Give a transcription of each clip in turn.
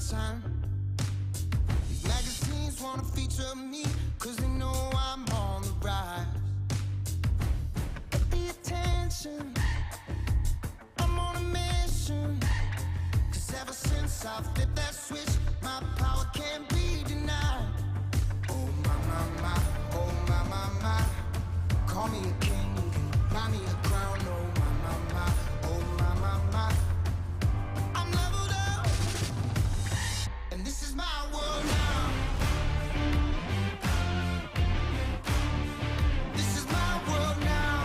time. These magazines wanna feature me, cause they know I'm on the rise. Get the attention, I'm on a mission. Cause ever since I flipped that switch, my power can't be denied. Oh my, my, my, oh my, my, my. Call me a king, you can buy me a crown. Oh my, my, my, oh my, my, my. I'm leveled up, and this is my world now. This is my world now.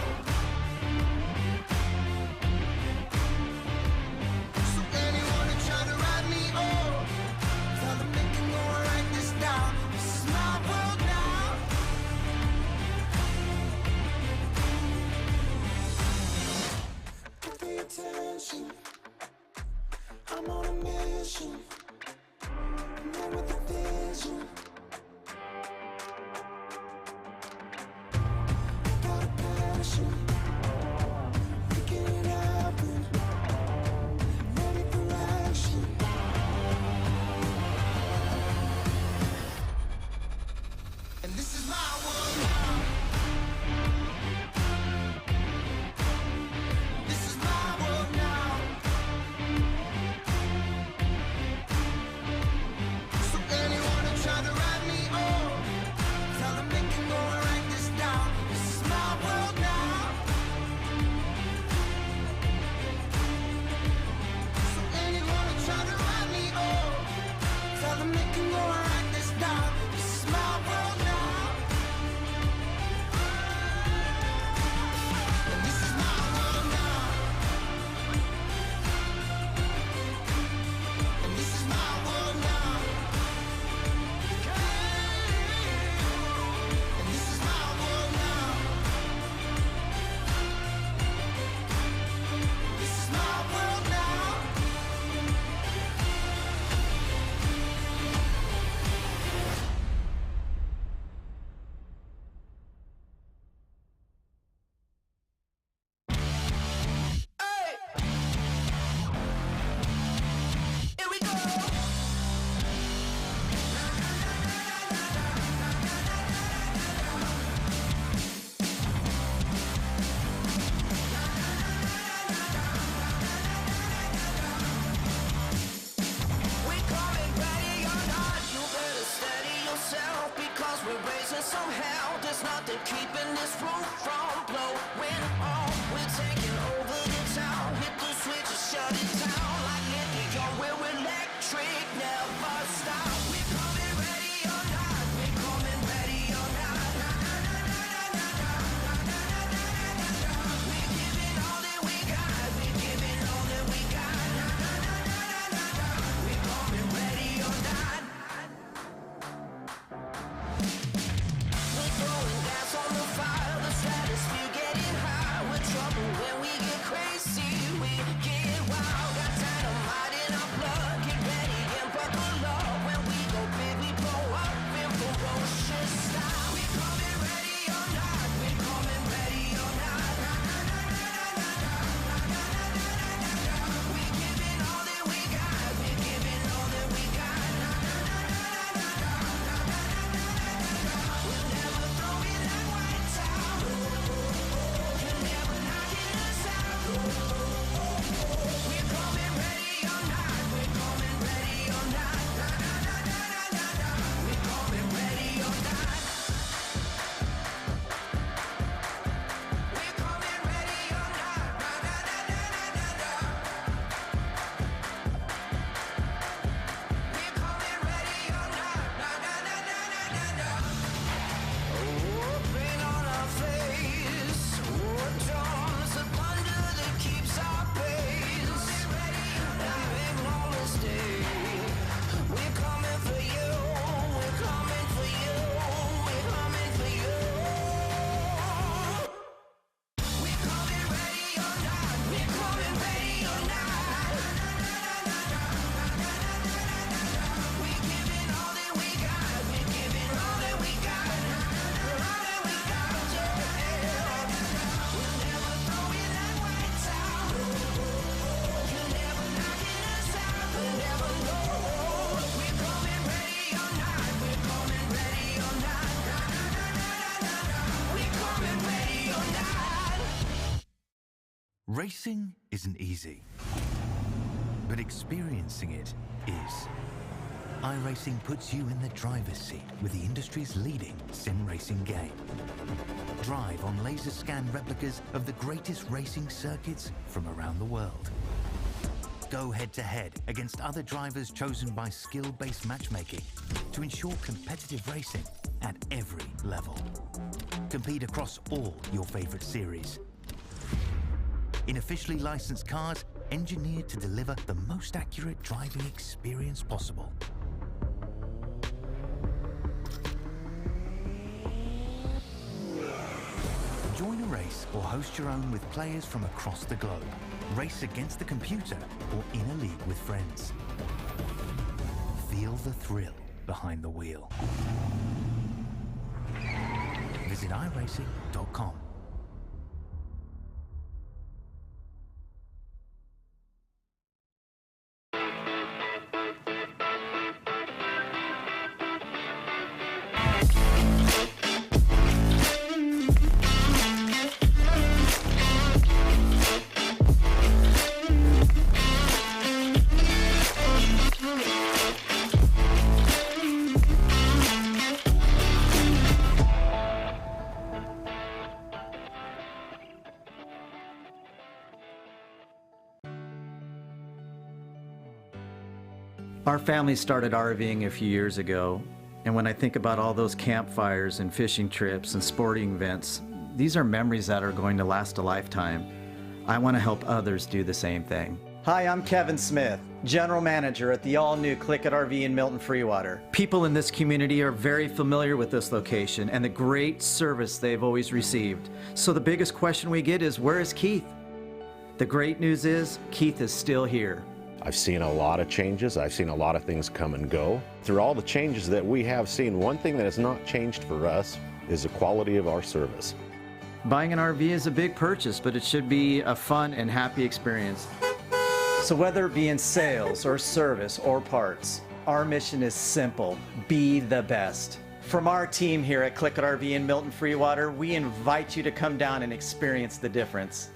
So anyone who try to write me off, tell them they can go and write this down. This is my world now. Pay attention, I'm on a mission. I'm there with a vision. Got a passion, making it happen. Ready for action. And this is my world now. This is my world now. So anyone who try to write me off, tell them they can go and write this down. This is my world now. So anyone who try to write me off, tell them they can go and write this down. This is my world now. And this is my world now. And this is my world now. And this is my world now. This is my world now. Hey! Here we go! We coming ready or not, you better steady yourself, because we're raising some hell. There's nothing keeping this roof from blowing off. We're taking over the town, hit the switch and shut it down. Like Indian, we're electric, never stop. We're coming ready or not, we're coming ready or not. We're giving all that we got, we're giving all that we got. We're coming ready or not. We're throwing gas on the fire, the stratosphere getting high. We're trouble when we get crazy, we get wild. Got Racing isn't easy, but experiencing it is. iRacing puts you in the driver's seat with the industry's leading sim racing game. Drive on laser scan replicas of the greatest racing circuits from around the world. Go head-to-head against other drivers chosen by skill-based matchmaking to ensure competitive racing at every level. Compete across all your favorite series. In officially licensed cars, engineered to deliver the most accurate driving experience possible. Join a race or host your own with players from across the globe. Race against the computer or in a league with friends. Feel the thrill behind the wheel. Visit iRacing.com. Our family started RVing a few years ago, and when I think about all those campfires and fishing trips and sporting events, these are memories that are going to last a lifetime. I want to help others do the same thing. Hi, I'm Kevin Smith, General Manager at the all-new Click It RV in Milton Freewater. People in this community are very familiar with this location and the great service they've always received. So the biggest question we get is, where is Keith? The great news is, Keith is still here. I've seen a lot of changes. I've seen a lot of things come and go. Through all the changes that we have seen, one thing that has not changed for us is the quality of our service. Buying an RV is a big purchase, but it should be a fun and happy experience. So whether it be in sales or service or parts, our mission is simple: be the best. From our team here at Click It RV in Milton Freewater, we invite you to come down and experience the difference.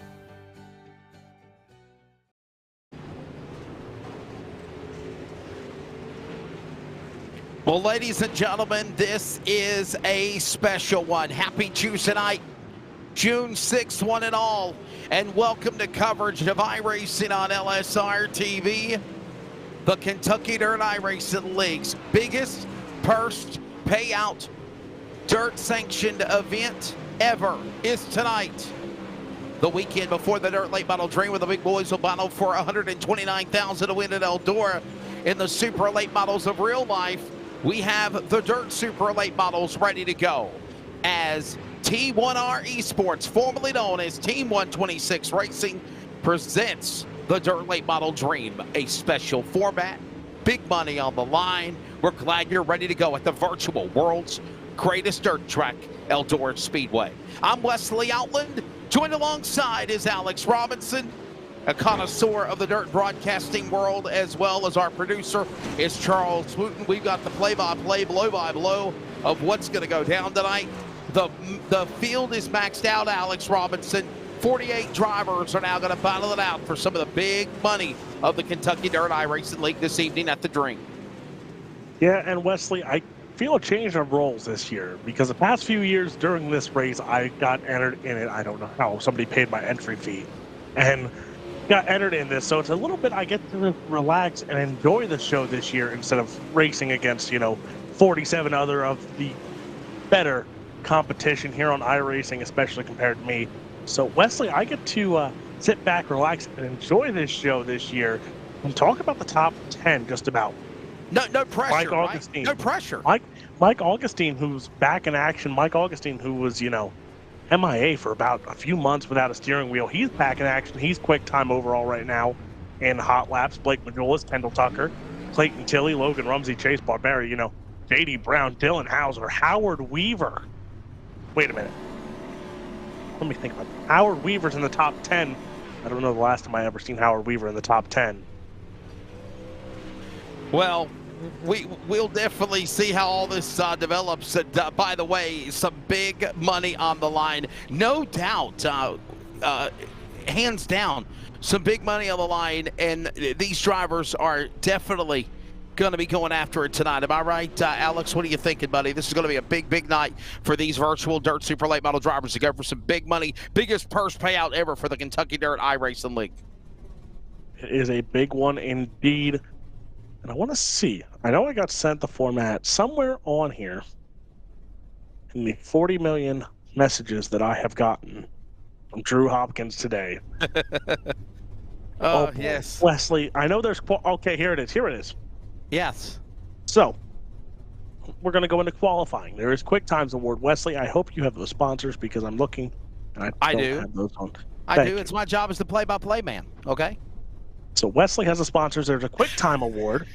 Well, ladies and gentlemen, this is a special one. Happy Tuesday night, June 6th, one and all, and welcome to coverage of iRacing on LSRTV, the Kentucky Dirt iRacing League's biggest purse payout dirt sanctioned event ever is tonight. The weekend before the Dirt Late Model Dream, where the big boys will battle for $129,000 to win at Eldora. In the Super Late Models of real life, we have the Dirt Super Late Models ready to go as T1R Esports, formerly known as Team 126 Racing, presents the Dirt Late Model Dream, a special format, big money on the line. We're glad you're ready to go at the virtual world's greatest dirt track, Eldora Speedway. I'm Wesley Outland. Joined alongside is Alex Robinson, a connoisseur of the dirt broadcasting world, as well as our producer is Charles Wooten. We've got the play-by-play, blow-by-blow of what's going to go down tonight. The field is maxed out, Alex Robinson. 48 drivers are now going to battle it out for some of the big money of the Kentucky Dirt iRacing League this evening at the Dream. Yeah, and Wesley, I feel a change of roles this year because the past few years during this race, I got entered in it. I don't know how. Somebody paid my entry fee and got entered in this, so it's a little bit, I get to relax and enjoy the show this year instead of racing against 47 other of the better competition here on iRacing, especially compared to me. So Wesley, I get to sit back, relax, and enjoy this show this year and talk about the top 10 just about. No pressure, Mike right? Augustine. No pressure. Mike Augustine, who's back in action. Mike Augustine, who was MIA for about a few months without a steering wheel. He's back in action. He's quick time overall right now in hot laps. Blake Majolas, Kendall Tucker, Clayton Tilley, Logan Rumsey, Chase Barberi, J.D. Brown, Dylan Hauser, Howard Weaver. Wait a minute. Let me think about it. Howard Weaver's in the top 10. I don't know the last time I ever seen Howard Weaver in the top 10. Well, we'll definitely see how all this develops. By the way, some big money on the line. No doubt, hands down, some big money on the line, and these drivers are definitely going to be going after it tonight. Am I right, Alex? What are you thinking, buddy? This is going to be a big night for these virtual Dirt Super Late Model drivers to go for some big money, biggest purse payout ever for the Kentucky Dirt iRacing League. It is a big one indeed. And I want to see. I know I got sent the format somewhere on here in the 40 million messages that I have gotten from Drew Hopkins today. Oh, yes. Wesley, I know there's... Okay, here it is. Here it is. Yes. So, we're going to go into qualifying. There is Quick Times Award. Wesley, I hope you have those sponsors because I'm looking and I don't do. have those on. I do. It's my job as the play-by-play man, okay? So Wesley has the sponsors. There's a Quick Time Award.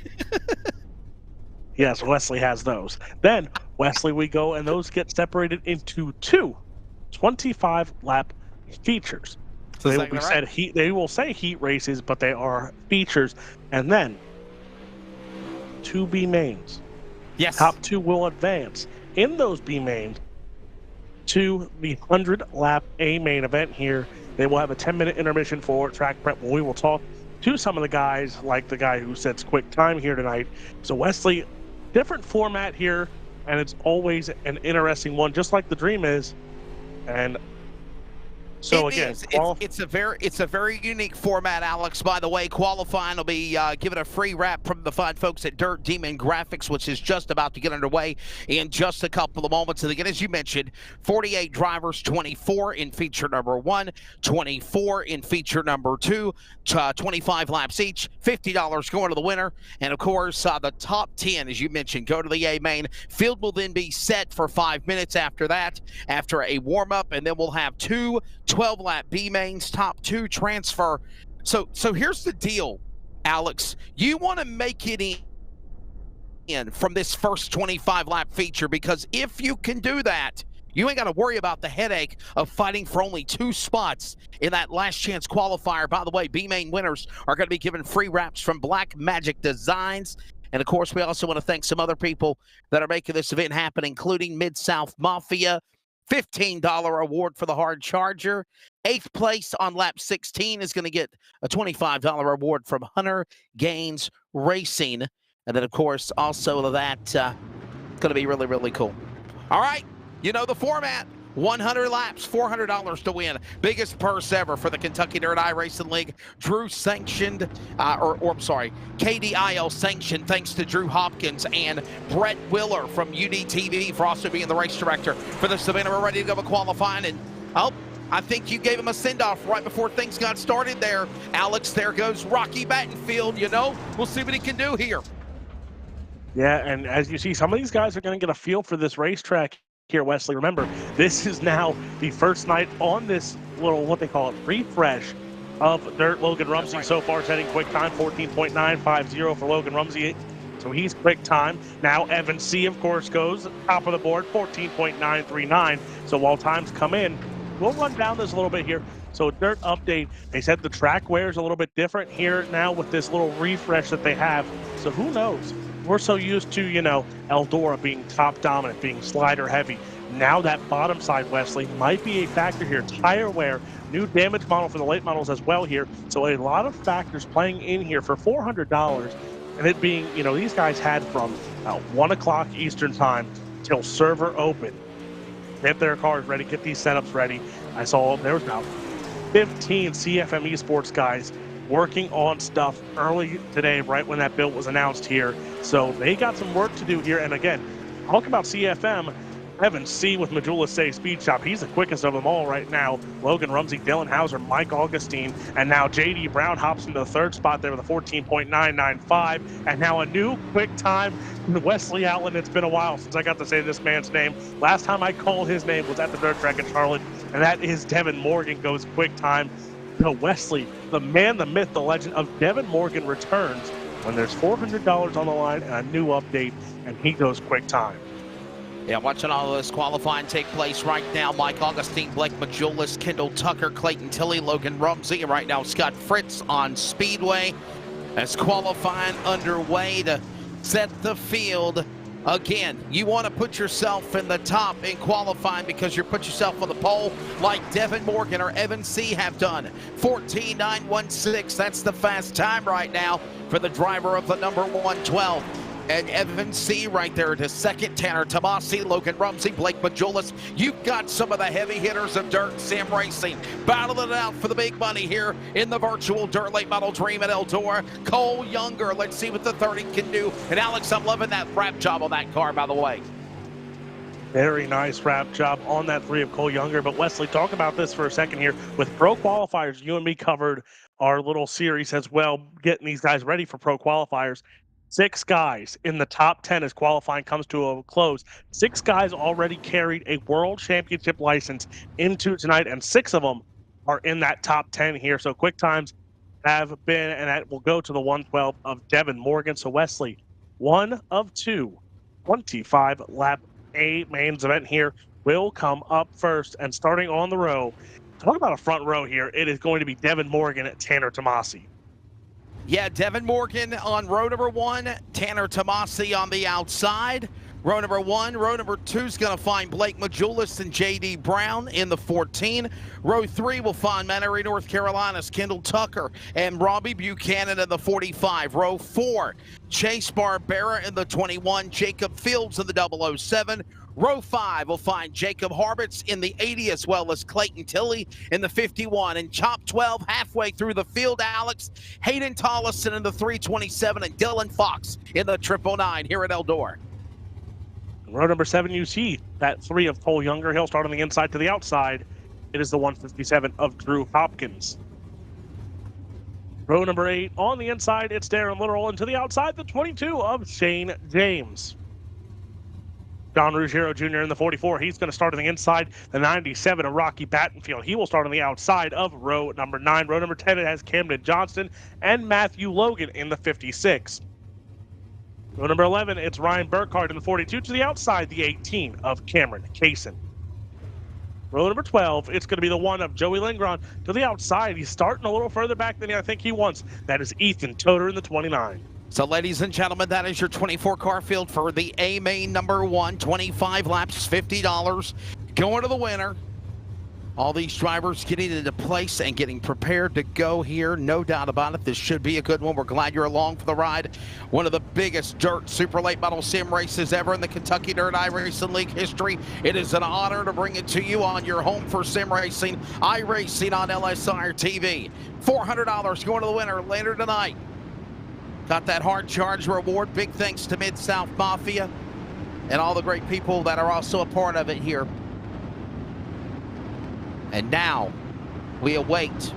Yes, Wesley has those. Then, Wesley, we go, and those get separated into two 25-lap features. So they will be said they will say heat races, but they are features. And then 2 B mains. Yes. Top 2 will advance. In those B mains to the 100-lap A main event here. They will have a 10-minute intermission for track prep. We will talk to some of the guys, like the guy who sets quick time here tonight. So Wesley, different format here, and it's always an interesting one, just like the Dream is. And so again, it's a very unique format, Alex. By the way, qualifying will be given a free wrap from the fine folks at Dirt Demon Graphics, which is just about to get underway in just a couple of moments. And again, as you mentioned, 48 drivers, 24 in feature number 1, 24 in feature number 2, 25 laps each, $50 going to the winner. And of course, the top 10, as you mentioned, go to the A main. Field will then be set for 5 minutes after that, after a warm-up, and then we'll have 2 12-lap B mains, top 2 transfer. So here's the deal, Alex. You want to make it in from this first 25-lap feature, because if you can do that, you ain't got to worry about the headache of fighting for only 2 spots in that last chance qualifier. By the way, B main winners are going to be given free wraps from Black Magic Designs. And of course, we also want to thank some other people that are making this event happen, including Mid-South Mafia. $15 award for the hard charger. 8th place on lap 16 is going to get a $25 award from Hunter Gaines Racing. And then, of course, also that going to be really cool. All right, you know the format. 100 laps, $400 to win. Biggest purse ever for the Kentucky Dirt iRacing League. Drew sanctioned, KDIL sanctioned, thanks to Drew Hopkins and Brett Willer from UDTV for also being the race director for this event. We're ready to go to qualifying, and I think you gave him a send-off right before things got started there, Alex. There goes Rocky Battenfield, you know. We'll see what he can do here. Yeah, and as you see, some of these guys are going to get a feel for this racetrack here, Wesley. Remember, this is now the first night on this little, what they call it, refresh of Dirt. Logan Rumsey so far setting quick time, 14.950 for Logan Rumsey. So he's quick time. Now Evan C, of course, goes top of the board, 14.939. So while times come in, we'll run down this a little bit here. So Dirt update, they said the track wear is a little bit different here now with this little refresh that they have. So who knows? We're so used to, Eldora being top dominant, being slider heavy. Now that bottom side, Wesley, might be a factor here. Tire wear, new damage model for the late models as well here. So a lot of factors playing in here for $400. And it being, these guys had from 1 o'clock Eastern time till server open. Get their cars ready, get these setups ready. I saw there was about 15 CFM Esports guys working on stuff early today, right when that build was announced here. So they got some work to do here. And again, talk about CFM, Evan C with Majula Say Speed Shop. He's the quickest of them all right now. Logan Rumsey, Dylan Hauser, Mike Augustine, and now JD Brown hops into the 3rd spot there with a 14.995. And now a new quick time, Wesley Allen. It's been a while since I got to say this man's name. Last time I called his name was at the dirt track in Charlotte, and that is Devin Morgan goes quick time. So Wesley, the man, the myth, the legend of Devin Morgan returns when there's $400 on the line and a new update, and he goes quick time. Yeah, watching all of this qualifying take place right now. Mike Augustine, Blake Majulis, Kendall Tucker, Clayton Tilley, Logan Rumsey, and right now Scott Fritz on Speedway as qualifying underway to set the field Again, you want to put yourself in the top in qualifying because you put yourself on the pole like Devin Morgan or Evan C. have done. 14.916, that's the fast time right now for the driver of the number 112. And Evan C. right there to second. Tanner Tomasi, Logan Rumsey, Blake Majulis. You've got some of the heavy hitters of dirt sim racing battling it out for the big money here in the virtual dirt late model dream at Eldora. Cole Younger, let's see what the 30 can do. And Alex, I'm loving that wrap job on that car, by the way. Very nice wrap job on that 3 of Cole Younger. But Wesley, talk about this for a second here. With pro qualifiers, you and me covered our little series as well, getting these guys ready for pro qualifiers. 6 guys in the top 10 as qualifying comes to a close. 6 guys already carried a world championship license into tonight, and 6 of them are in that top 10 here. So quick times have been, and that will go to the 112 of Devin Morgan. So Wesley, 1 of 2, 25 lap A mains event here will come up first. And starting on the row, talk about a front row here. It is going to be Devin Morgan at Tanner Tomasi. Yeah, Devin Morgan on row number 1, Tanner Tomasi on the outside. Row number 1, row number 2 is going to find Blake Majulis and J.D. Brown in the 14. Row 3 will find Monterey, North Carolina's Kendall Tucker and Robbie Buchanan in the 45. Row 4, Chase Barbera in the 21, Jacob Fields in the 007. Row 5 will find Jacob Harbitz in the 80, as well as Clayton Tilley in the 51. And top 12 halfway through the field, Alex, Hayden Tollison in the 327 and Dylan Fox in the 999 here at Eldora. Row number 7, you see that 3 of Cole Younger. He'll start on the inside to the outside. It is the 157 of Drew Hopkins. Row number 8, on the inside, it's Darren Little. And to the outside, the 22 of Shane James. John Ruggiero Jr. in the 44. He's going to start on the inside. The 97 of Rocky Battenfield. He will start on the outside of row number 9. Row number 10, it has Camden Johnston and Matthew Logan in the 56. Row number 11, it's Ryan Burkhardt in the 42. To the outside, the 18 of Cameron Kaysen. Row number 12, it's going to be the 1 of Joey Lindgren. To the outside, he's starting a little further back than I think he wants. That is Ethan Toder in the 29. So, ladies and gentlemen, that is your 24-car field for the A main number 1. 25 laps, $50. Going to the winner. All these drivers getting into place and getting prepared to go here. No doubt about it. This should be a good one. We're glad you're along for the ride. One of the biggest dirt super late model sim races ever in the Kentucky Dirt iRacing League history. It is an honor to bring it to you on your home for sim racing, iRacing on LSRTV. $400 going to the winner later tonight. Got that hard charge reward. Big thanks to Mid-South Mafia and all the great people that are also a part of it here. And now we await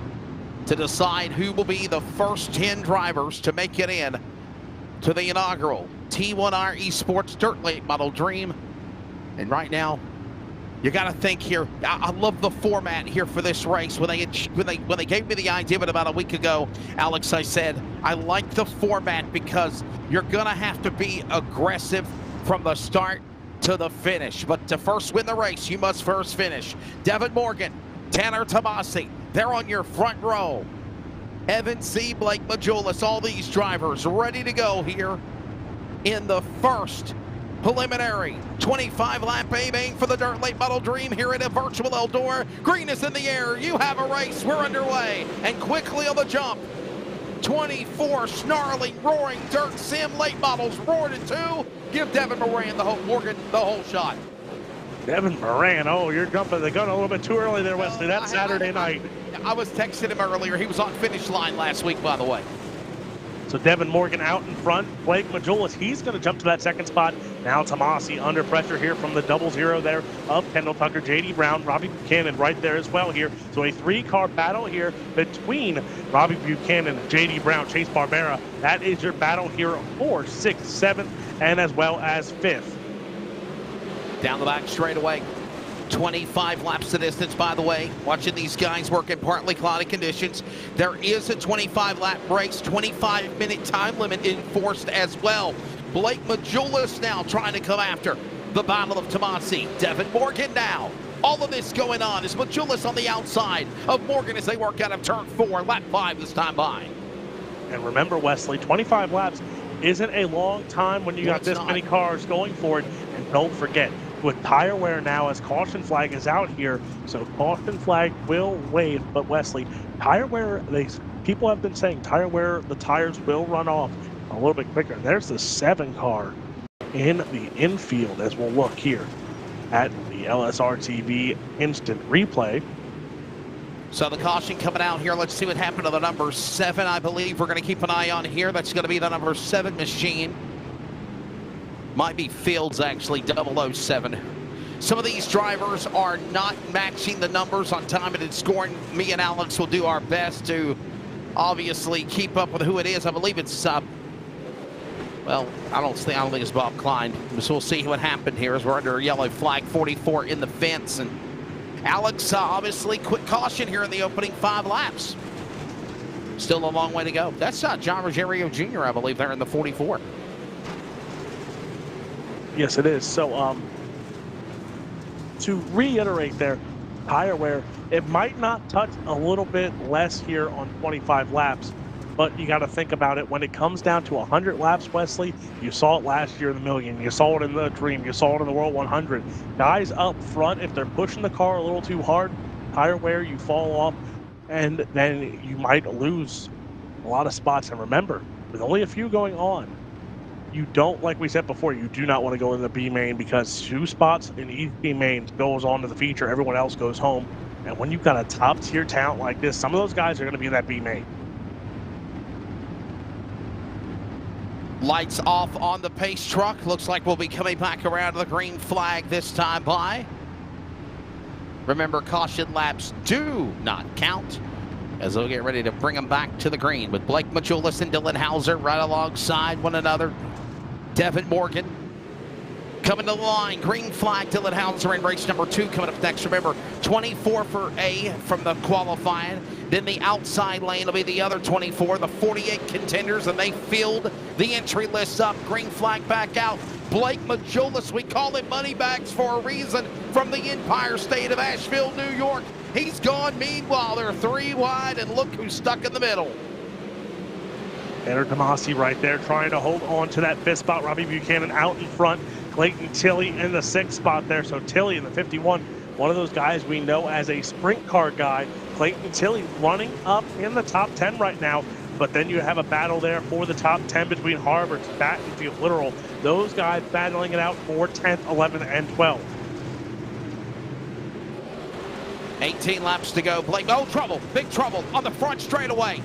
to decide who will be the first 10 drivers to make it in to the inaugural T1R Esports Dirt Late Model Dream. And right now, you got to think here. I love the format here for this race. When they gave me the idea about a week ago, Alex, I said I like the format because you're gonna have to be aggressive from the start to the finish. But to first win the race, you must first finish. Devin Morgan, Tanner Tomasi, they're on your front row. Evan C., Blake Majulis, all these drivers ready to go here in the first preliminary 25-lap A main for the Dirt Late Model Dream here at a virtual Eldora. Green is in the air. You have a race. We're underway. And quickly on the jump, 24 snarling, roaring dirt sim late models roar to 2. Give Devin Moran the whole shot. Devin Moran, oh, you're jumping the gun a little bit too early there, Wesley. That's Saturday night. I was texting him earlier. He was on finish line last week, by the way. So Devin Morgan out in front. Blake Majulis, he's going to jump to that second spot. Now Tomasi under pressure here from the 00 there of Kendall Tucker, J.D. Brown, Robbie Buchanan right there as well here. So a 3-car battle here between Robbie Buchanan, J.D. Brown, Chase Barbera. That is your battle here for 6th, 7th, and as well as 5th. Down the back straightaway. 25 laps to distance, by the way. Watching these guys work in partly cloudy conditions. There is a 25-lap race, 25-minute time limit enforced as well. Blake Majulis now trying to come after the battle of Tomasi. Devin Morgan now. All of this going on is Majulis on the outside of Morgan as they work out of turn 4, lap 5 this time by. And remember, Wesley, 25 laps isn't a long time when you got this many cars going for it. And don't forget, with tire wear now, as caution flag is out here, so caution flag will wave. But Wesley, tire wear, people have been saying tire wear, the tires will run off a little bit quicker. There's the 7 car in the infield as we'll look here at the LSRTV instant replay. So the caution coming out here. Let's see what happened to the number 7, I believe. We're going to keep an eye on here. That's going to be the number 7 machine. Might be Fields, actually, 007. Some of these drivers are not matching the numbers on time and scoring. Me and Alex will do our best to obviously keep up with who it is. I believe it's, well, I don't think it's Bob Klein. So we'll see what happened here as we're under a yellow flag, 44 in the fence. And Alex, obviously, quick caution here in the opening 5 laps. Still a long way to go. That's John Ruggiero Jr., I believe, there in the 44. Yes, it is. So, to reiterate there, tire wear, it might not touch a little bit less here on 25 laps, but you got to think about it. When it comes down to 100 laps, Wesley, you saw it last year in the Million. You saw it in the Dream. You saw it in the World 100. Guys up front, if they're pushing the car a little too hard, tire wear, you fall off, and then you might lose a lot of spots. And remember, with only a few going on, you don't, like we said before, you do not want to go in the B main, because 2 spots in each B main goes on to the feature. Everyone else goes home. And when you've got a top tier talent like this, some of those guys are going to be in that B main. Lights off on the pace truck. Looks like we'll be coming back around to the green flag this time by. Remember, caution laps do not count, as they'll get ready to bring them back to the green with Blake Majulis and Dylan Hauser right alongside one another. Devin Morgan coming to the line. Green flag, Dylan Hauser in race number 2 coming up next. Remember, 24 for A from the qualifying. Then the outside lane will be the other 24, the 48 contenders, and they filled the entry list up. Green flag back out. Blake Majulis, we call him Moneybags for a reason, from the Empire State of Asheville, New York. He's gone. Meanwhile, they're 3 wide, and look who's stuck in the middle. Tanner Tomasi right there trying to hold on to that 5th spot. Robbie Buchanan out in front. Clayton Tilley in the 6th spot there. So Tilley in the 51, one of those guys we know as a sprint car guy. Clayton Tilley running up in the top 10 right now. But then you have a battle there for the top 10 between Harvard's, Battenfield, Literal. Those guys battling it out for 10th, 11th, and 12th. 18 laps to go. Blake, oh, trouble, big trouble on the front straightaway.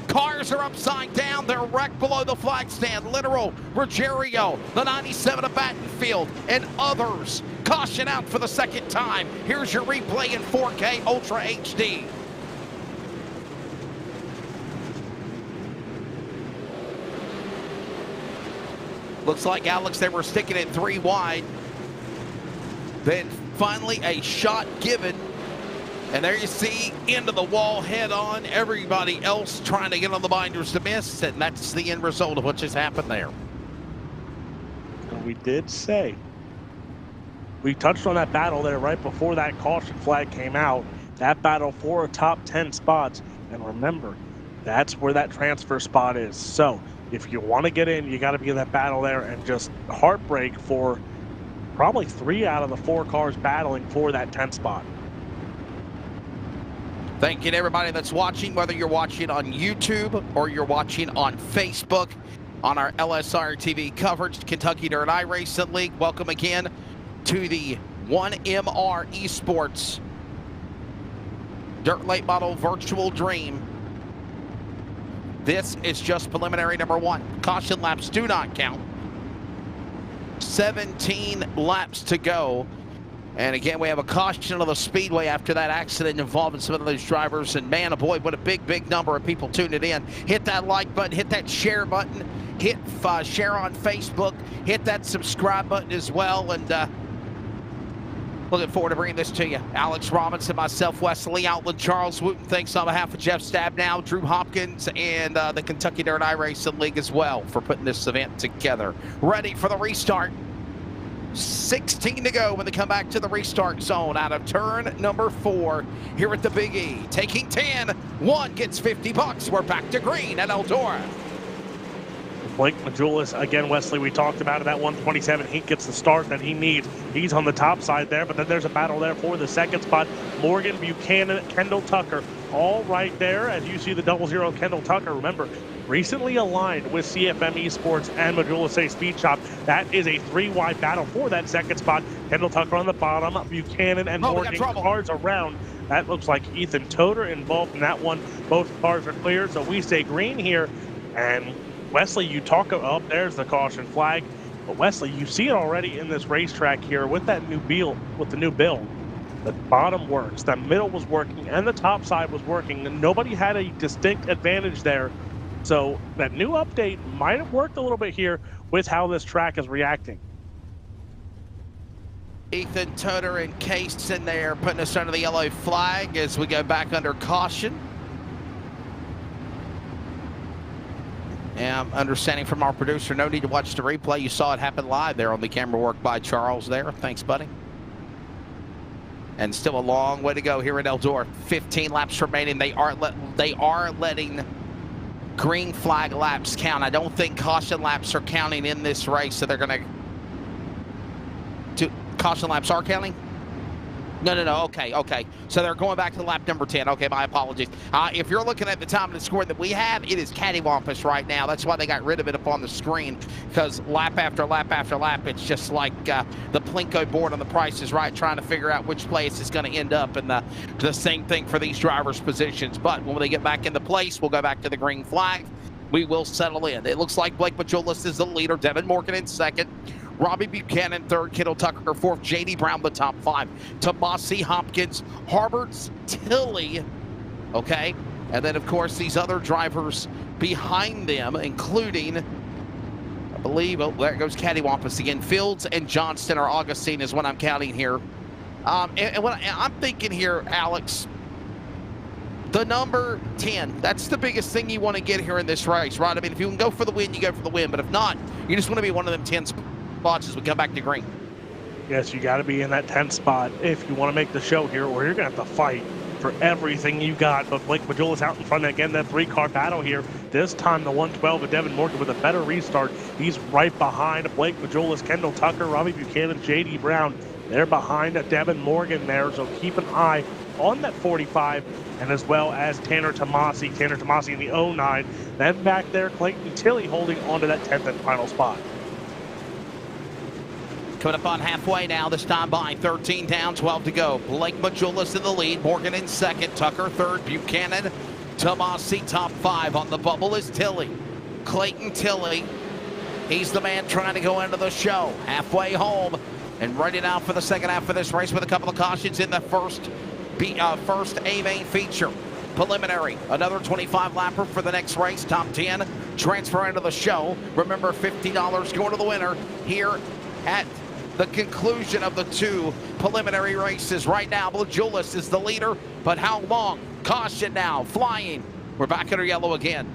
Cars are upside down. They're wrecked below the flag stand. Literal, Ruggiero, the 97 of Battenfield, and others. Caution out for the 2nd time. Here's your replay in 4K Ultra HD. Looks like, Alex, they were sticking it 3 wide. Then finally a shot given. And there you see, into the wall head on. Everybody else trying to get on the binders to miss. And that's the end result of what just happened there. And we did say, we touched on that battle there right before that caution flag came out. That battle for top 10 spots. And remember, that's where that transfer spot is. So if you want to get in, you got to be in that battle there. And just heartbreak for probably 3 out of the 4 cars battling for that 10th spot. Thank you to everybody that's watching, whether you're watching on YouTube or you're watching on Facebook on our LSRTV coverage, Kentucky Dirt iRacing League. Welcome again to the 1MR Esports Dirt Late Model Virtual Dream. This is just preliminary number 1. Caution laps do not count. 17 laps to go. And again, we have a caution of the speedway after that accident involving some of those drivers. And man, oh boy, what a big number of people tuned it in. Hit that like button, hit that share button, hit share on Facebook, hit that subscribe button as well. And looking forward to bringing this to you. Alex Robinson, myself, Wesley Outland, Charles Wooten. Thanks on behalf of Jeff Stabnow, Drew Hopkins, and the Kentucky Dirt iRacing League as well for putting this event together. Ready for the restart. 16 to go when they come back to the restart zone out of turn number 4 here at the Big E. Taking 10, 1 gets $50. We're back to green at Eldora. Blake Majulis, again, Wesley, we talked about it, that 127. He gets the start that he needs. He's on the top side there, but then there's a battle there for the second spot. Morgan, Buchanan, Kendall Tucker, all right there. As you see the 00 Kendall Tucker, remember, recently aligned with CFM Esports and Majulis Speed Shop. That is a 3-wide battle for that second spot. Kendall Tucker on the bottom, Buchanan and Morgan cars around. That looks like Ethan Toder involved in that one. Both cars are clear, so we stay green here. And Wesley, you talk about, there's the caution flag. But Wesley, you see it already in this racetrack here with that new build, The bottom works, the middle was working, and the top side was working. And nobody had a distinct advantage there. So that new update might have worked a little bit here with how this track is reacting. Ethan Toder encased in there, putting us under the yellow flag as we go back under caution. And understanding from our producer, no need to watch the replay. You saw it happen live there on the camera work by Charles there. Thanks, buddy. And still a long way to go here at Eldora. 15 laps remaining. They are letting green flag laps count. I don't think caution laps are counting in this race, so they're going to caution laps are counting? No. Okay. So they're going back to lap number 10. Okay, my apologies. If you're looking at the time of the score that we have, it is cattywampus right now. That's why they got rid of it up on the screen, because lap after lap after lap, it's just like the Plinko board on The Price is Right, trying to figure out which place is going to end up, and the same thing for these drivers' positions. But when they get back into place, we'll go back to the green flag. We will settle in. It looks like Blake Majulis is the leader. Devin Morgan in second. Robbie Buchanan third, Kendall Tucker fourth, J.D. Brown the top five, Tomasi Hopkins, Harberts, Tilley, okay? And then, of course, these other drivers behind them, including, I believe, oh, there goes cattywampus again, Fields and Johnston, or Augustine is what I'm counting here. And what I'm thinking here, Alex, the number 10, that's the biggest thing you want to get here in this race, right? I mean, if you can go for the win, you go for the win. But if not, you just want to be one of them 10 spots as we come back to green. Yes, you got to be in that 10th spot if you want to make the show here, or you're going to have to fight for everything you got. But Blake Majulis out in front again, that 3-car battle here. This time the 112 of Devin Morgan with a better restart. He's right behind Blake Majulis, Kendall Tucker, Robbie Buchanan, J.D. Brown. They're behind Devin Morgan there, so keep an eye on that 45, and as well as Tanner Tomasi in the 09. Then back there, Clayton Tilley holding on to that 10th and final spot. Coming up on halfway now, this time by 13 down, 12 to go. Blake Majulis in the lead, Morgan in second, Tucker third, Buchanan, Tomasi top five. On the bubble is Tilley. Clayton Tilley, he's the man trying to go into the show. Halfway home and ready now for the second half of this race with a couple of cautions in the first A-main feature. Preliminary, another 25-lapper for the next race. Top 10, transfer into the show. Remember, $50 going to the winner here at the conclusion of the two preliminary races. Right now, Majulis is the leader, but how long? Caution now, flying. We're back under yellow again.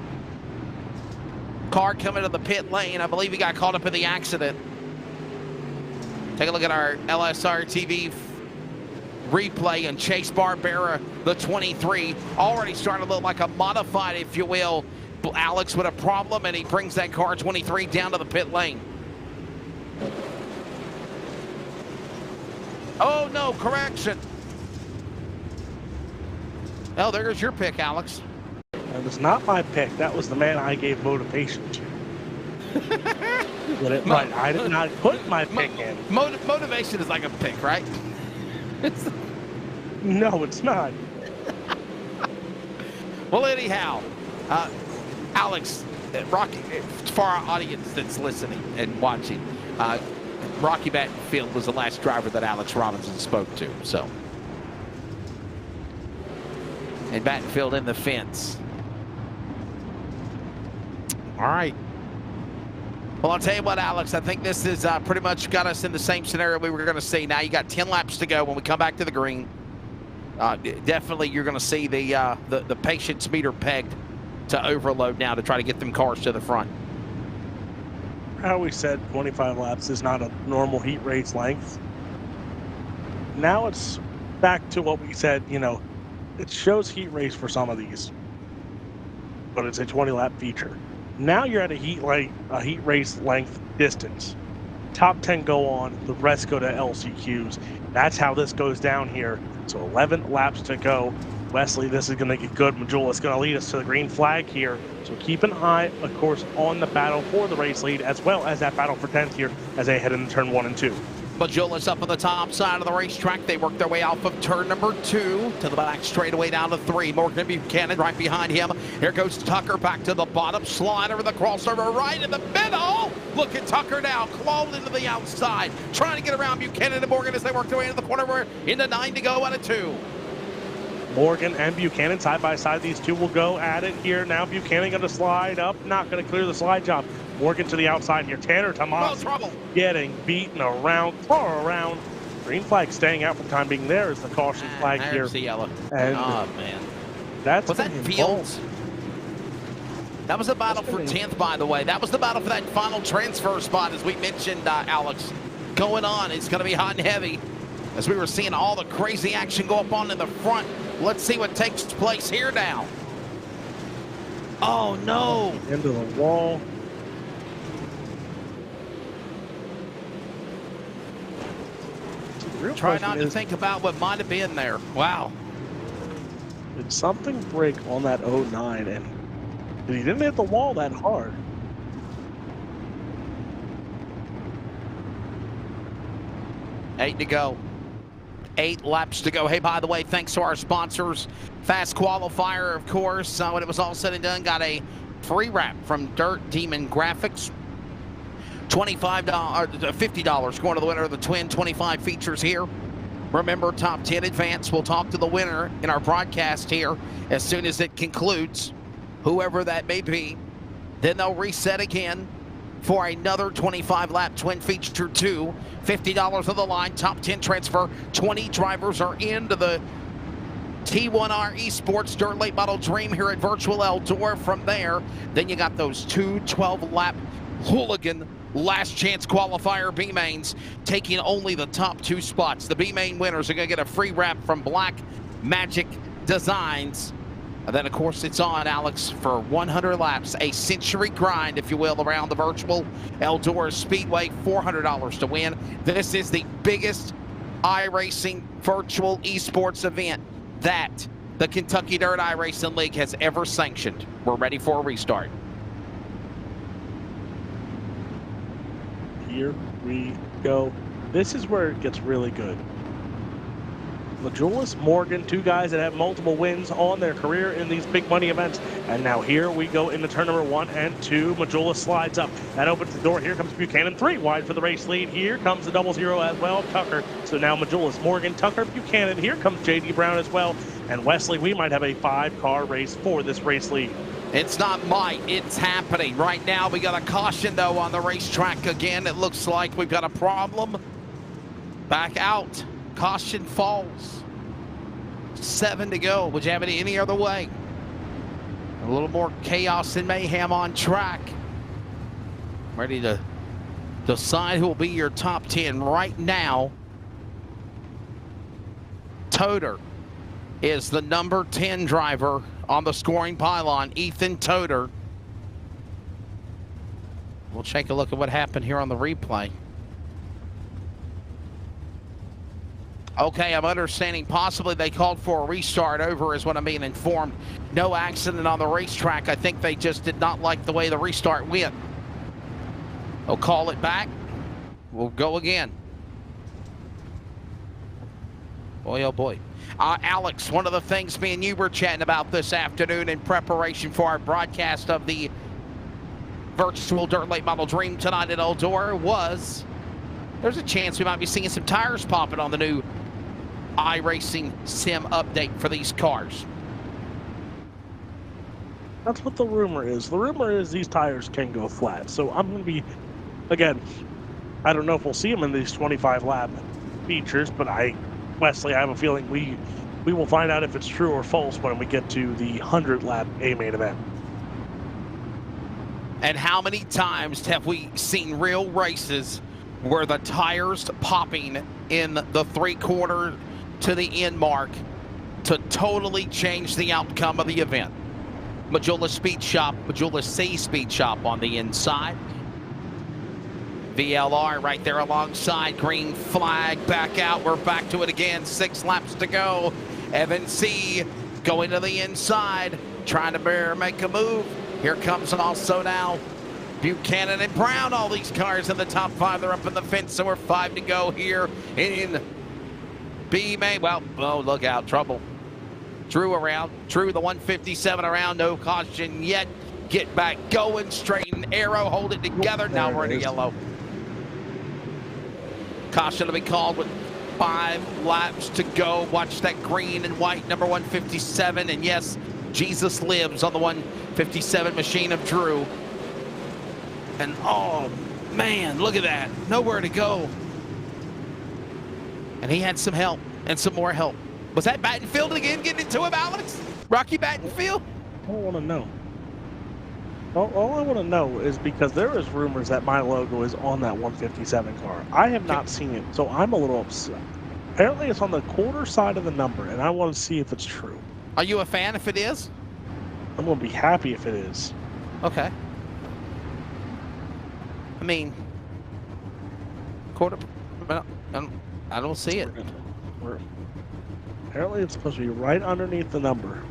Car coming to the pit lane. I believe he got caught up in the accident. Take a look at our LSRTV replay, and Chase Barbera, the 23, already starting to look like a modified, if you will, Alex, with a problem, and he brings that car 23 down to the pit lane. Oh, no, correction. Oh, there's your pick, Alex. That was not my pick. That was the man I gave motivation to. But I did not put my pick in. Motivation is like a pick, right? No, it's not. Well, anyhow, Alex, Rocky, for our audience that's listening and watching, Rocky Battenfield was the last driver that Alex Robinson spoke to, so. And Battenfield in the fence. All right. Well, I'll tell you what, Alex, I think this is pretty much got us in the same scenario we were going to see. Now you got 10 laps to go when we come back to the green. Definitely you're going to see the patience meter pegged to overload now to try to get them cars to the front. How we said 25 laps is not a normal heat race length. Now it's back to what we said, you know, it shows heat race for some of these, but it's a 20-lap feature. Now you're at a heat race length distance. Top 10 go on, the rest go to LCQs. That's how this goes down here. So 11 laps to go. Wesley, this is going to get good. Majula is going to lead us to the green flag here. So keep an eye, of course, on the battle for the race lead, as well as that battle for 10th here as they head into turn 1 and 2. Majula's up on the top side of the racetrack. They work their way off of turn number 2 to the back straightaway down to 3. Morgan Buchanan right behind him. Here goes Tucker back to the bottom. Slide over the crossover right in the middle. Look at Tucker now, clawed into the outside, trying to get around Buchanan and Morgan as they work their way into the corner. We're into 9 to go out of 2. Morgan and Buchanan side by side. These two will go at it here. Now Buchanan going to slide up, not going to clear the slide job. Morgan to the outside here. Tanner Tomas getting beaten around, far around. Green flag staying out for the time being. There is the caution flag here. There's the yellow. And oh, man. Was that Fields? That was the battle for 10th, by the way. That was the battle for that final transfer spot, as we mentioned, Alex. Going on. It's going to be hot and heavy. As we were seeing all the crazy action go up on in the front. Let's see what takes place here now. Oh, no. Into the wall. Try not to think about what might have been there. Wow. Did something break on that 09? And he didn't hit the wall that hard. Eight to go. 8 laps to go. Hey, by the way, thanks to our sponsors. Fast Qualifier, of course, when it was all said and done, got a free wrap from Dirt Demon Graphics. $50 going to the winner of the Twin 25 features here. Remember, top 10 advance. We'll talk to the winner in our broadcast here as soon as it concludes, whoever that may be. Then they'll reset again for another 25-lap Twin Feature 2. $50 on the line, top 10 transfer. 20 drivers are into the T1R Esports Dirt Late Model Dream here at Virtual Eldora. From there, then you got those 2 12-lap Hooligan last chance qualifier B-Mains taking only the top 2 spots. The B-Main winners are going to get a free wrap from Black Magic Designs. And then, of course, it's on, Alex, for 100 laps, a century grind, if you will, around the virtual Eldora Speedway, $400 to win. This is the biggest iRacing virtual esports event that the Kentucky Dirt iRacing League has ever sanctioned. We're ready for a restart. Here we go. This is where it gets really good. Majulis, Morgan, 2 guys that have multiple wins on their career in these big money events. And now here we go into turn number 1 and 2. Majulis slides up. That opens the door. Here comes Buchanan, 3 wide for the race lead. Here comes the 00 as well, Tucker. So now Majulis, Morgan, Tucker, Buchanan. Here comes JD Brown as well. And Wesley, we might have a 5-car race for this race lead. It's not might, it's happening. Right now, we got a caution, though, on the racetrack again. It looks like we've got a problem. Back out. Caution falls. 7 to go. Would you have it any other way? A little more chaos and mayhem on track. Ready to decide who will be your top 10 right now. Toter is the number 10 driver on the scoring pylon, Ethan Toter. We'll take a look at what happened here on the replay. Okay, I'm understanding possibly they called for a restart over is what I'm being informed. No accident on the racetrack. I think they just did not like the way the restart went. They'll call it back. We'll go again. Boy, oh boy. Alex, one of the things me and you were chatting about this afternoon in preparation for our broadcast of the virtual Dirt Late Model Dream tonight at Eldora was there's a chance we might be seeing some tires popping on the new iRacing sim update for these cars. That's what the rumor is. The rumor is these tires can go flat. So I'm going to be, again, I don't know if we'll see them in these 25-lap features, but Wesley, I have a feeling we will find out if it's true or false when we get to the 100-lap A-main event. And how many times have we seen real races where the tires popping in the 3/4 to the end mark to totally change the outcome of the event? Majula Speed Shop, Majula C Speed Shop on the inside. VLR right there alongside, green flag, back out, we're back to it again, 6 laps to go. Evan C going to the inside, trying to make a move. Here comes also now Buchanan and Brown, all these cars in the top 5, they're up in the fence, so we're 5 to go here in B main. Well, oh, look out, trouble. Drew around, Drew the 157 around, no caution yet. Get back going, straighten arrow, hold it together, now we're in a yellow. Caution to be called with 5 laps to go. Watch that green and white number 157. And yes, Jesus lives on the 157 machine of Drew. And oh man, look at that. Nowhere to go. And he had some help and some more help. Was that Battenfield again getting into him, Alex? Rocky Battenfield? I don't want to know. All I want to know is because there is rumors that my logo is on that 157 car. I have not seen it, so I'm a little upset. Apparently it's on the quarter side of the number, and I want to see if it's true. Are you a fan if it is? I'm going to be happy if it is. Okay. I mean, quarter, I don't see it. Apparently it's supposed to be right underneath the number.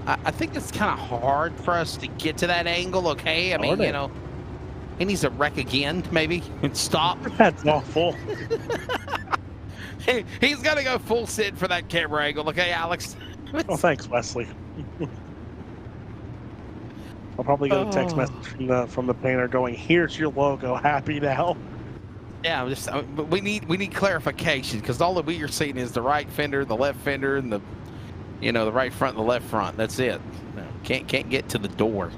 I think it's kind of hard for us to get to that angle, okay? I mean, you know, he needs to wreck again, maybe, and stop. That's awful. He's got to go full Sid for that camera angle, okay, Alex? Oh, thanks, Wesley. I'll probably get a text message from the painter going, "Here's your logo, happy now." Yeah, but we need clarification, because all that we are seeing is the right fender, the left fender, and the right front and the left front. That's it. No, can't get to the door.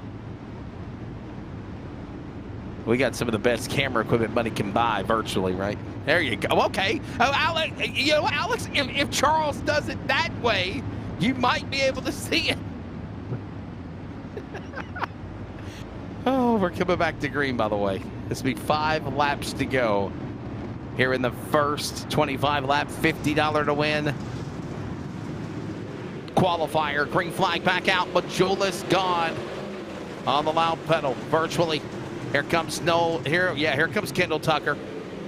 We got some of the best camera equipment money can buy virtually, right? There you go. Okay. Oh, Alex, Alex, if Charles does it that way, you might be able to see it. Oh, we're coming back to green, by the way. This will be 5 laps to go here in the first 25 lap, $50 to win. Qualifier, green flag back out, but Julius gone on the loud pedal, virtually. Here comes here comes Kendall Tucker.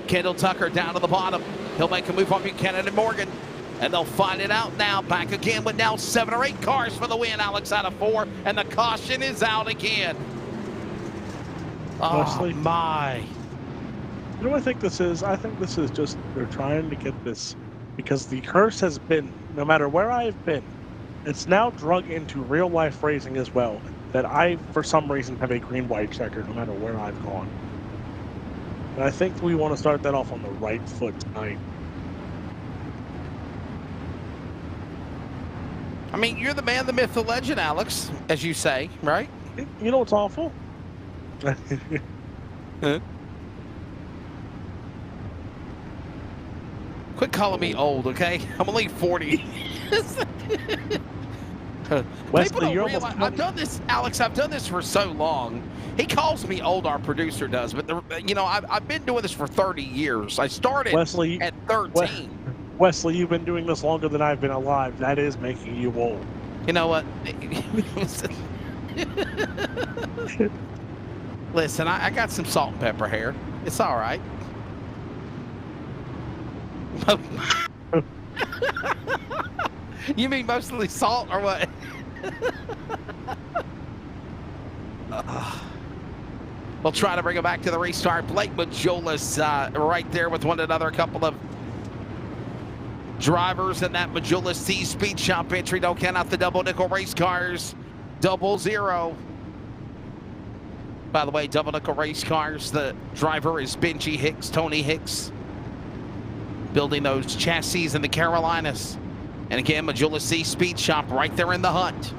Kendall Tucker down to the bottom. He'll make a move on Buchanan and Morgan, and they'll find it out now. Back again with now 7 or 8 cars for the win, Alex, out of 4, and the caution is out again. Wesley, oh, my. You know what I think this is? I think this is just, they're trying to get this, because the curse has been, no matter where I've been, it's now drug into real life racing as well, that I, for some reason, have a green-white checker no matter where I've gone. And I think we want to start that off on the right foot tonight. I mean, you're the man, the myth, the legend, Alex, as you say, right? You know what's awful? Huh? Quit calling me old, okay? I'm only 40. Wesley, you're realize, I've done this, Alex. I've done this for so long. He calls me old. Our producer does, but I've been doing this for 30 years. I started at 13. Wesley, you've been doing this longer than I've been alive. That is making you old. You know what? Listen, I got some salt and pepper hair. It's all right. You mean mostly salt or what? We'll try to bring it back to the restart. Blake Majolas right there with one another. A couple of drivers in that Majolas C Speed Shop entry. Don't count out the double nickel race cars. 00. By the way, double nickel race cars. The driver is Benji Hicks, Tony Hicks, building those chassis in the Carolinas. And again, Majolas C Speed Shop right there in the hunt.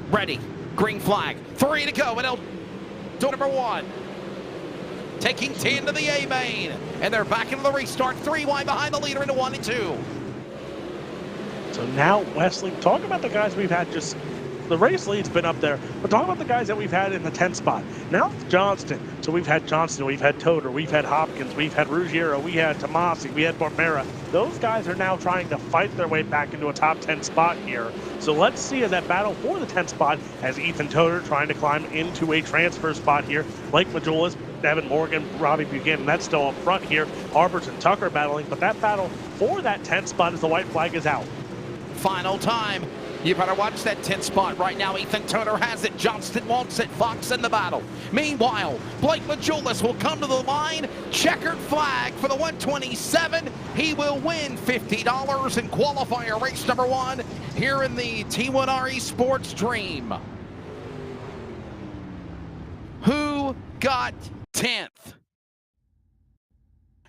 Ready, green flag, 3 to go, and Eldora number 1. Taking 10 to the A main, and they're back into the restart, 3 wide behind the leader into 1 and 2. So now, Wesley, talk about the guys we've had just the race lead's been up there. But talk about the guys that we've had in the 10th spot. Now it's Johnston. So we've had Johnston, we've had Toder, we've had Hopkins, we've had Ruggiero, we had Tomasi, we had Barbera. Those guys are now trying to fight their way back into a top 10 spot here. So let's see that battle for the 10th spot as Ethan Toder trying to climb into a transfer spot here. Blake Majulis, Devin Morgan, Robbie Buchanan, that's still up front here. Harbers and Tucker battling, but that battle for that 10th spot as the white flag is out. Final time. You better watch that 10th spot right now. Ethan Toder has it. Johnston wants it. Fox in the battle. Meanwhile, Blake Majulis will come to the line. Checkered flag for the 127. He will win $50 in qualifier race number 1 here in the T1RE Sports Dream. Who got 10th?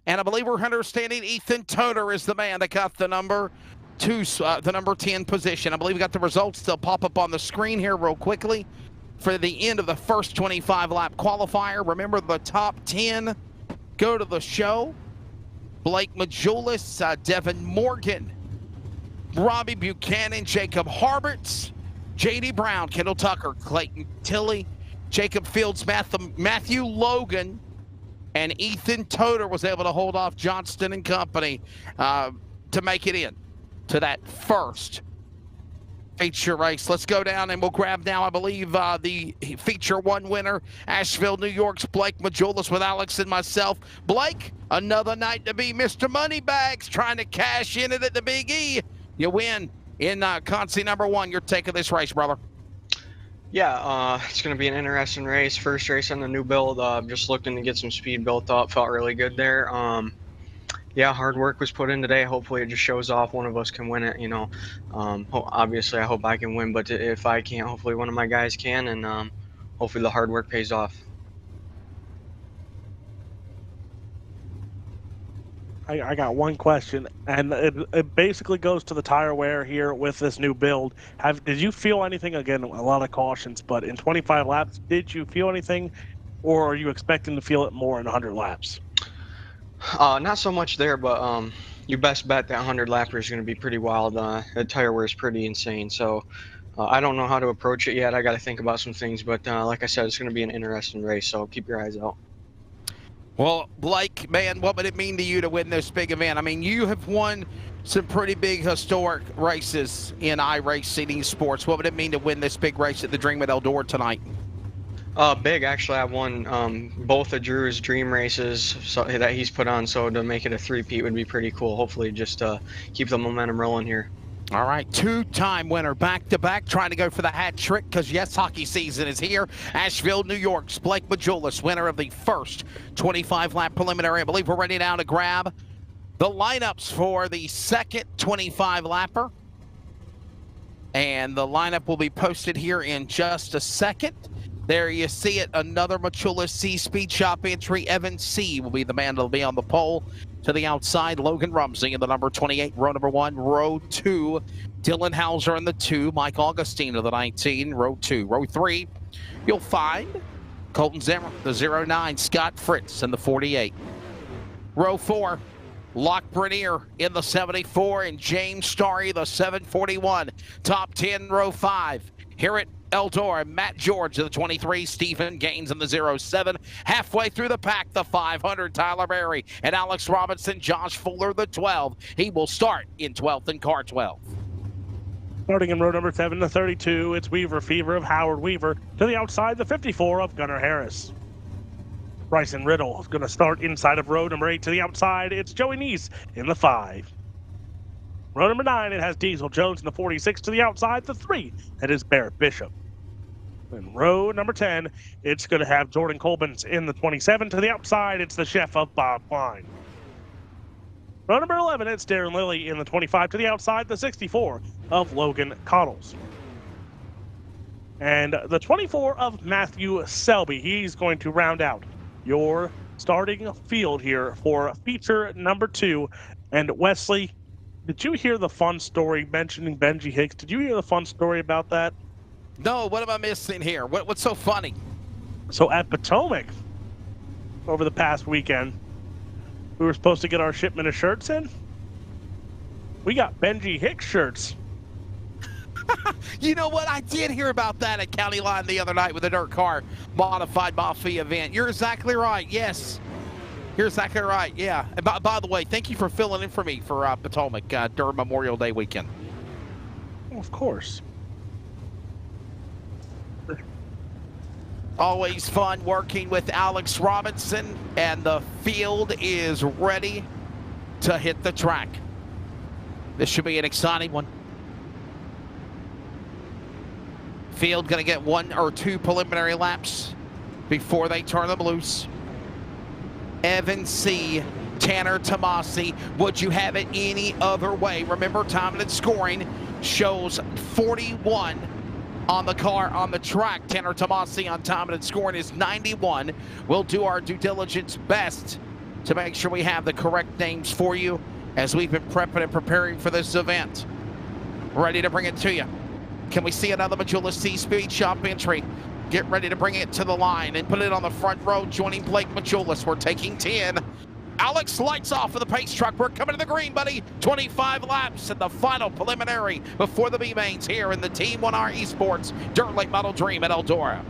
And I believe we're understanding Ethan Toder is the man that got the number 10 position. I believe we got the results. They'll pop up on the screen here real quickly for the end of the first 25-lap qualifier. Remember, the top 10 go to the show. Blake Majulis, Devin Morgan, Robbie Buchanan, Jacob Harberts, J.D. Brown, Kendall Tucker, Clayton Tilley, Jacob Fields, Matthew Logan, and Ethan Toder was able to hold off Johnston and company to make it in to that first feature race. Let's go down and we'll grab now, I believe, the feature 1 winner, Asheville, New York's Blake Majulis with Alex and myself. Blake, another night to be Mr. Moneybags, trying to cash in it at the Big E. You win in Consi number 1. Your take of this race, brother. Yeah, it's going to be an interesting race. First race on the new build. Just looking to get some speed built up. Felt really good there. Yeah, hard work was put in today. Hopefully it just shows off one of us can win it, you know. Obviously I hope I can win, but if I can't, hopefully one of my guys can, and hopefully the hard work pays off. I got one question, and it basically goes to the tire wear here with this new build. Did you feel anything? Again, a lot of cautions, but in 25 laps, did you feel anything, or are you expecting to feel it more in 100 laps? Not so much there, but you best bet that 100 lapper is going to be pretty wild. The tire wear is pretty insane, so I don't know how to approach it yet. I got to think about some things, but like I said, it's going to be an interesting race, so keep your eyes out. Well, Blake, man, what would it mean to you to win this big event? I mean, you have won some pretty big historic races in iRacing esports. What would it mean to win this big race at the Dream at Eldora tonight? Big, actually. I won both of Drew's dream races that he's put on, so to make it a three-peat would be pretty cool. Hopefully just keep the momentum rolling here. All right, two-time winner back-to-back, trying to go for the hat trick because, yes, hockey season is here. Asheville, New York's Blake Majulis, winner of the first 25-lap preliminary. I believe we're ready now to grab the lineups for the second 25-lapper. And the lineup will be posted here in just a second. There you see it, another Majulis C Speed Shop entry. Evan C will be the man that'll be on the pole. To the outside, Logan Rumsey in the number 28, row number 1, row 2. Dylan Hauser in the 2, Mike Augustine of the 19, row 2. Row 3, you'll find Colton Zimmer, the 09, Scott Fritz in the 48. Row 4, Locke Brenier in the 74, and James Starry, the 741. Top 10, row 5. Here at Eldora, Matt George of the 23, Stephen Gaines in the 07. Halfway through the pack, the 500, Tyler Berry and Alex Robinson, Josh Fuller, the 12. He will start in 12th in car 12. Starting in row number 7, the 32, it's Weaver Fever of Howard Weaver. To the outside, the 54 of Gunnar Harris. Bryson Riddle is going to start inside of row number 8. To the outside, it's Joey Neese in the 5. Row number 9, it has Diesel Jones in the 46. To the outside, the 3, that is Barrett Bishop. In row number 10, it's going to have Jordan Colbins in the 27. To the outside, it's the chef of Bob Klein. Row number 11, it's Darren Lilly in the 25. To the outside, the 64 of Logan Cottles. And the 24 of Matthew Selby. He's going to round out your starting field here for feature number 2. And Wesley, did you hear the fun story mentioning Benji Hicks? Did you hear the fun story about that? No, what am I missing here? What's so funny? So at Potomac, over the past weekend, we were supposed to get our shipment of shirts in. We got Benji Hicks shirts. You know what? I did hear about that at County Line the other night with a dirt car modified Mafia event. You're exactly right. Yes. You're exactly right. Yeah. And by the way, thank you for filling in for me for Potomac during Memorial Day weekend. Of course. Always fun working with Alex Robinson, and the field is ready to hit the track. This should be an exciting one. Field going to get 1 or 2 preliminary laps before they turn them loose. Evan C., Tanner Tomasi, would you have it any other way? Remember, time and scoring shows 41 on the car on the track. Tanner Tomasi on time and scoring is 91. We'll do our due diligence best to make sure we have the correct names for you as we've been prepping and preparing for this event. Ready to bring it to you. Can we see another Majula C Speed Shop entry? Get ready to bring it to the line and put it on the front row, joining Blake Machulis. We're taking 10. Alex, lights off of the pace truck. We're coming to the green, buddy. 25 laps in the final preliminary before the B-Mains here in the Team 1R Esports Dirt Late Model Dream at Eldora.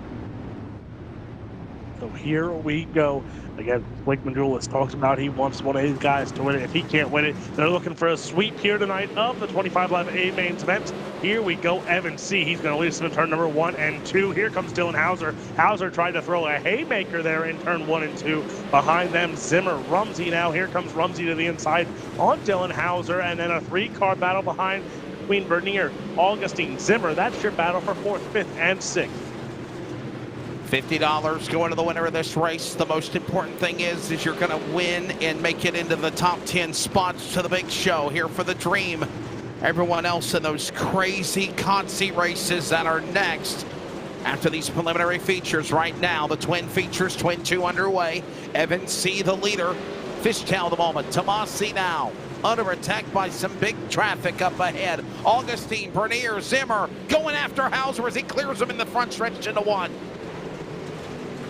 So here we go. Again, Blake Machulis talks about he wants one of his guys to win it. If he can't win it, they're looking for a sweep here tonight of the 25 Live A-Mains event. Here we go, Evan C. He's going to lead us in turn number 1 and 2. Here comes Dylan Hauser. Hauser tried to throw a haymaker there in turn 1 and 2. Behind them, Zimmer, Rumsey now. Here comes Rumsey to the inside on Dylan Hauser, and then a 3-car battle behind between Bernier, Augustine, Zimmer. That's your battle for 4th, 5th, and 6th. $50 going to the winner of this race. The most important thing is you're going to win and make it into the top 10 spots to the big show here for the Dream. Everyone else in those crazy Consi races that are next after these preliminary features. Right now, the twin features, twin 2 underway. Evan C., the leader. Fishtail the moment. Tomasi now under attack by some big traffic up ahead. Augustine, Bernier, Zimmer going after Hauser as he clears them in the front stretch into 1.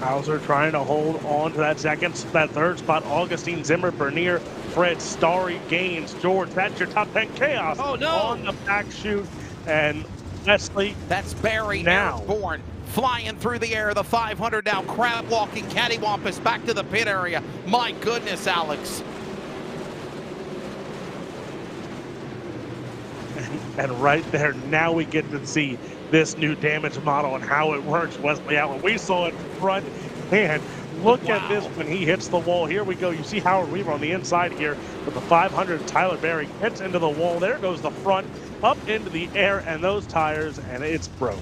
Hauser trying to hold on to that third spot. Augustine, Zimmer, Bernier, Fred, Starry, Gaines, George. That's your top 10 chaos. Oh, no. On the back chute. And Wesley. That's Barry now. Airborne flying through the air. The 500 now. Crab walking, cattywampus back to the pit area. My goodness, Alex. And right there, now we get to see this new damage model and how it works, Wesley Allen. We saw it front hand. Look at this when he hits the wall. Here we go. You see Howard Weaver on the inside here with the 500. Tyler Berry hits into the wall. There goes the front up into the air and those tires, and it's broke.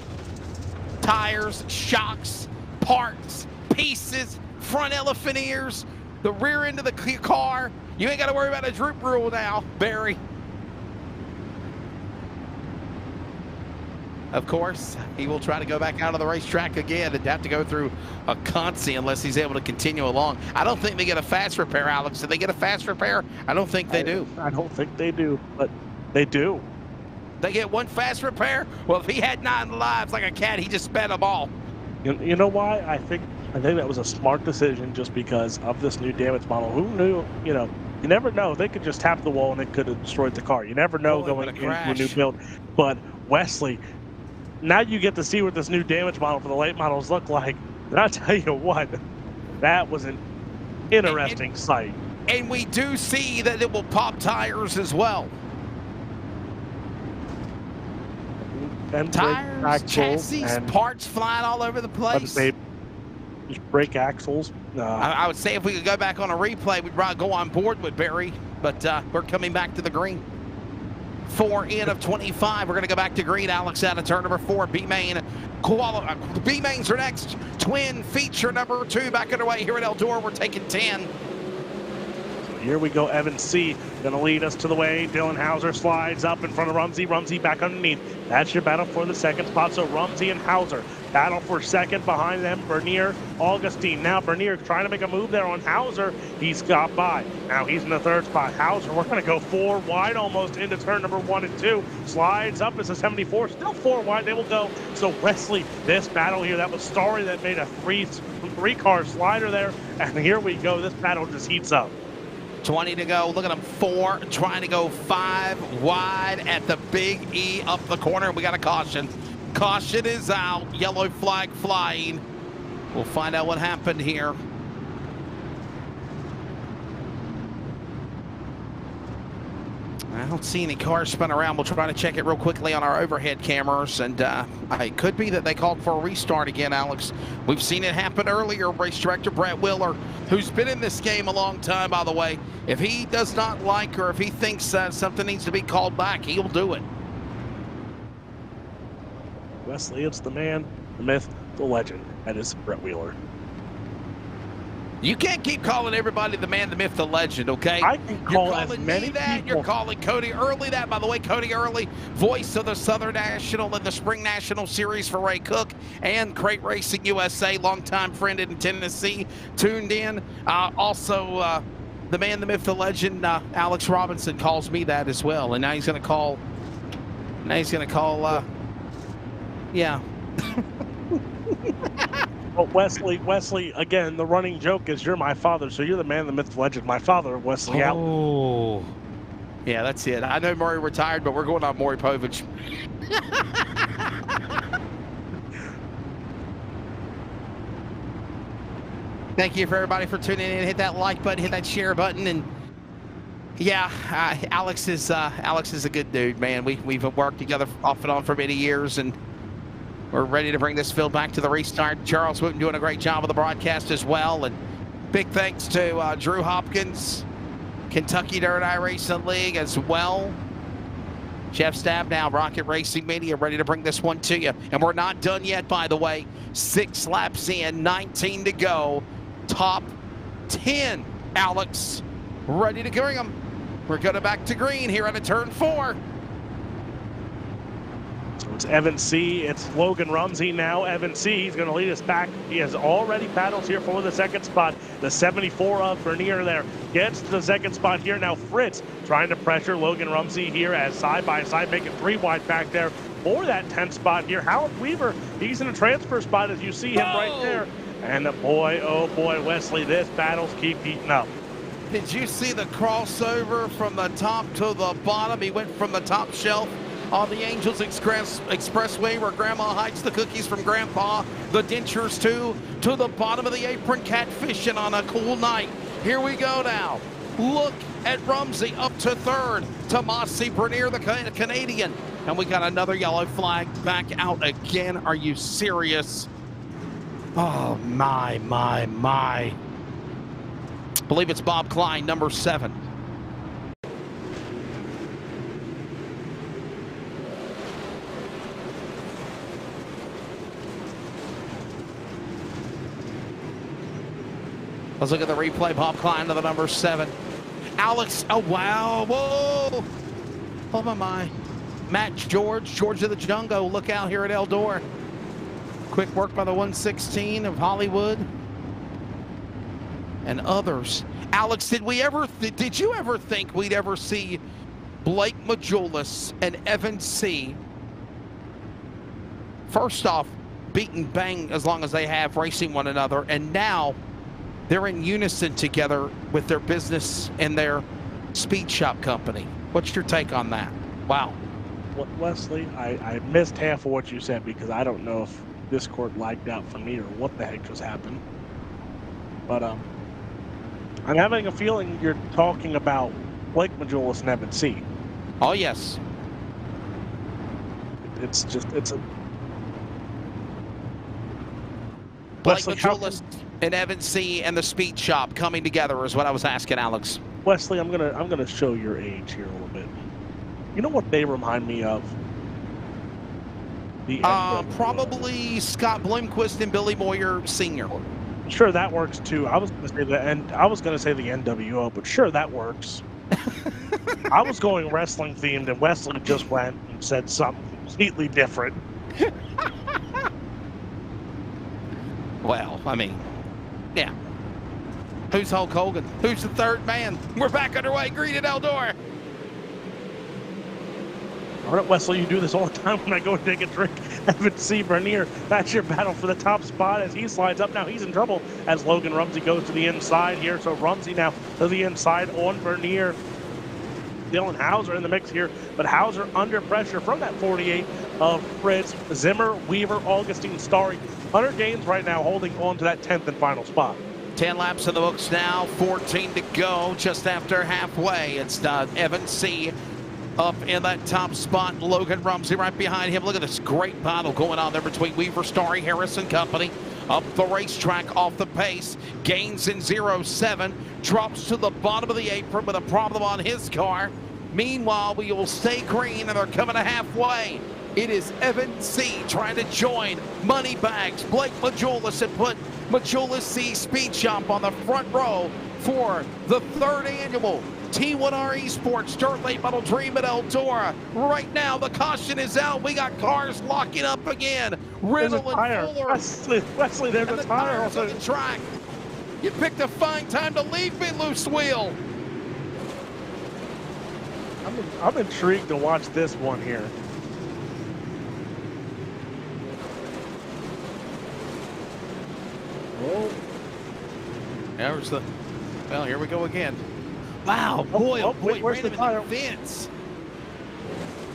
Tires, shocks, parts, pieces, front elephant ears, the rear end of the car. You ain't got to worry about a droop rule now, Barry. Of course, he will try to go back out of the racetrack again and have to go through a Consi unless he's able to continue along. I don't think they get a fast repair, Alex. Did they get a fast repair? I don't think they do. I don't think they do, but they do. They get one fast repair? Well, if he had 9 lives like a cat, he just sped them all. You know why? I think that was a smart decision just because of this new damage model. Who knew, you never know. They could just tap the wall and it could have destroyed the car. You never know going into a new build. But Wesley, now you get to see what this new damage model for the late models look like. And I'll tell you what, that was an interesting sight. And we do see that it will pop tires as well. And tires, chassis, parts flying all over the place. Just brake axles. I would say if we could go back on a replay, we'd probably go on board with Barry, but we're coming back to the green. 4 in of 25. We're going to go back to green. Alex out of turn number 4. B-Main. B-Mains are next. Twin feature number 2 back underway here at Eldora. We're taking 10. Here we go, Evan C. Going to lead us to the way. Dylan Hauser slides up in front of Rumsey. Rumsey back underneath. That's your battle for the second spot. So Rumsey and Hauser battle for second. Behind them, Bernier, Augustine. Now Bernier trying to make a move there on Hauser. He's got by. Now he's in the third spot. Hauser, we're going to go 4 wide almost into turn number 1 and 2. Slides up as a 74. Still 4 wide. They will go. So Wesley, this battle here, that was Starry that made a three-car slider there. And here we go. This battle just heats up. 20 to go. Look at them. 4 trying to go 5 wide at the Big E up the corner. We got a caution. Caution is out. Yellow flag flying. We'll find out what happened here. I don't see any cars spun around. We'll try to check it real quickly on our overhead cameras. And it could be that they called for a restart again, Alex. We've seen it happen earlier. Race director Brett Wheeler, who's been in this game a long time, by the way, if he does not like or if he thinks something needs to be called back, he'll do it. Wesley, it's the man, the myth, the legend. That is Brett Wheeler. You can't keep calling everybody the man, the myth, the legend, okay? I can call You're as calling many me that. people. You're calling Cody Early that. By the way, Cody Early, voice of the Southern National and the Spring National Series for Ray Cook and Crate Racing USA, longtime friend in Tennessee, tuned in. Also, the man, the myth, the legend, Alex Robinson calls me that as well. And now he's going to call, yeah. Well, Wesley, again, the running joke is you're my father, so you're the man, the myth, the legend. My father, Wesley Allen. Oh, yeah, that's it. I know Murray retired, but we're going on Maury Povich. Thank you for everybody for tuning in. Hit that like button, hit that share button, and yeah, Alex is a good dude, man. We've worked together off and on for many years, and we're ready to bring this field back to the restart. Charles Wooten doing a great job of the broadcast as well. And big thanks to Drew Hopkins, Kentucky Dirt iRacing League as well. Jeff Stab now, Rocket Racing Media, ready to bring this one to you. And we're not done yet, by the way. 6 laps in, 19 to go. Top 10, Alex. Ready to bring them. We're going back to green here at turn 4. So it's Evan C. It's Logan Rumsey now. Evan C. He's going to lead us back. He has already battles here for the second spot. The 74 of Vernier there gets to the second spot here. Now Fritz trying to pressure Logan Rumsey here as side by side, making 3 wide back there for that 10th spot here. Howard Weaver, he's in a transfer spot as you see him right there. And boy, oh boy, Wesley, this battles keep heating up. Did you see the crossover from the top to the bottom? He went from the top shelf on the Angels Expressway where Grandma hides the cookies from Grandpa, the dentures too, to the bottom of the apron catfishing on a cool night. Here we go now. Look at Rumsey up to 3rd. Tomasi Bernier, the Canadian. And we got another yellow flag back out again. Are you serious? Oh, my. I believe it's Bob Klein, number 7. Let's look at the replay. Bob Klein to the number 7. Alex, oh wow, whoa. Oh my. Matt George of the Jungo. Look out here at Eldora. Quick work by the 116 of Hollywood. And others. Alex, did you ever think we'd ever see Blake Majulis and Evan C. first off beaten bang as long as they have, racing one another, and now they're in unison together with their business and their speed shop company? What's your take on that? Wow. Wesley, I missed half of what you said because I don't know if Discord lagged out for me or what the heck just happened. But I'm having a feeling you're talking about Blake Majulis and Evan C. Oh, yes. It's a... Blake Majulis and Evan C. and the speed shop coming together is what I was asking, Alex. Wesley, I'm gonna show your age here a little bit. You know what they remind me of? The probably Scott Bloomquist and Billy Moyer Sr. Sure, that works too. I was gonna say the NWO, but sure, that works. I was going wrestling themed, and Wesley just went and said something completely different. Well, I mean, yeah. Who's Hulk Hogan? Who's the third man? We're back underway. Green at Eldora. All right, Wesley, you do this all the time when I go and take a drink. Evan C. Bernier, that's your battle for the top spot as he slides up. Now he's in trouble as Logan Rumsey goes to the inside here. So Rumsey now to the inside on Bernier. Dylan Hauser in the mix here, but Hauser under pressure from that 48 of Fritz, Zimmer, Weaver, Augustine, Starry. Hunter Gaines right now holding on to that 10th and final spot. 10 laps in the books now, 14 to go, just after halfway. It's Evan C. up in that top spot. Logan Rumsey right behind him. Look at this great battle going on there between Weaver, Starry, Harris and company. Up the racetrack, off the pace. Gains in 0.7. Drops to the bottom of the apron with a problem on his car. Meanwhile, we will stay green and they're coming to halfway. It is Evan C. trying to join Moneybags. Blake Majulis and put Majulis C Speed Shop on the front row for the 3rd annual T1R Esports Dirt Late Model Dream at Eldora. Right now, the caution is out. We got cars locking up again. Riddle and Fuller. Wesley, there's a tire on the track. You picked a fine time to leave me, loose wheel. I'm intrigued to watch this one here. Oh. There's the, well, here we go again. Wow, boy, oh boy, where's the tire? Vince.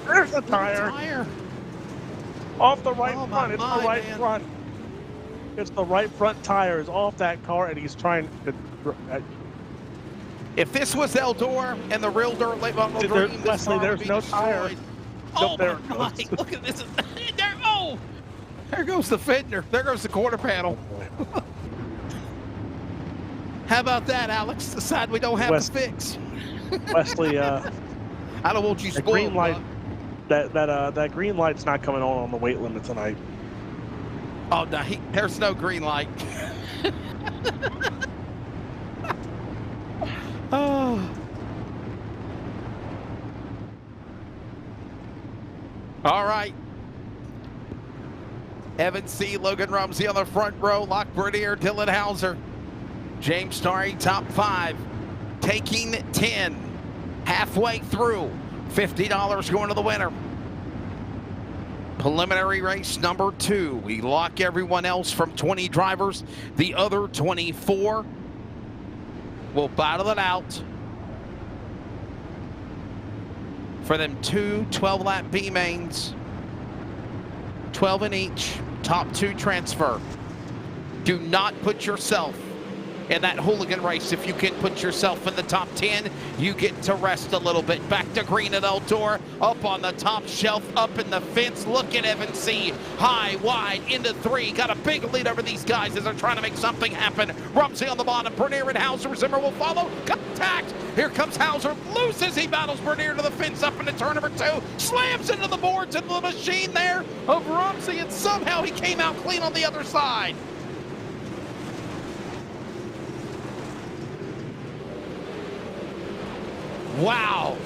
There's the tire. Off the right front. It's the right front. It's the right front tire is off that car, and he's trying to. If this was Eldora and the real dirt late model dream, Wesley, there's no tire. Oh my God! Look at this. There, oh, there goes the fender. There goes the quarter panel. How about that, Alex? The side we don't have to fix. Wesley, I don't want you spoiled. Green light. That green light's not coming on the weight limit tonight. Oh no, there's no green light. Oh. All right. Evan C., Logan Rumsey on the front row. Locke Bernier, Dylan Hauser. James Starry, top 5. Taking 10. Halfway through. $50 going to the winner. Preliminary race number 2. We lock everyone else from 20 drivers. The other 24 will battle it out for them 2 12-lap B mains. 12 in each. Top 2 transfer. Do not put yourself in that hooligan race. If you can put yourself in the top 10, you get to rest a little bit. Back to green at Eldora, up on the top shelf, up in the fence. Look at Evan C. High, wide, into 3. Got a big lead over these guys as they're trying to make something happen. Rumsey on the bottom, Bernier and Hauser. Zimmer will follow. Contact. Here comes Hauser. Loses. He battles Bernier to the fence up into turn number 2. Slams into the boards and the machine there of Rumsey, and somehow he came out clean on the other side. Wow.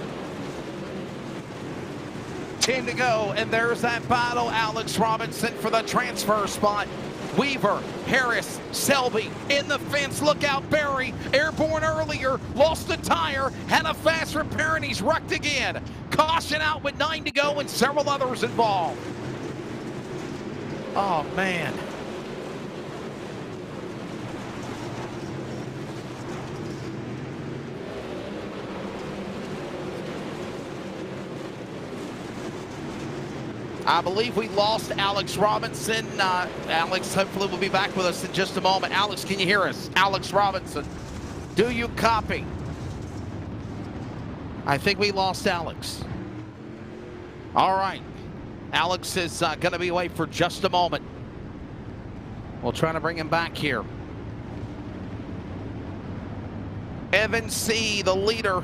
10 to go, and there's that battle. Alex Robinson for the transfer spot. Weaver, Harris, Selby in the fence. Look out, Barry. Airborne earlier, lost a tire, had a fast repair, and he's wrecked again. Caution out with 9 to go and several others involved. Oh, man. I believe we lost Alex Robinson. Alex hopefully will be back with us in just a moment. Alex, can you hear us? Alex Robinson, do you copy? I think we lost Alex. All right. Alex is going to be away for just a moment. We'll try to bring him back here. Evan C., the leader.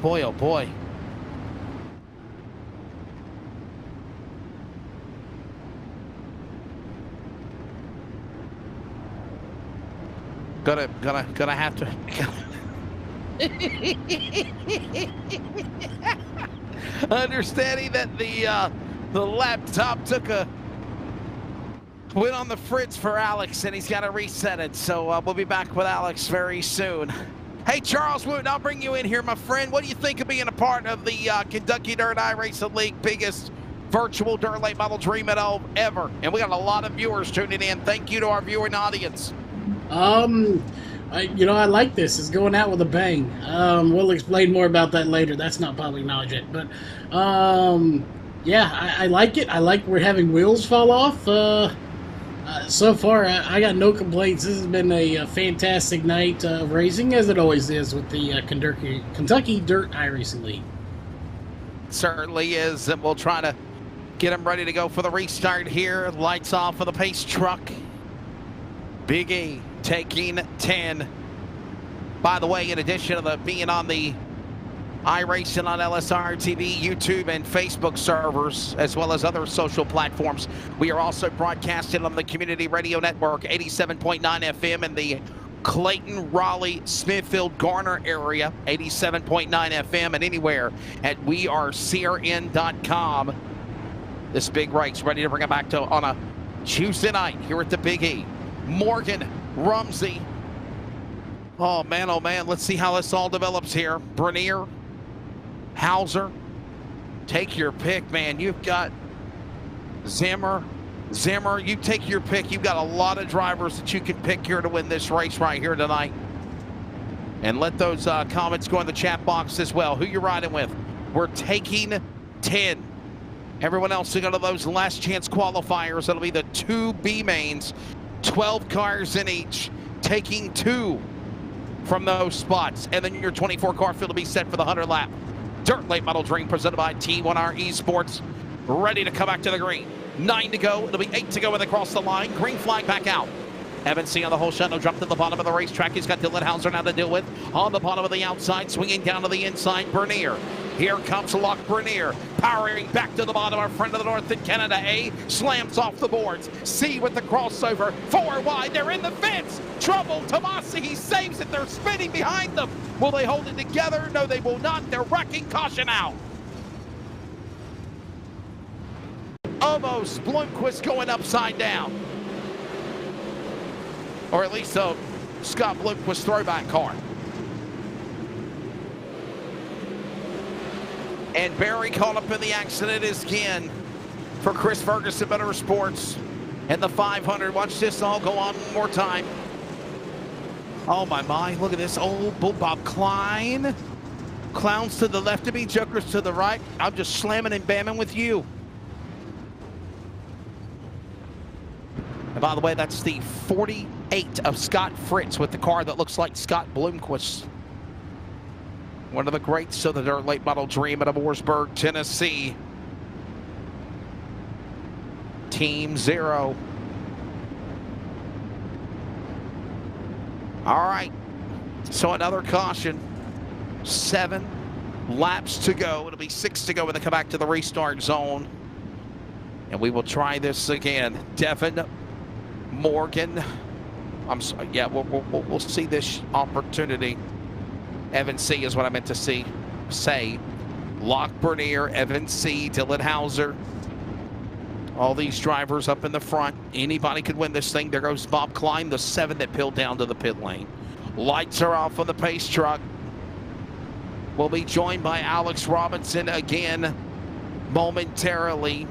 Boy, oh boy. Gonna have to. Understanding that the laptop went on the fritz for Alex, and he's got to reset it. So we'll be back with Alex very soon. Hey, Charles Wooten, I'll bring you in here, my friend. What do you think of being a part of the Kentucky Dirt iRacing League, biggest virtual dirt late model dream at all ever? And we got a lot of viewers tuning in. Thank you to our viewing audience. I like this. It's going out with a bang. We'll explain more about that later. That's not public knowledge yet. But, yeah, I like it. I like we're having wheels fall off. So far, I got no complaints. This has been a fantastic night of racing, as it always is with the Kentucky Dirt iRacing League. Certainly is, and we'll try to get them ready to go for the restart here. Lights off for the pace truck. Big E taking 10. By the way, in addition to being on the iRacing on LSRTV, YouTube, and Facebook servers, as well as other social platforms, we are also broadcasting on the Community Radio Network, 87.9 FM in the Clayton, Raleigh, Smithfield, Garner area, 87.9 FM, and anywhere at wearecrn.com. This big race ready to bring it back to on a Tuesday night here at the Big E. Morgan, Rumsey. Oh man, let's see how this all develops here. Bernier, Hauser, take your pick, man. You've got Zimmer, you take your pick. You've got a lot of drivers that you can pick here to win this race right here tonight. And let those comments go in the chat box as well. Who you riding with? We're taking 10. Everyone else to go to those last chance qualifiers. It'll be the 2 B mains, 12 cars in each, taking 2 from those spots. And then your 24 car field will be set for the 100 lap. Dirt Late Model Dream presented by T1R Esports. Ready to come back to the green. 9 to go. It'll be 8 to go when they cross the line. Green flag back out. Evan C on the whole shuttle, jumped to the bottom of the racetrack. He's got Dylan Hauser now to deal with. On the bottom of the outside, swinging down to the inside, Bernier. Here comes Locke Bernier, powering back to the bottom. Our friend of the North in Canada, A, slams off the boards. C with the crossover, 4 wide, they're in the fence. Trouble, Tomasi, he saves it. They're spinning behind them. Will they hold it together? No, they will not. They're wrecking, caution out. Almost Bloomquist going upside down. Or at least a Scott Bloomquist throwback car. And Barry caught up in the accident again for Chris Ferguson Motorsports and the 500. Watch this all go on one more time. Oh my, look at this old Bob Klein. Clowns to the left of me, jokers to the right. I'm just slamming and bamming with you. And by the way, that's the 48 of Scott Fritz with the car that looks like Scott Bloomquist. One of the greats of the Dirt Late Model Dream out of Mooresburg, Tennessee. Team 0. All right, so another caution. 7 laps to go. It'll be 6 to go when they come back to the restart zone. And we will try this again. Devin, Morgan. I'm sorry, yeah, we'll see this opportunity. Evan C is what I meant to say. Locke Bernier, Evan C, Dylan Hauser. All these drivers up in the front. Anybody could win this thing. There goes Bob Klein, the 7 that peeled down to the pit lane. Lights are off on the pace truck. We'll be joined by Alex Robinson again momentarily.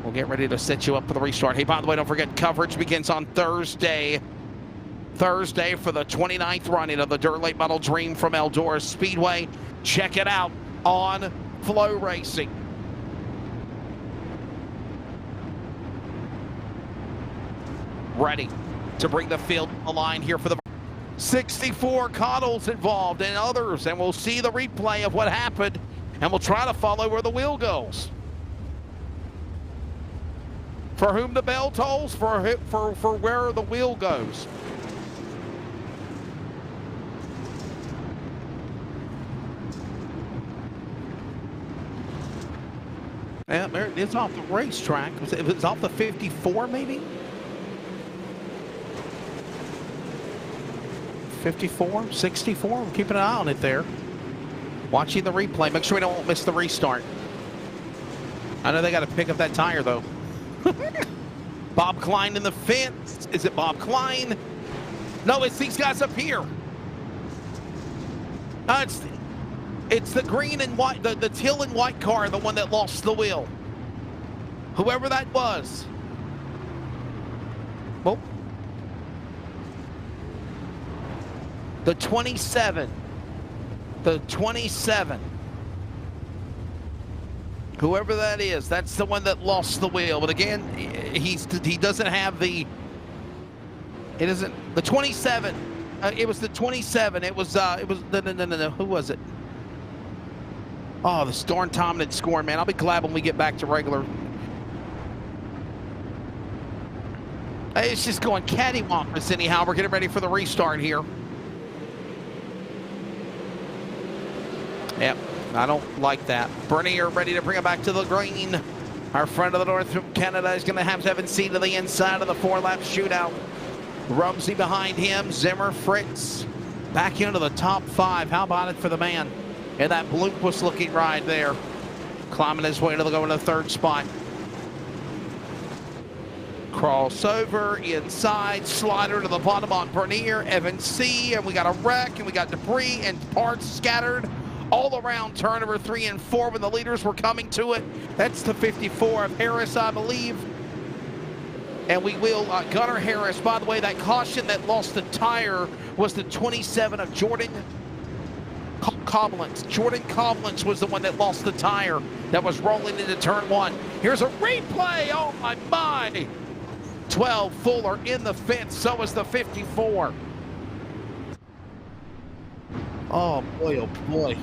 We'll get ready to set you up for the restart. Hey, by the way, don't forget, coverage begins on Thursday. Thursday for the 29th running of the Dirt Late Model Dream from Eldora Speedway. Check it out on Flow Racing. Ready to bring the field line here for the 64 Coddles involved and others, and we'll see the replay of what happened, and we'll try to follow where the wheel goes. For whom the bell tolls, for where the wheel goes. Yeah, it's off the racetrack. It was off the 54, maybe? 54, 64. We're keeping an eye on it there. Watching the replay. Make sure we don't miss the restart. I know they got to pick up that tire, though. Bob Klein in the fence. Is it Bob Klein? No, it's these guys up here. It's the green and white, the teal and white car, the one that lost the wheel. Whoever that was. Oh. The 27. The 27. Whoever that is, that's the one that lost the wheel. But again, he doesn't have the. It isn't the 27. It was the 27. It was no. Who was it? Oh, the Storm Tomlin scoring, man. I'll be glad when we get back to regular. It's just going cattywampus anyhow. We're getting ready for the restart here. Yep, I don't like that. Bernier ready to bring it back to the green. Our friend of the North from Canada is going to have Evan C to the inside of the 4-lap shootout. Rumsey behind him. Zimmer, Fritz back into the top 5. How about it for the man? And that Bloomquist looking ride there. Climbing his way to go into the 3rd spot. Crossover inside, slider to the bottom on Bernier, Evan C, and we got a wreck, and we got debris and parts scattered all around turn number 3 and 4 when the leaders were coming to it. That's the 54 of Harris, I believe. And we will, Gunnar Harris, by the way, that caution that lost the tire was the 27 of Jordan Coblentz. Jordan Coblentz was the one that lost the tire that was rolling into turn 1. Here's a replay, oh my. 12 Fuller in the fence, so is the 54. Oh boy.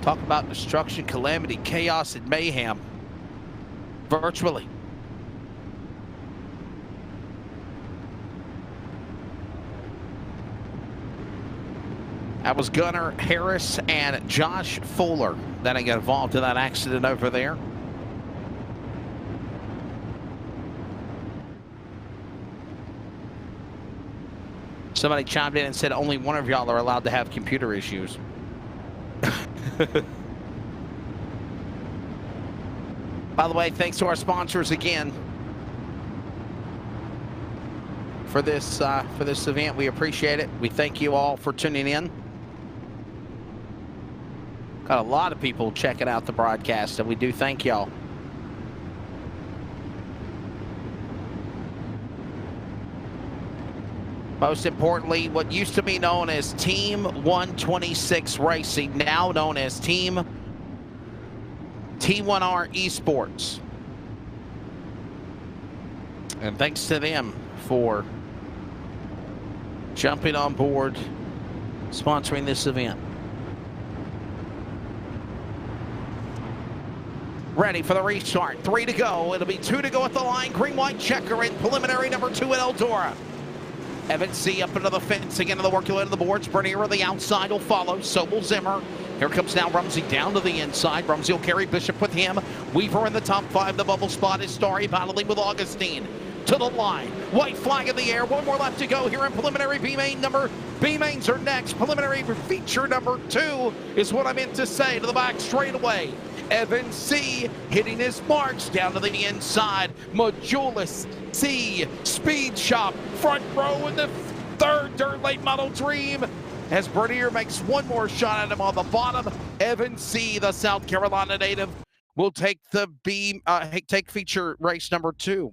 Talk about destruction, calamity, chaos, and mayhem. Virtually. That was Gunnar Harris and Josh Fuller that got involved in that accident over there. Somebody chimed in and said only one of y'all are allowed to have computer issues. By the way, thanks to our sponsors again for this event. We appreciate it. We thank you all for tuning in. Got a lot of people checking out the broadcast, and we do thank y'all. Most importantly, what used to be known as Team 126 Racing, now known as Team T1R Esports. And thanks to them for jumping on board, sponsoring this event. Ready for the restart. 3 to go. It'll be 2 to go at the line. Green-white checker in preliminary number 2 at Eldora. Evan C up into the fence again to the work of the boards. Bernier on the outside will follow. So will Zimmer. Here comes now Rumsey down to the inside. Rumsey will carry Bishop with him. Weaver in the top 5. The bubble spot is Starry battling with Augustine. To the line. White flag in the air. 1 more left to go here in preliminary B-main number. B-mains are next. Preliminary feature number 2 is what I meant to say. To the back straight away. Evan C hitting his marks down to the inside. Majulis C, Speed Shop, front row in the 3rd Dirt Late Model Dream. As Bernier makes 1 more shot at him on the bottom. Evan C, the South Carolina native, will take the take feature race number 2.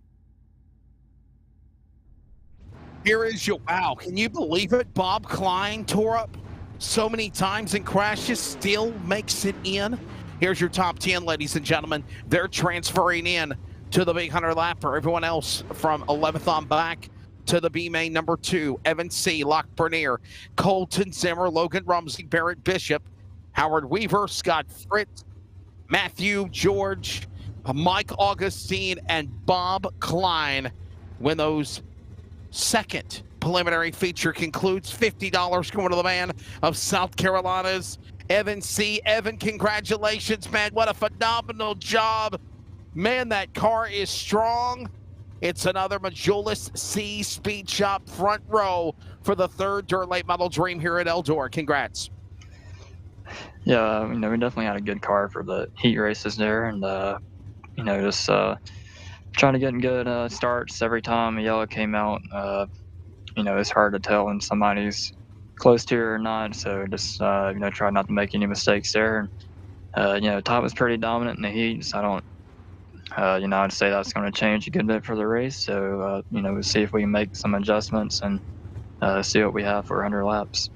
Here is your, wow, can you believe it? Bob Klein tore up so many times and crashes, still makes it in. Here's your top 10, ladies and gentlemen. They're transferring in to the big 100 lapper. Everyone else from 11th on back to the B-main number 2. Evan C, Locke Bernier, Colton Zimmer, Logan Rumsey, Barrett Bishop, Howard Weaver, Scott Fritz, Matthew George, Mike Augustine, and Bob Klein. When those second preliminary feature concludes, $50 going to the man of South Carolina's Evan C. Evan, congratulations, man. What a phenomenal job. Man, that car is strong. It's another Majulis C Speed Shop front row for the 3rd Dirt Late Model Dream here at Eldora. Congrats. Yeah, we definitely had a good car for the heat races there, and just trying to get in good starts every time a yellow came out. It's hard to tell when somebody's close to you or not. So just try not to make any mistakes there. And Top was pretty dominant in the heat, so I don't. I'd say that's going to change a good bit for the race. So, we'll see if we can make some adjustments and see what we have for 100 laps.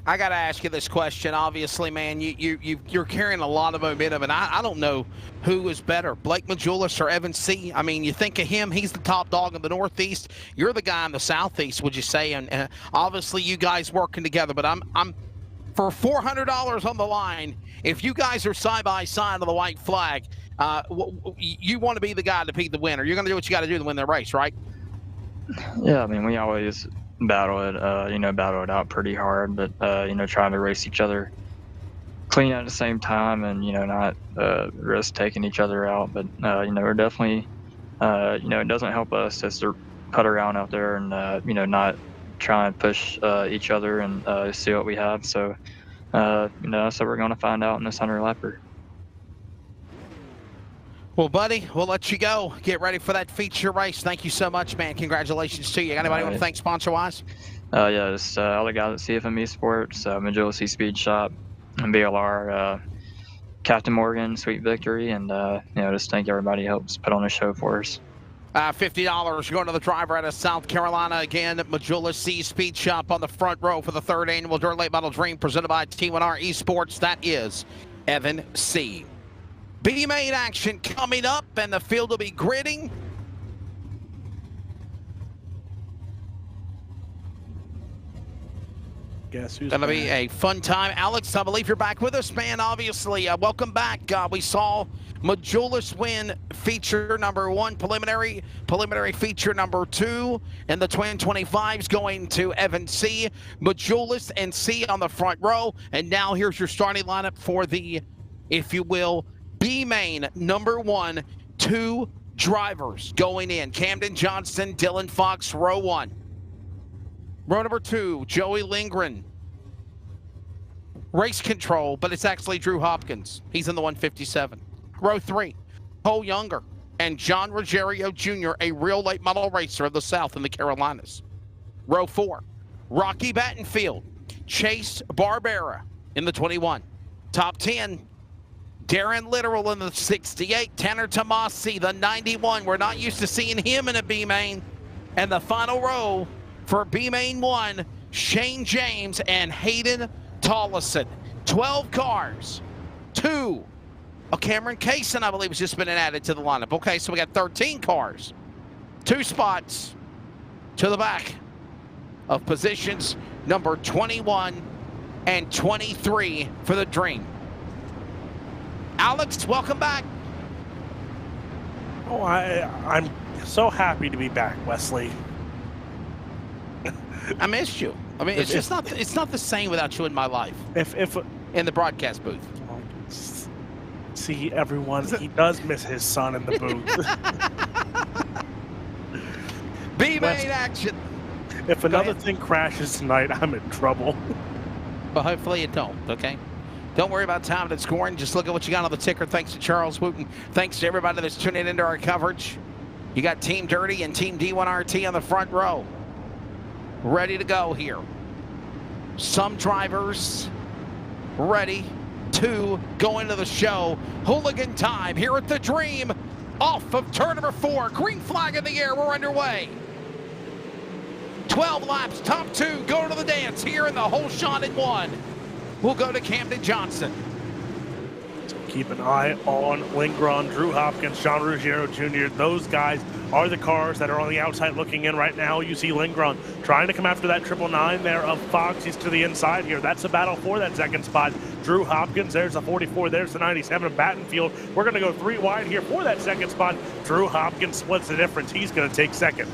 I got to ask you this question. Obviously, man, you're carrying a lot of momentum, and I don't know who is better, Blake Majulis or Evan C. I mean, you think of him, he's the top dog in the Northeast. You're the guy in the Southeast, would you say? And obviously, you guys working together. But I'm for $400 on the line. If you guys are side by side on the white flag, you want to be the guy to be the winner. You're going to do what you got to do to win the race, right? Yeah, I mean, we always battle it out pretty hard, but trying to race each other clean at the same time, and not risk taking each other out. But we're definitely it doesn't help us just to putt around out there and not try and push each other and see what we have. So so we're going to find out in this 100-lapper. Well, buddy, we'll let you go. Get ready for that feature race. Thank you so much, man. Congratulations to you. Anybody want to thank sponsor-wise? Just all the guys at CFME Sports, Majority Speed Shop, and BLR, Captain Morgan, Sweet Victory, and just thank everybody who helps put on the show for us. $50 going to the driver out of South Carolina. Again, Majula C Speed Shop on the front row for the 3rd annual Dirt Late Model Dream presented by T1R Esports. That is Evan C. B-main action coming up, and the field will be gridding. Guess who's Gonna be a fun time. Alex, I believe you're back with us, man. Obviously, welcome back. We saw Majulis win feature number 1, preliminary feature number 2, and the Twin 25s going to Evan C. Majulis and C on the front row. And now here's your starting lineup for the, if you will, B-main number 1, 2 drivers going in. Camden Johnson, Dylan Fox, row 1. Row number 2, Joey Lindgren. Race control, but it's actually Drew Hopkins. He's in the 157. Row 3, Cole Younger and John Ruggiero Jr., a real late model racer of the South in the Carolinas. Row 4, Rocky Battenfield, Chase Barbera in the 21. Top 10, Darren Littoral in the 68, Tanner Tomasi, the 91. We're not used to seeing him in a B-main. And the final row for B-main 1, Shane James and Hayden Tollison. 12 cars. 2. Cameron Kaysen, I believe, has just been added to the lineup. Okay, so we got 13 cars. 2 spots to the back of positions number 21 and 23 for the Dream. Alex, welcome back. Oh, I'm so happy to be back, Wesley. I missed you. I mean, it's not the same without you in my life. If in the broadcast booth. See, everyone, he does miss his son in the booth. B-main action. If another thing crashes tonight, I'm in trouble. Well, hopefully it don't, okay? Don't worry about timing and scoring. Just look at what you got on the ticker. Thanks to Charles Wooten. Thanks to everybody that's tuning into our coverage. You got Team Dirty and Team D1RT on the front row. Ready to go here. Some drivers ready to go into the show. Hooligan time here at the Dream. Off of turn number 4. Green flag in the air. We're underway. 12 laps. Top 2 go to the dance here in the whole shot in 1. We'll go to Camden Johnson. Keep an eye on Lindgren, Drew Hopkins, John Ruggiero Jr. Those guys are the cars that are on the outside looking in right now. You see Lindgren trying to come after that 999 there of Fox. He's to the inside here. That's a battle for that 2nd spot. Drew Hopkins, there's the 44, there's the 97 of Battenfield. We're going to go 3 wide here for that 2nd spot. Drew Hopkins splits the difference. He's going to take 2nd.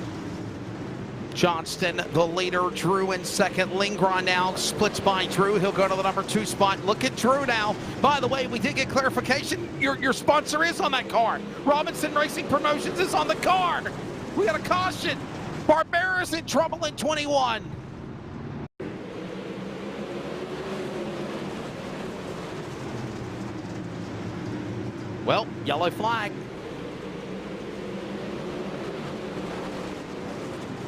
Johnston, the leader. Drew in 2nd. Lindgren now splits by Drew. He'll go to the number 2 spot. Look at Drew now. By the way, we did get clarification. Your sponsor is on that card. Robinson Racing Promotions is on the card. We got a caution. Barbera's in trouble in 21. Well, yellow flag.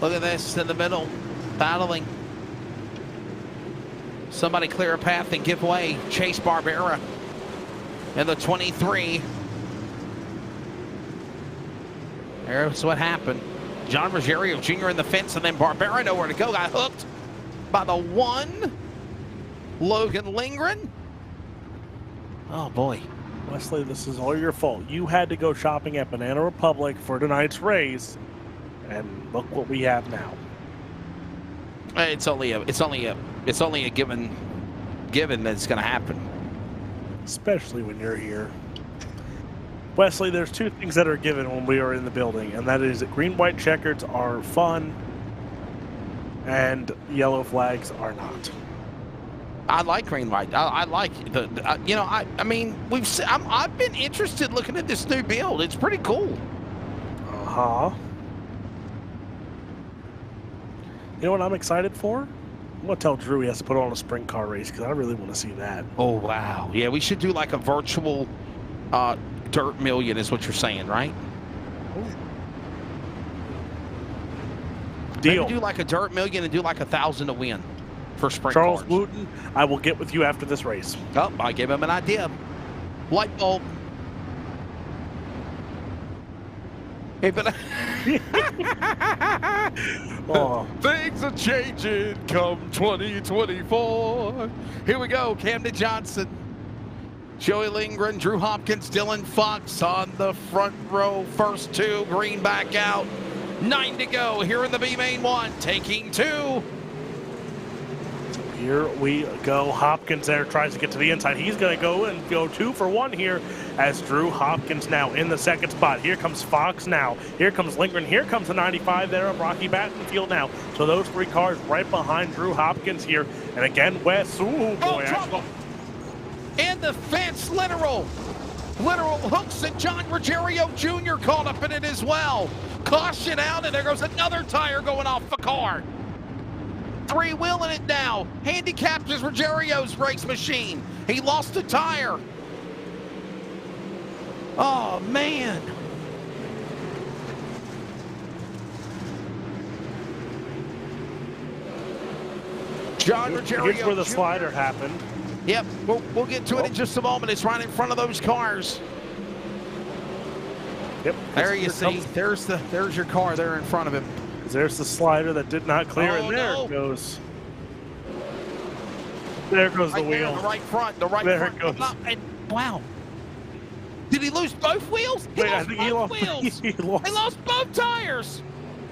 Look at this in the middle, battling. Somebody clear a path and give way. Chase Barbera in the 23. There's what happened. John Ruggiero Jr. in the fence, and then Barbera nowhere to go. Got hooked by the 1. Logan Lindgren. Oh, boy. Wesley, this is all your fault. You had to go shopping at Banana Republic for tonight's race, and look what we have now. It's only a given that it's going to happen. Especially when you're here. Wesley, there's 2 things that are given when we are in the building, and that is that green-white checkers are fun, and yellow flags are not. I like green-white. I like the you know, I mean, I've been interested looking at this new build. It's pretty cool. Uh-huh. You know what I'm excited for? I'm going to tell Drew he has to put on a sprint car race because I really want to see that. Oh, wow. Yeah, we should do like a virtual dirt million is what you're saying, right? Deal. Maybe do like a dirt million and do like 1,000 to win for sprint Charles cars. Wooten, I will get with you after this race. Oh, I gave him an idea. Light bulb. Hey, but Oh. Things are changing come 2024. Here we go. Camden Johnson, Joey Lindgren, Drew Hopkins, Dylan Fox on the front row. First 2, green back out. 9 to go here in the B main 1, taking 2. Here we go. Hopkins there tries to get to the inside. He's going to go and go 2 for 1 here as Drew Hopkins now in the second spot. Here comes Fox now. Here comes Lindgren. Here comes the 95 there of Rocky Battenfield now. So those 3 cars right behind Drew Hopkins here. And again, Wes. Ooh, boy. Trouble. And the fence, literal hooks, and John Ruggiero Jr. caught up in it as well. Caution out, and there goes another tire going off the car. 3-wheeling it now. Handicapped is Ruggiero's race machine. He lost a tire. Oh, man. John Ruggiero. Here's where the Jr. slider happened. Yep, we'll get to it in just a moment. It's right in front of those cars. Yep. There you see. There's your car there in front of him. There's the slider that did not clear, Oh, and there no. it goes. There goes the Right there, wheel. the right front, the right There front. it goes. And, wow. Did he lose both wheels? Wait, I lost think both he lost. wheels. He lost. He lost both tires.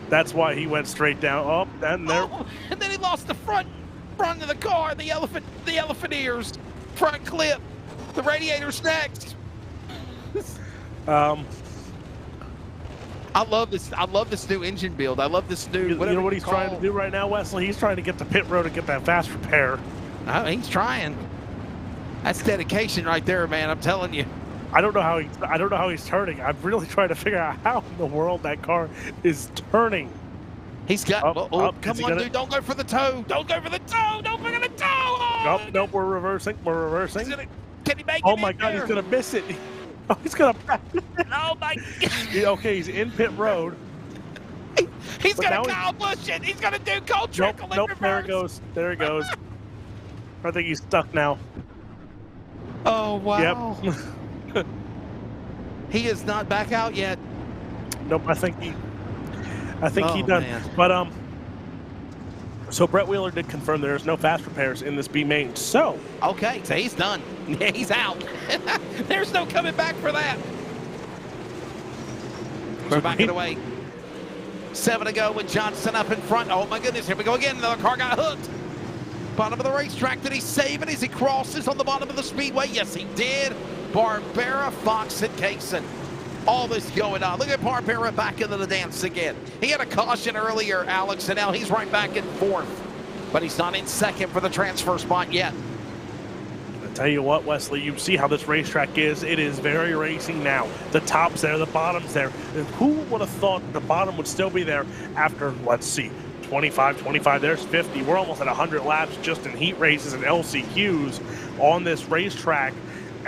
That's why he went straight down. Oh, and there. Oh, and then he lost the front of the car, the elephant ears, front clip, the radiator's next. I love this new engine build. I love this new. You know what he's call. trying to do right now, Wesley? He's trying to get to pit road and get that fast repair. Oh, he's trying. That's dedication right there, man. I'm telling you. I don't know how he's turning. I'm really trying to figure out how in the world that car is turning. He's got. Up, come on, dude! Don't go for the toe! Don't go for the toe! Don't go for the toe! Oh, Nope, we're reversing. We're reversing. Can he make it? Oh my God, he's gonna miss it. Oh, he's gonna. Oh my God! Okay, he's in pit road. He's But gonna now Kyle Busch it. He's gonna do cold trickle in Nope. There reverse. it goes. There it goes. I think he's stuck now. Oh wow! Yep. He is not back out yet. Nope. I think he Oh, done. man. But so Brett Wheeler did confirm there's no fast repairs in this B main. So Okay, so he's done. Yeah, he's out. There's no coming back for that. We're backing away. 7 to go with Johnson up in front. Oh my goodness, here we go again. Another car got hooked. Bottom of the racetrack. Did he save it as he crosses on the bottom of the speedway? Yes, he did. Barbera, Fox, and Kaysen. All this going on. Look at Barbera back into the dance again. He had a caution earlier, Alex, and now he's right back in 4th. But he's not in 2nd for the transfer spot yet. I tell you what, Wesley, you see how this racetrack is. It is very racing now. The top's there, the bottom's there. Who would have thought the bottom would still be there after, let's see, 25, there's 50. We're almost at 100 laps just in heat races and LCQs on this racetrack.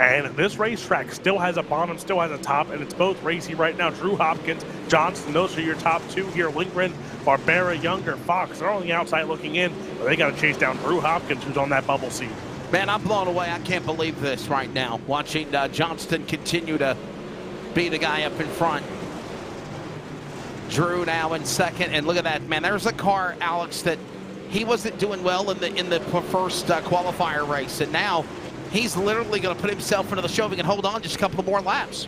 And this racetrack still has a bottom, still has a top, and it's both racy right now. Drew Hopkins, Johnston, those are your top two here. Lindgren, Barbera, Younger, Fox, they're on the outside looking in, but they got to chase down Drew Hopkins, who's on that bubble seat. Man, I'm blown away. I can't believe this right now. Watching Johnston continue to be the guy up in front. Drew now in second, and look at that, man. There's a car, Alex, that he wasn't doing well in the first qualifier race, and now he's literally going to put himself into the show if he can hold on just a couple more laps.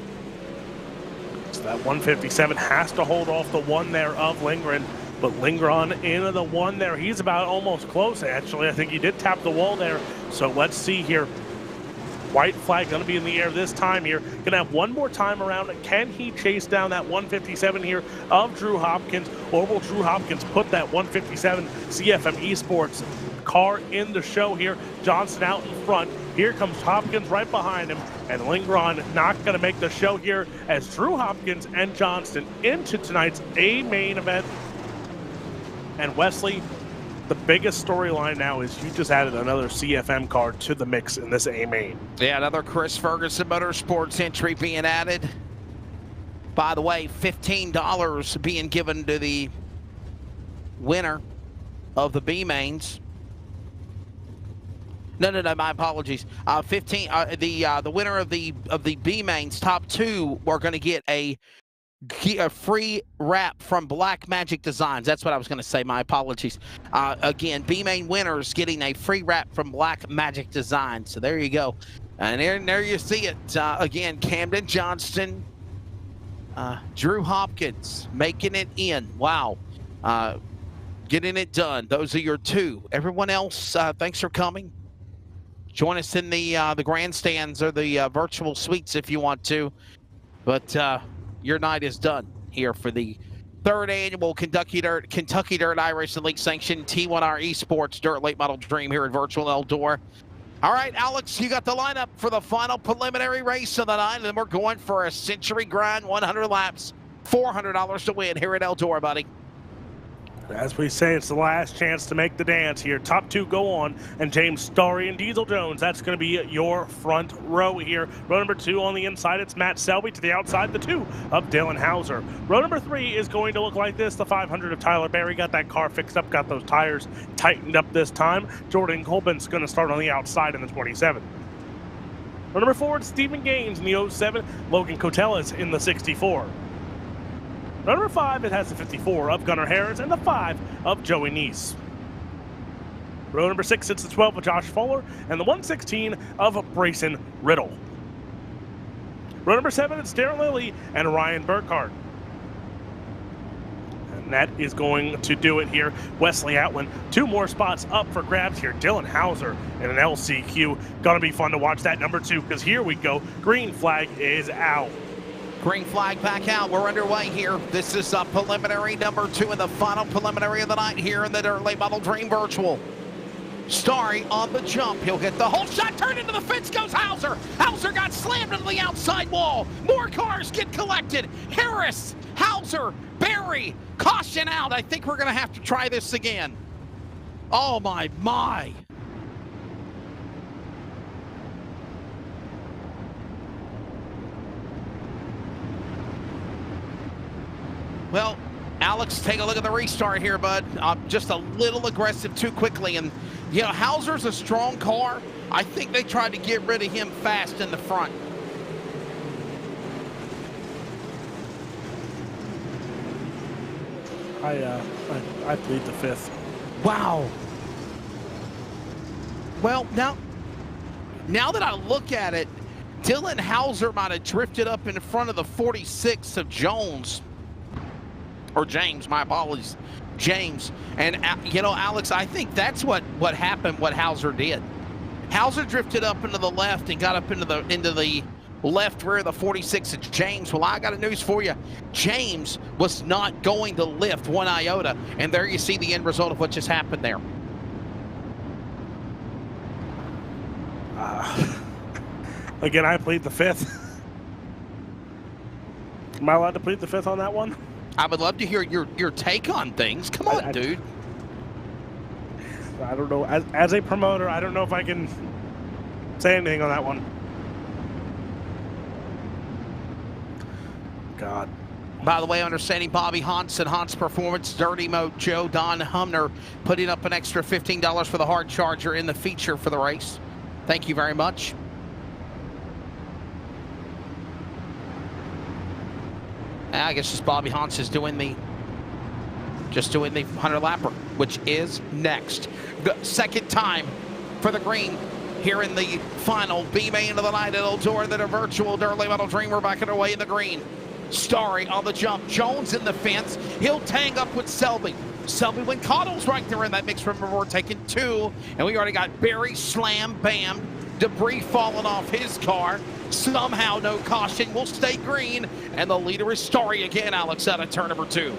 So that 157 has to hold off the one there of Lindgren, but Lindgren into the one there. He's about almost close, actually. I think he did tap the wall there. So let's see here. White flag going to be in the air this time here. Going to have one more time around it. Can he chase down that 157 here of Drew Hopkins, or will Drew Hopkins put that 157 CFM Esports car in the show here? Johnson out in front. Here comes Hopkins right behind him, and Lindgren not going to make the show here as Drew Hopkins and Johnston into tonight's A main event. And Wesley, the biggest storyline now is you just added another CFM car to the mix in this A main. Yeah, another Chris Ferguson Motorsports entry being added. By the way, $15 being given to the winner of the B mains. No, my apologies. 15. The winner of the B mains, top two, are going to get a free wrap from Black Magic Designs. That's what I was going to say. My apologies. Again, B main winners getting a free wrap from Black Magic Designs. So there you go. And there you see it. Again, Camden Johnston, Drew Hopkins making it in. Wow. Getting it done. Those are your two. Everyone else, thanks for coming. Join us in the grandstands or the virtual suites if you want to. But your night is done here for the third annual Kentucky Dirt iRacing League sanctioned T1R Esports Dirt Late Model Dream here at virtual Eldora. All right, Alex, you got the lineup for the final preliminary race of the night, and then we're going for a century grind, 100 laps, $400 to win here at Eldora, buddy. As we say, it's the last chance to make the dance here. Top two go on, and James Starry and Diesel Jones, that's going to be your front row here. Row number two on the inside, it's Matt Selby. To the outside, the two of Dylan Hauser. Row number three is going to look like this. The 500 of Tyler Berry got that car fixed up, got those tires tightened up this time. Jordan Colbin's going to start on the outside in the 27. Row number four, it's Stephen Gaines in the 07. Logan Cotella's in the 64. Row number five, it has the 54 of Gunnar Harris and the 5 of Joey Neese. Row number six, it's the 12 of Josh Fuller and the 116 of Brayson Riddle. Row number seven, it's Darren Lilly and Ryan Burkhardt. And that is going to do it here. Wesley Atwin, two more spots up for grabs here. Dylan Hauser in an LCQ. Gonna be fun to watch that number two, because here we go. Green flag is out. Green flag back out. We're underway here. This is preliminary number two and the final preliminary of the night here in the Dirt Late Model Dream Virtual. Starry on the jump. He'll get the whole shot. Turned into the fence goes Hauser. Hauser got slammed into the outside wall. More cars get collected. Harris, Hauser, Berry, caution out. I think we're going to have to try this again. Oh, my. Well, Alex, take a look at the restart here, bud. Just a little aggressive too quickly. And, you know, Hauser's a strong car. I think they tried to get rid of him fast in the front. I plead the fifth. Wow. Well, now that I look at it, Dylan Hauser might have drifted up in front of the 46 of Jones. Or James, my apologies, James. And, you know, Alex, I think that's what happened, what Hauser did. Hauser drifted up into the left and got up into the left rear of the 46 of James. Well, I got a news for you. James was not going to lift one iota. And there you see the end result of what just happened there. Again, I plead the fifth. Am I allowed to plead the fifth on that one? I would love to hear your take on things. Come on, dude. I don't know. As a promoter, I don't know if I can say anything on that one. God. By the way, understanding Bobby Hans and Hans Performance, Dirty Mode Joe, Don Humner, putting up an extra $15 for the hard charger in the feature for the race. Thank you very much. I guess just Bobby Hans is doing the 100 lapper, which is next. Second time for the green here in the final B main of the night at Eldora, that a virtual Durley Metal Dream. We're back underway in the green. Starry on the jump. Jones in the fence. He'll tang up with Selby. Selby when Cottle's right there in that mix. Remember, we're taking 2, and we already got Barry slam bam. Debris falling off his car. Somehow no caution. Will stay green, and the leader is Starry again, Alex, out of turn number 2.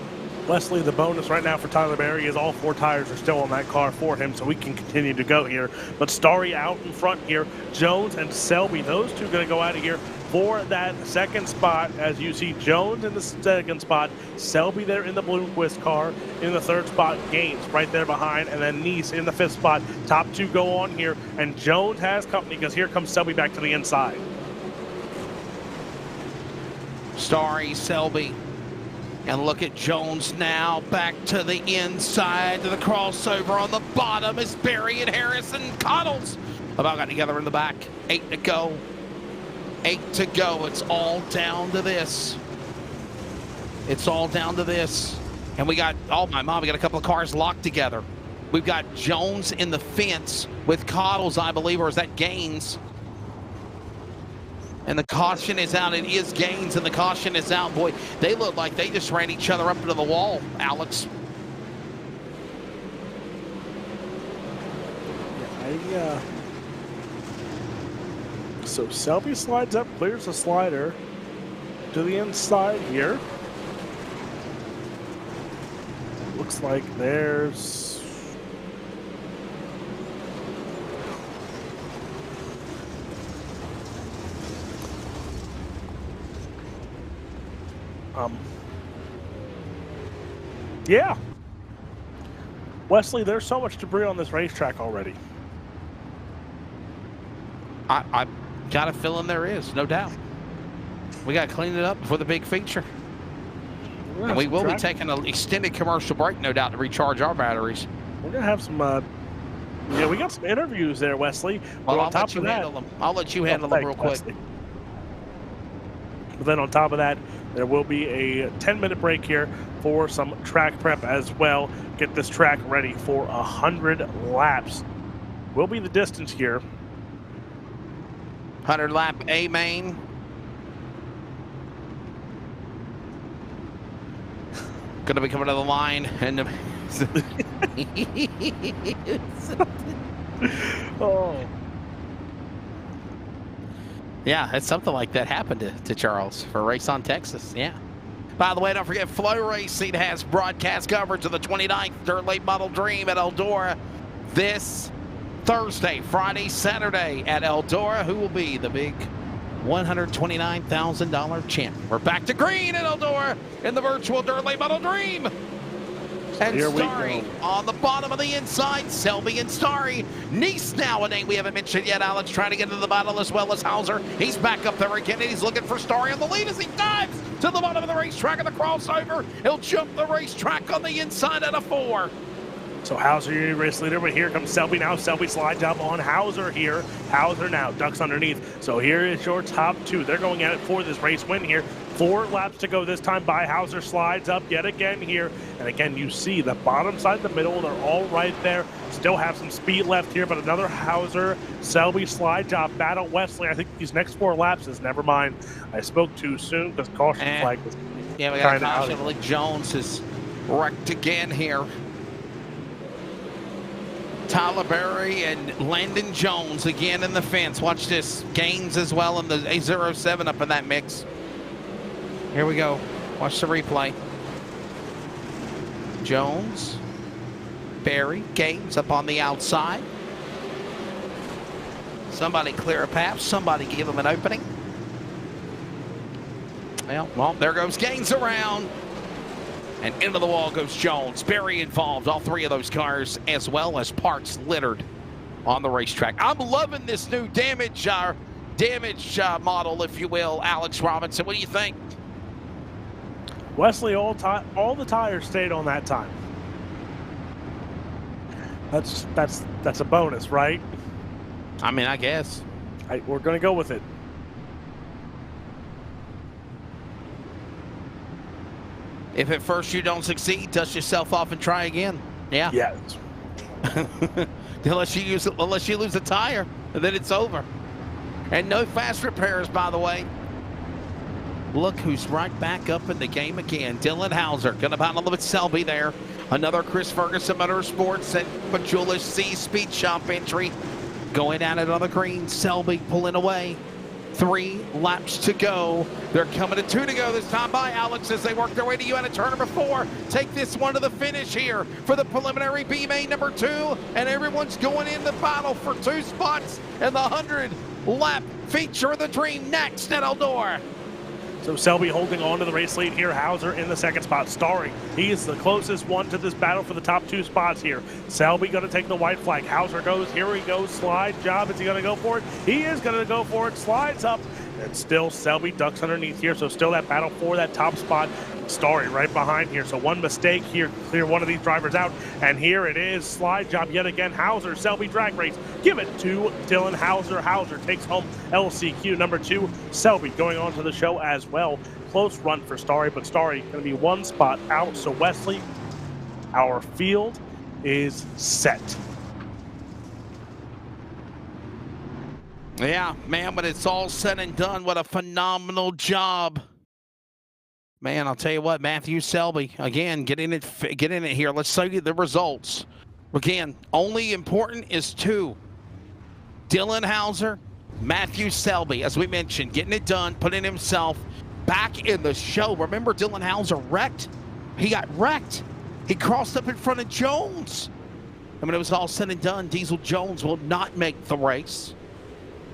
Leslie, the bonus right now for Tyler Berry is all 4 tires are still on that car for him, so we can continue to go here. But Starry out in front here. Jones and Selby, those two going to go out of here for that second spot, as you see Jones in the second spot, Selby there in the Bloomquist car. In the third spot, Gaines right there behind, and then Nice in the 5th spot. Top 2 go on here, and Jones has company because here comes Selby back to the inside. Starry, Selby, and look at Jones now back to the inside to the crossover. On the bottom is Barry and Harrison. Cottles about got together in the back. 8 to go. 8 to go. It's all down to this. It's all down to this. And we got, oh my mom, we got a couple of cars locked together. We've got Jones in the fence with Cottles, I believe, or is that Gaines? And the caution is out. It is Gaines, and the caution is out. Boy, they look like they just ran each other up into the wall, Alex. Yeah, so Selby slides up, clears the slider to the inside here. Looks like there's yeah. Wesley, there's so much debris on this racetrack already. I got a feeling there is, no doubt. We got to clean it up before the big feature. And we will be taking an extended commercial break, no doubt, to recharge our batteries. We're going to have some, yeah, we got some interviews there, Wesley. Well, I'll let you handle them. I'll let you handle them real quick. But then on top of that, there will be a 10-minute break here for some track prep as well. Get this track ready for 100 laps. Will be the distance here. 100 lap A main. Going to be coming to the line. And oh. Yeah, it's something like that happened to Charles for a race on Texas. Yeah. By the way, don't forget, Flow Racing has broadcast coverage of the 29th Dirt Late Model Dream at Eldora this Thursday, Friday, Saturday at Eldora. Who will be the big $129,000 champ? We're back to green at Eldora in the virtual Dirt Late Model Dream. And Starry on the bottom of the inside, Selby and Starry. Nice now, a name we haven't mentioned yet, Alex, trying to get into the battle as well as Hauser. He's back up there again, and he's looking for Starry on the lead as he dives to the bottom of the racetrack and the crossover. He'll jump the racetrack on the inside out of 4. So Hauser, your race leader, but here comes Selby now. Selby slides up on Hauser here. Hauser now ducks underneath. So here is your top 2. They're going at it for this race win here. 4 laps to go this time by Hauser. Slides up yet again here. And again, you see the bottom side, the middle, they're all right there. Still have some speed left here, but another Hauser. Selby slide job battle. Wesley, I think these next 4 laps is never mind. I spoke too soon because caution flag was yeah, we got a caution. Like Jones is wrecked again here. Tyler Berry and Landon Jones again in the fence. Watch this. Gaines as well in the A07 up in that mix. Here we go. Watch the replay. Jones, Berry, Gaines up on the outside. Somebody clear a path. Somebody give him an opening. Well, there goes Gaines around. And into the wall goes Jones. Berry involved. All 3 of those cars, as well as parts littered on the racetrack. I'm loving this new damage model, if you will, Alex Robinson. What do you think? Wesley, all the tires stayed on that time. That's a bonus, right? I mean, I guess. We're going to go with it. If at first you don't succeed, dust yourself off and try again. Yeah. Yes. unless you lose a tire, and then it's over. And no fast repairs, by the way. Look who's right back up in the game again. Dylan Hauser gonna battle with Selby there. Another Chris Ferguson Motorsports and Majula C Speed Shop entry. Going at it on the green. Selby pulling away. 3 laps to go. They're coming to 2 to go this time by Alex as they work their way to you out of turn number 4. Take this one to the finish here for the preliminary B main number 2. And everyone's going in the battle for 2 spots in the 100-lap feature of the dream next at Eldora. So Selby holding on to the race lead here. Hauser in the 2nd spot. Starry, he is the closest one to this battle for the top 2 spots here. Selby going to take the white flag. Hauser goes, here he goes, slide job. Is he going to go for it? He is going to go for it, slides up. And still Selby ducks underneath here. So still that battle for that top spot. Starry right behind here. So one mistake here, clear one of these drivers out. And here it is, slide job yet again. Hauser, Selby drag race. Give it to Dylan Hauser. Hauser takes home LCQ number 2. Selby going on to the show as well. Close run for Starry, but Starry going to be 1 spot out. So Wesley, our field is set. Yeah, man, but it's all said and done. What a phenomenal job. Man, I'll tell you what, Matthew Selby, again, get in it here. Let's show you the results. Again, only important is 2. Dylan Hauser, Matthew Selby, as we mentioned, getting it done, putting himself back in the show. Remember, Dylan Hauser wrecked? He got wrecked. He crossed up in front of Jones. And when it was all said and done, Diesel Jones will not make the race.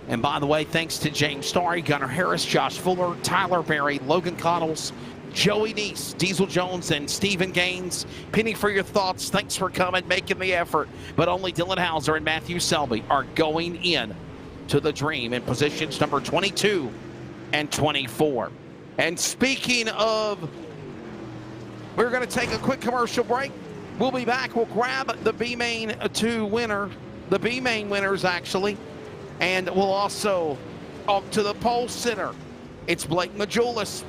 And by the way, thanks to James Starry, Gunnar Harris, Josh Fuller, Tyler Berry, Logan Cottles, Joey Neese, Diesel Jones, and Stephen Gaines. Penny, for your thoughts. Thanks for coming, making the effort. But only Dylan Hauser and Matthew Selby are going in to the dream in positions number 22 and 24. And speaking of, we're going to take a quick commercial break. We'll be back. We'll grab the B main 2 winner, the B main winners actually, and we'll also talk to the pole sitter. It's Blake Majulis.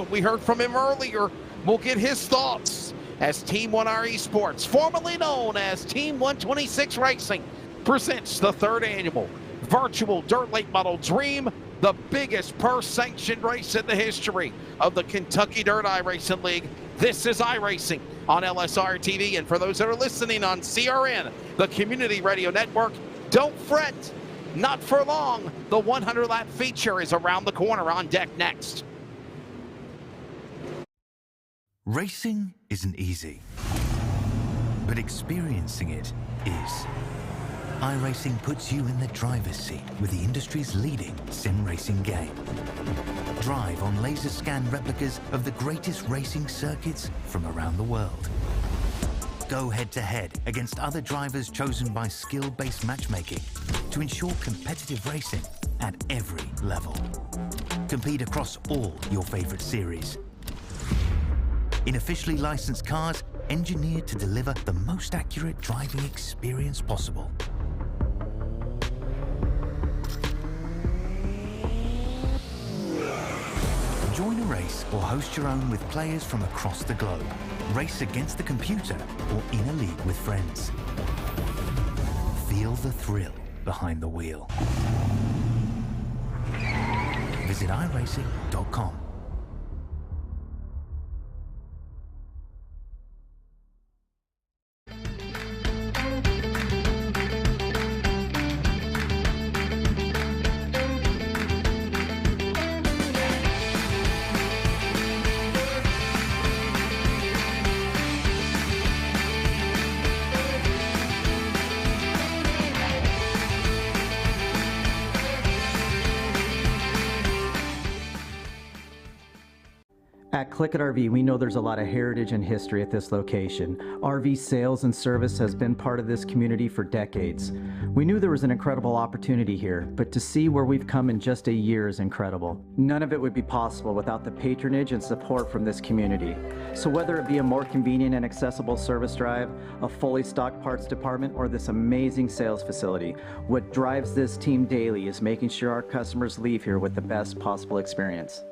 We heard from him earlier. We'll get his thoughts as Team 1R Esports, formerly known as Team 126 Racing, presents the 3rd annual virtual dirt late model dream, the biggest per-sanctioned race in the history of the Kentucky Dirt iRacing League. This is iRacing on LSRTV, and for those that are listening on CRN, the Community Radio Network, don't fret. Not for long. The 100-lap feature is around the corner. On deck next. Racing isn't easy, but experiencing it is. iRacing puts you in the driver's seat with the industry's leading sim racing game. Drive on laser scan replicas of the greatest racing circuits from around the world. Go head-to-head against other drivers chosen by skill-based matchmaking to ensure competitive racing at every level. Compete across all your favorite series. In officially licensed cars, engineered to deliver the most accurate driving experience possible. Join a race or host your own with players from across the globe. Race against the computer or in a league with friends. Feel the thrill behind the wheel. Visit iRacing.com. At Click It RV, we know there's a lot of heritage and history at this location. RV sales and service has been part of this community for decades. We knew there was an incredible opportunity here, but to see where we've come in just a year is incredible. None of it would be possible without the patronage and support from this community. So whether it be a more convenient and accessible service drive, a fully stocked parts department, or this amazing sales facility, what drives this team daily is making sure our customers leave here with the best possible experience.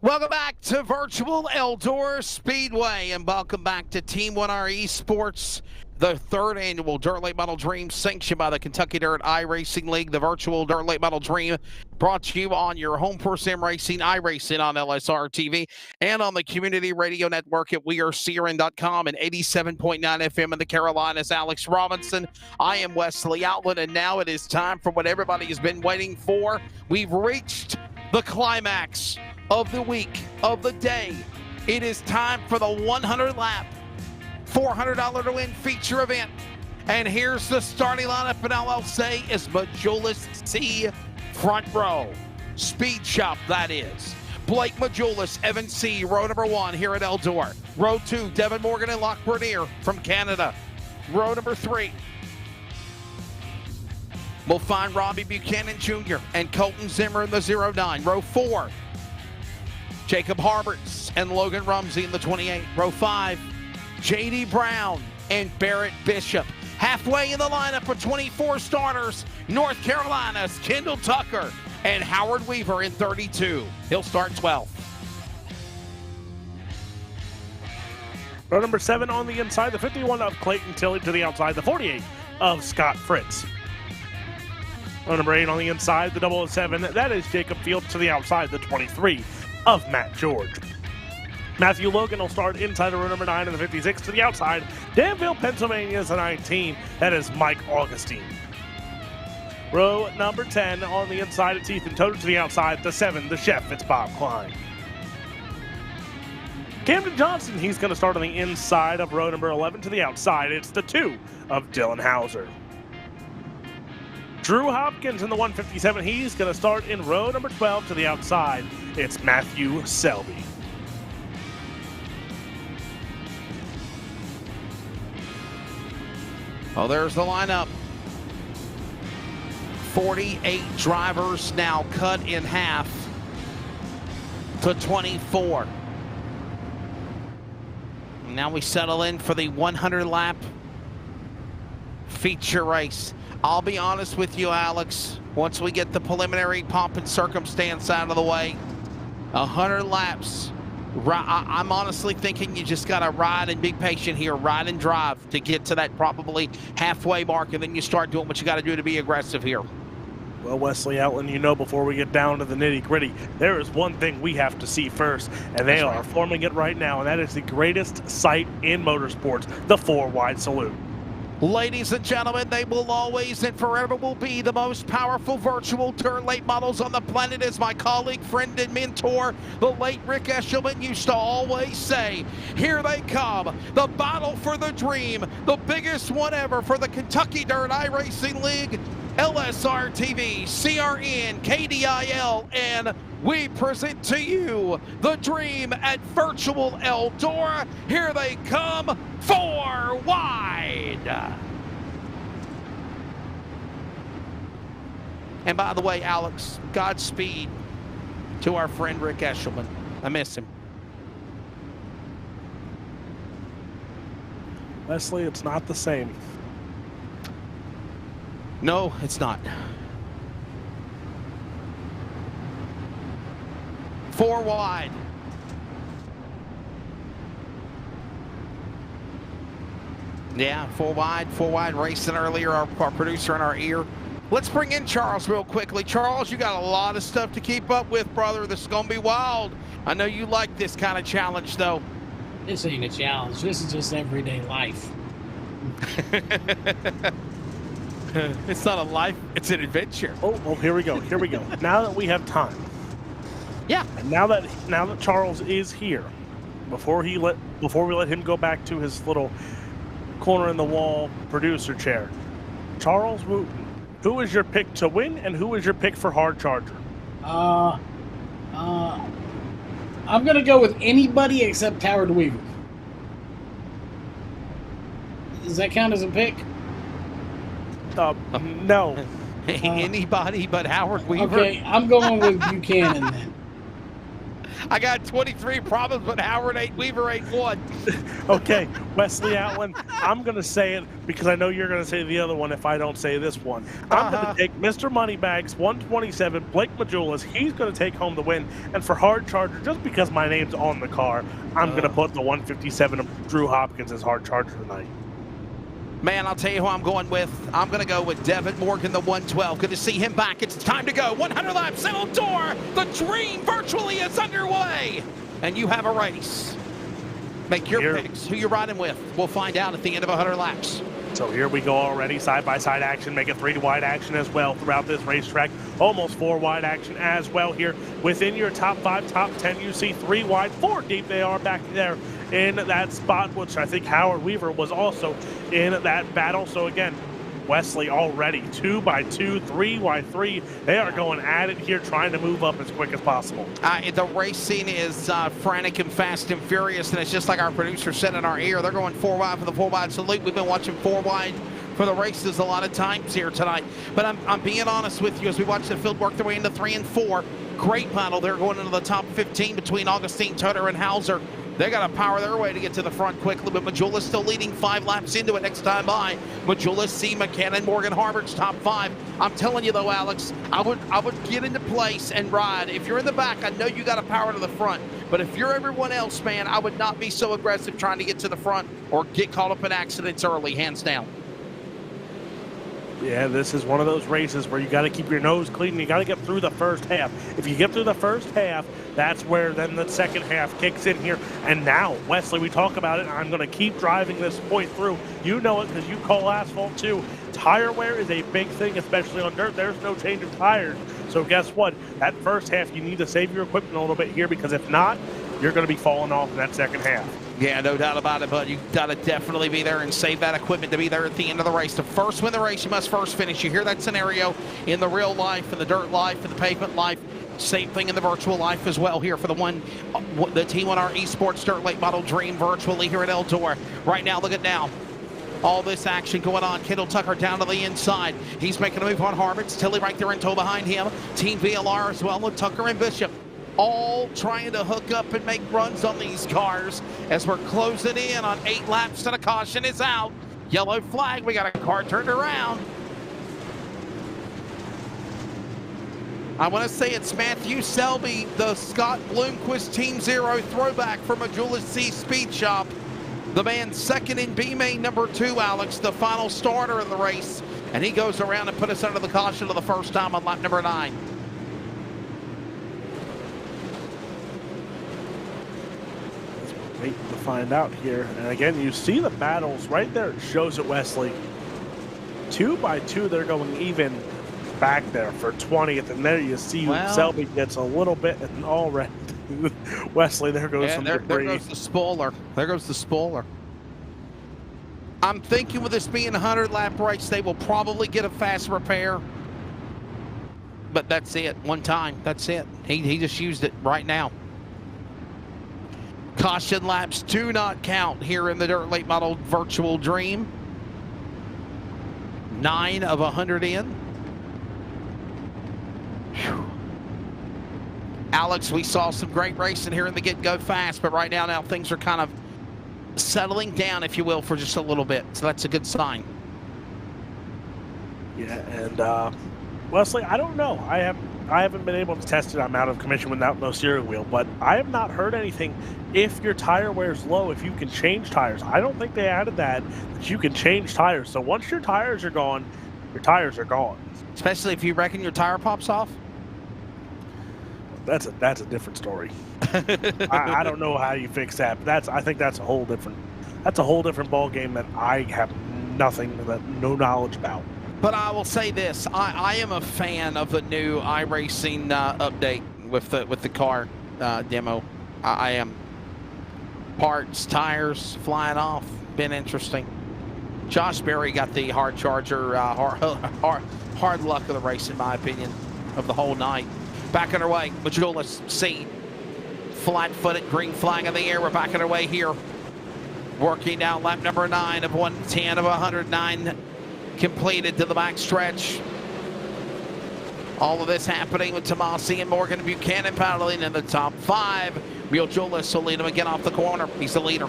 Welcome back to virtual Eldora Speedway, and welcome back to Team 1R Esports, the third annual Dirt Late Model Dream, sanctioned by the Kentucky Dirt iRacing League. The virtual Dirt Late Model Dream brought to you on your home for sim racing, iRacing on LSRTV, and on the community radio network at weareCRN.com and 87.9 FM in the Carolinas. Alex Robinson, I am Wesley Outland, and now it is time for what everybody has been waiting for. We've reached the climax of the week, of the day, It is time for the 100 lap, $400 to win feature event. And here's the starting lineup, and all I'll say is Majulis C front row. Speed Shop, that is. Blake Majulis, Evan C, row number 1 here at Eldora. Row 2, Devin Morgan and Locke Bernier from Canada. Row number 3, we'll find Robbie Buchanan Jr. and Colton Zimmer in the 09. Row 4, Jacob Harberts and Logan Rumsey in the 28. Row 5, J.D. Brown and Barrett Bishop. Halfway in the lineup of 24 starters, North Carolina's Kendall Tucker and Howard Weaver in 32. He'll start 12th. Row number 7 on the inside, the 51 of Clayton Tilley to the outside, the 48 of Scott Fritz. Row number 8 on the inside, the 007, that is Jacob Fields to the outside, the 23 of Matt George. Matthew Logan will start inside of row number 9 and the 56 to the outside. Danville, Pennsylvania is the 19. That is Mike Augustine. Row number 10 on the inside, it's Ethan Toder to the outside. The 7, the chef, it's Bob Klein. Camden Johnson, he's going to start on the inside of row number 11 to the outside. It's the 2 of Dylan Hauser. Drew Hopkins in the 157, he's going to start in row number 12 to the outside. It's Matthew Selby. Well, there's the lineup. 48 drivers now cut in half to 24. Now we settle in for the 100-lap feature race. I'll be honest with you, Alex, once we get the preliminary pomp and circumstance out of the way, 100 laps, I'm honestly thinking you just got to ride and be patient here, ride and drive to get to that probably halfway mark, and then you start doing what you got to do to be aggressive here. Well, Wesley Outland, you know, before we get down to the nitty-gritty, there is one thing we have to see first, and they are forming it right now, and that is the greatest sight in motorsports, the 4-wide salute. Ladies and gentlemen, they will always and forever will be the most powerful virtual turn late models on the planet, as my colleague, friend, and mentor, the late Rick Eshelman, used to always say. Here they come, the battle for the dream, the biggest one ever for the Kentucky Dirt iRacing League, LSRTV, CRN, KDIL, and we present to you the dream at Virtual Eldora. Here they come, 4 wide. And by the way, Alex, Godspeed to our friend Rick Eshelman. I miss him. Wesley, it's not the same. No, it's not. 4 wide. Yeah, 4 wide racing earlier, our producer in our ear. Let's bring in Charles real quickly. Charles, you got a lot of stuff to keep up with, brother. This is going to be wild. I know you like this kind of challenge, though. This ain't a challenge. This is just everyday life. It's not a life, it's an adventure. Oh, well, here we go. Here we go. Now that we have time. Yeah. And now that Charles is here, before we let him go back to his little corner in the wall producer chair, Charles Wooten, who is your pick to win, and who is your pick for hard charger? I'm gonna go with anybody except Howard Weaver. Does that count as a pick? No. Anybody but Howard Weaver? Okay, I'm going with Buchanan then. I got 23 problems, but Howard ain't, Weaver ain't one. Okay, Wesley Outland, I'm going to say it because I know you're going to say the other one if I don't say this one. I'm going to take Mr. Moneybags, 127, Blake Majulis. He's going to take home the win. And for hard charger, just because my name's on the car, I'm going to put the 157 of Drew Hopkins as hard charger tonight. Man, I'll tell you who I'm going with. I'm going to go with Devin Morgan, the 112. Good to see him back. It's time to go. 100 laps, Eldora. The dream virtually is underway. And you have a race. Make your picks. Who you're riding with. We'll find out at the end of 100 laps. So here we go already, side-by-side action, make it 3-wide action as well throughout this racetrack. Almost 4-wide action as well here. Within your top 5, top 10, you see 3 wide, 4 deep. They are back there in that spot, which I think Howard Weaver was also in that battle. So again, Wesley already 2x2, 3x3. They are going at it here, trying to move up as quick as possible. The racing is frantic and fast and furious, and it's just like our producer said in our ear. They're going 4 wide for the 4 wide salute. We've been watching 4 wide for the races a lot of times here tonight. But I'm being honest with you as we watch the field work their way into 3 and 4. Great battle. They're going into the top 15 between Augustine, Toder, and Hauser. They got to power their way to get to the front quickly, but Majula's still leading 5 laps into it next time by. Majula, C. McKinnon, Morgan Harvard's top 5. I'm telling you though, Alex, I would get into place and ride. If you're in the back, I know you got to power to the front, but if you're everyone else, man, I would not be so aggressive trying to get to the front or get caught up in accidents early, hands down. Yeah, this is one of those races where you got to keep your nose clean and you got to get through the first half. If you get through the first half, that's where then the second half kicks in here. And now, Wesley, we talk about it. I'm going to keep driving this point through. You know it because you call asphalt too. Tire wear is a big thing, especially on dirt. There's no change of tires. So guess what? That first half, you need to save your equipment a little bit here because if not, you're going to be falling off in that second half. Yeah, no doubt about it, bud. You got to definitely be there and save that equipment to be there at the end of the race. To first win the race, you must first finish. You hear that scenario in the real life, in the dirt life, in the pavement life. Same thing in the virtual life as well here for the team on our esports dirt late model dream virtually here at Eldora. Right now, look at now. All this action going on. Kendall Tucker down to the inside. He's making a move on Harvard. Tilly right there in tow behind him. Team VLR as well with Tucker and Bishop. All trying to hook up and make runs on these cars as we're closing in on 8 laps to the caution is out. Yellow flag, we got a car turned around. I want to say it's Matthew Selby, the Scott Bloomquist Team Zero throwback from a Julius C. Speed Shop. The man second in B main number 2, Alex, the final starter in the race. And he goes around and put us under the caution for the first time on lap number 9. Waiting to find out here. And again, you see the battles right there. It shows it, Wesley. 2x2, they're going even back there for 20th. And there you see Selby gets a little bit and already. Wesley, there goes some debris. There goes the spoiler. There goes the spoiler. I'm thinking with this being a 100-lap race, they will probably get a fast repair. But that's it. One time. That's it. He just used it right now. Caution laps do not count here in the dirt late model virtual dream. 9 of 100 in. Whew. Alex, we saw some great racing here in the get-go fast, but right now things are kind of settling down, if you will, for just a little bit. So that's a good sign. Yeah, and Wesley, I don't know. I haven't been able to test it. I'm out of commission without no steering wheel, but I have not heard anything. If your tire wear is low, if you can change tires, I don't think they added that you can change tires. So once your tires are gone, your tires are gone. Especially if you reckon your tire pops off. That's a different story. I don't know how you fix that, but I think that's a whole different ball game that I have no knowledge about. But I will say this: I am a fan of the new iRacing update with the car demo. I am. Parts, tires flying off, been interesting. Josh Berry got the hard charger, hard luck of the race, in my opinion, of the whole night. Back underway, Majulis C. Flat-footed, green flag in the air. We're back underway here. Working down lap number 9 of 110 of 109 completed to the back stretch. All of this happening with Tomasi and Morgan Buchanan paddling in the top 5. Real Julius will lead him again off the corner. He's the leader.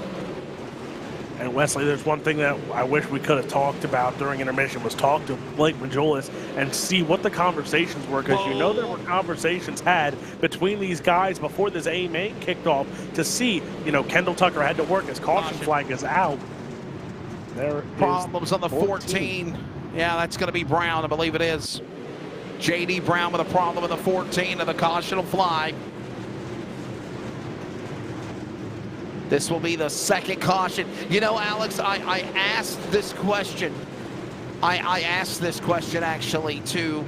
And Wesley, there's one thing that I wish we could have talked about during intermission was talk to Blake Majulis and see what the conversations were, because you know there were conversations had between these guys before this A main kicked off to see, Kendall Tucker had to work his caution flag is out. There Problems on the 14. Yeah, that's going to be Brown, I believe it is. J.D. Brown with a problem with the 14, and the caution will fly. This will be the second caution. You know, Alex, I asked this question. I asked this question actually to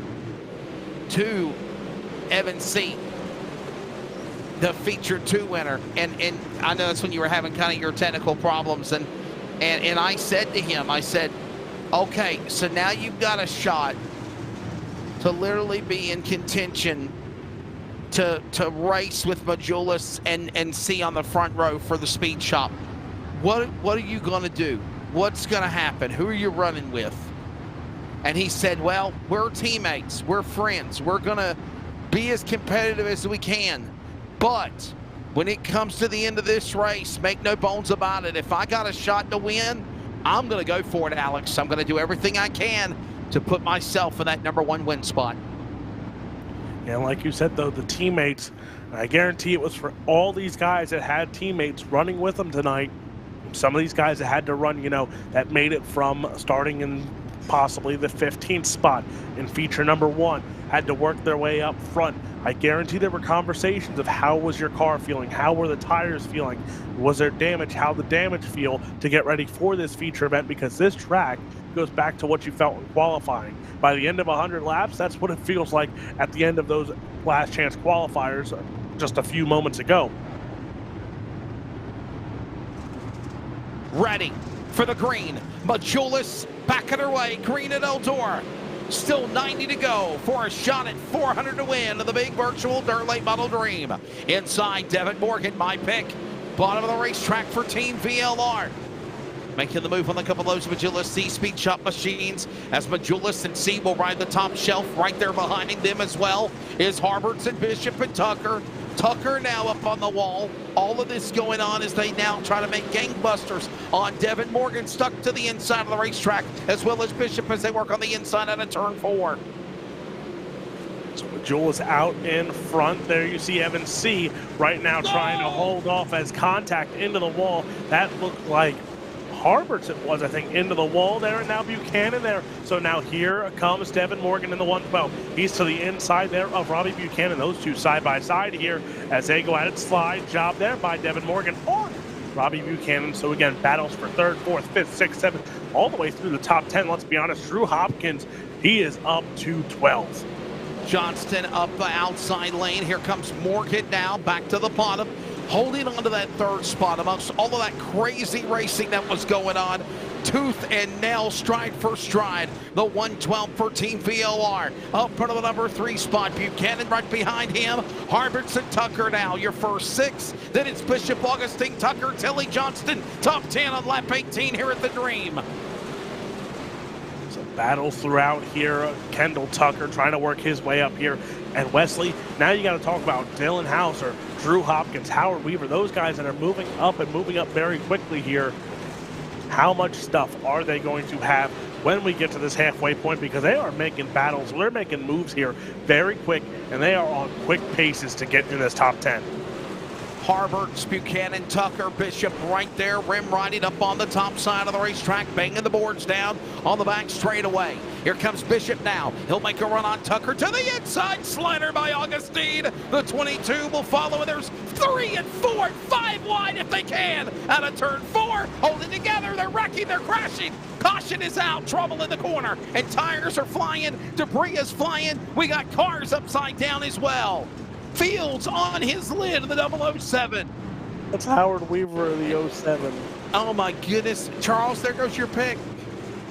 Evan C., the Feature 2 winner. And I know that's when you were having kind of your technical problems. And I said to him, I said, okay, so now you've got a shot to literally be in contention to race with Majulis and C on the front row for the speed shop. What are you going to do? What's going to happen? Who are you running with? And he said, well, we're teammates. We're friends. We're going to be as competitive as we can. But when it comes to the end of this race, make no bones about it. If I got a shot to win, I'm going to go for it, Alex. I'm going to do everything I can to put myself in that #1 win spot. Yeah, like you said, though, the teammates, I guarantee it was for all these guys that had teammates running with them tonight. Some of these guys that had to run, you know, that made it from starting in possibly the 15th spot in feature #1, had to work their way up front. I guarantee there were conversations of how was your car feeling? How were the tires feeling? Was there damage? How the damage feel to get ready for this feature event? Because this track goes back to what you felt in qualifying. By the end of 100 laps, that's what it feels like at the end of those last chance qualifiers just a few moments ago. Ready for the green. Majulis back at her way. Green at Eldora. Still 90 to go for a shot at 400 to win of the big virtual dirt late model dream. Inside, Devin Morgan, my pick. Bottom of the racetrack for Team VLR. Making the move on the couple of those Majulis C speed shop machines, as Majulis and C will ride the top shelf. Right there behind them as well is Harberts and Bishop and Tucker. Tucker now up on the wall. All of this going on as they now try to make gangbusters on Devin Morgan, stuck to the inside of the racetrack, as well as Bishop as they work on the inside out of turn 4. So Majulis out in front. There you see Evan C. right now trying to hold off as contact into the wall. That looked like Harberts, it was, I think, into the wall there, and now Buchanan there. So now here comes Devin Morgan in the 112. He's to the inside there of Robbie Buchanan. Those two side by side here as they go at it. Slide job there by Devin Morgan on Robbie Buchanan. So again, battles for 3rd, 4th, 5th, 6th, 7th, all the way through the top 10. Let's be honest, Drew Hopkins, he is up to 12th. Johnston up the outside lane. Here comes Morgan now back to the bottom, holding on to that 3rd spot amongst all of that crazy racing that was going on. Tooth and nail, stride for stride. The 112 for Team VLR. Up front of the #3 spot. Buchanan right behind him. Harberts and Tucker now. Your first 6. Then it's Bishop, Augustine, Tucker, Tilly, Johnston. Top 10 on lap 18 here at the Dream. So battles throughout here. Kendall Tucker trying to work his way up here. And Wesley, now you got to talk about Dylan Hauser, Drew Hopkins, Howard Weaver, those guys that are moving up very quickly here. How much stuff are they going to have when we get to this halfway point? Because they are making battles, they're making moves here very quick, and they are on quick paces to get in this top 10. Harberts, Buchanan, Tucker, Bishop right there, rim riding up on the top side of the racetrack, banging the boards down on the back straightaway. Here comes Bishop now. He'll make a run on Tucker to the inside, slider by Augustine. The 22 will follow, and there's 3 and 4 and 5 wide if they can. Out of turn 4, holding together, they're wrecking, they're crashing. Caution is out, trouble in the corner, and tires are flying, debris is flying. We got cars upside down as well. Fields on his lid of the 007. That's Howard Weaver of the 07. Oh my goodness. Charles, there goes your pick.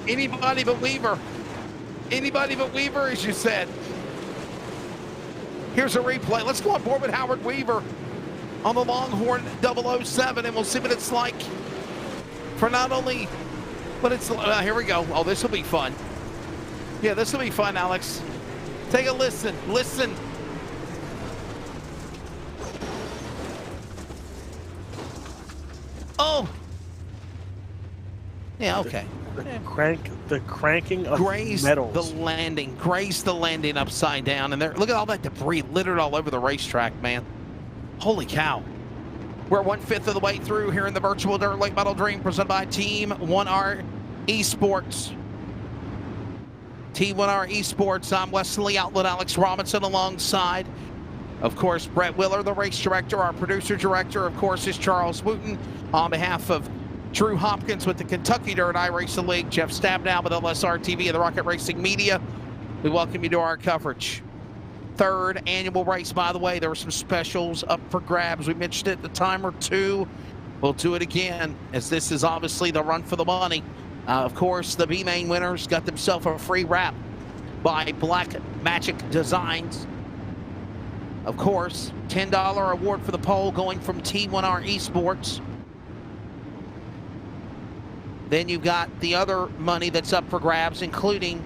Anybody but Weaver. Anybody but Weaver, as you said. Here's a replay. Let's go on board with Howard Weaver on the Longhorn 007, and we'll see what it's like for not only, but it's, here we go. Oh, this will be fun. Yeah, this will be fun, Alex. Take a listen. Listen. Oh. Yeah, okay. The cranking of grazed metals. the landing. Grazed the landing upside down. And there, look at all that debris littered all over the racetrack, man. Holy cow. We're 1/5 of the way through here in the virtual Dirt Late Model Dream, presented by Team 1R Esports. Team 1R Esports. I'm Wesley Outlet Alex Robinson alongside Of course, Brett Willer, the race director. Our producer director, of course, is Charles Wooten. On behalf of Drew Hopkins with the Kentucky Dirt iRacing League, Jeff Stabnow with LSRTV and the Rocket Racing Media, we welcome you to our coverage. Third annual race, by the way. There were some specials up for grabs. We mentioned it at the time or two. We'll do it again, as this is obviously the run for the money. Of course, the B-Main winners got themselves a free wrap by Black Magic Designs. Of course, $10 award for the pole going from T1R Esports. Then you've got the other money that's up for grabs, including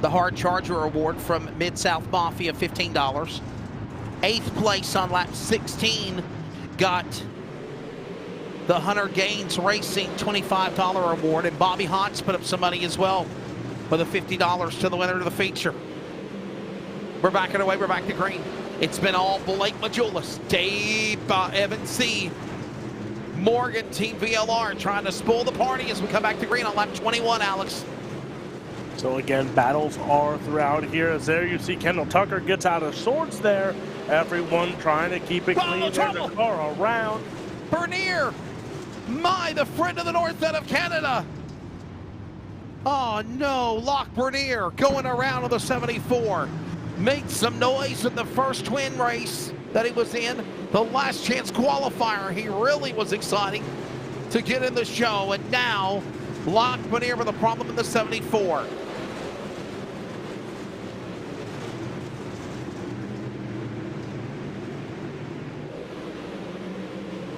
the Hard Charger award from Mid-South Mafia, $15. Eighth place on lap 16 got the Hunter Gaines Racing $25 award, and Bobby Hotz put up some money as well with a $50 to the winner of the feature. We're backing away, we're back to green. It's been all Blake Majulis, Dave Evan C. Morgan, Team VLR trying to spoil the party as we come back to green on lap 21, Alex. So again, battles are throughout here. As there you see Kendall Tucker gets out of sorts there. Everyone trying to keep it clean in the car around. Bernier, the friend of the North out of Canada. Oh no, Locke Bernier going around on the 74. Made some noise in the first twin race that he was in. The last chance qualifier, he really was exciting to get in the show. And now, Locke Bernier with a problem in the 74.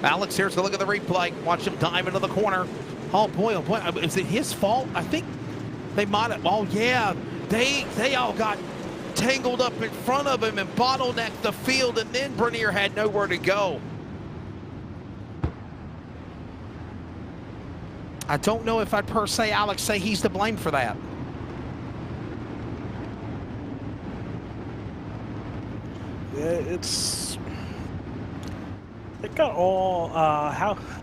Alex, here's a look at the replay. Watch him dive into the corner. Oh boy, is it his fault? I think they might have, oh yeah, they all got tangled up in front of him and bottlenecked the field, and then Bernier had nowhere to go. I don't know if I'd per se, Alex, say he's to blame for that. Yeah, it got all,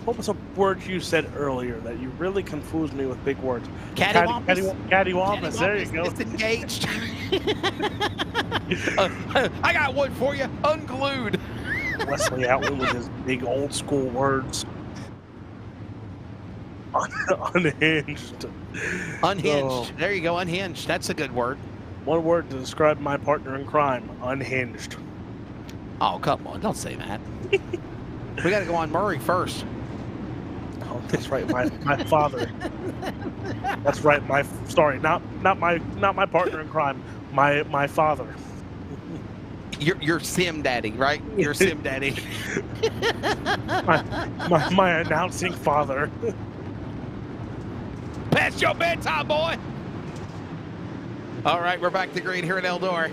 what was a word you said earlier that you really confused me with big words? Cattywampus, there you go. Disengaged. I got one for you, unglued. Wesley Outland with his big old school words. Unhinged. Unhinged, Oh. There you go, unhinged, that's a good word. One word to describe my partner in crime, unhinged. Oh, come on, don't say that. We got to go on Murray first. Oh, that's right, my father. That's right, not my partner in crime, my father. Your sim daddy, right? Your sim daddy. my announcing father. Past your bedtime, boy. All right, we're back to green here at Eldora.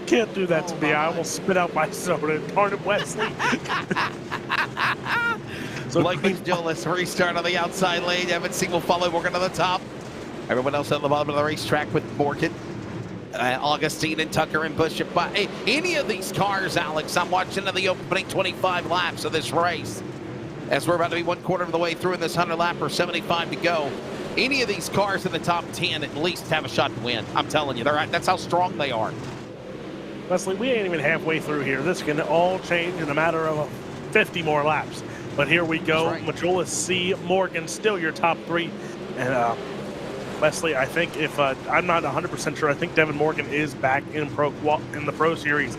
Can't do that to me. I will spit out my soda. Darn it, Wesley. So Blake Majulis restart on the outside lane. Evan C will follow Morgan on the top. Everyone else at the bottom of the racetrack with Morgan, Augustine, and Tucker and Bush. But hey, any of these cars, Alex, I'm watching the opening 25 laps of this race. As we're about to be 1/4 of the way through in this 100 lap or 75 to go. Any of these cars in the top 10 at least have a shot to win. I'm telling you, that's how strong they are. Wesley, we ain't even halfway through here. This can all change in a matter of 50 more laps. But here we go. Right. Majulis, C, Morgan, still your top three. And Wesley, I think if I'm not 100% sure, I think Devin Morgan is back in the Pro Series.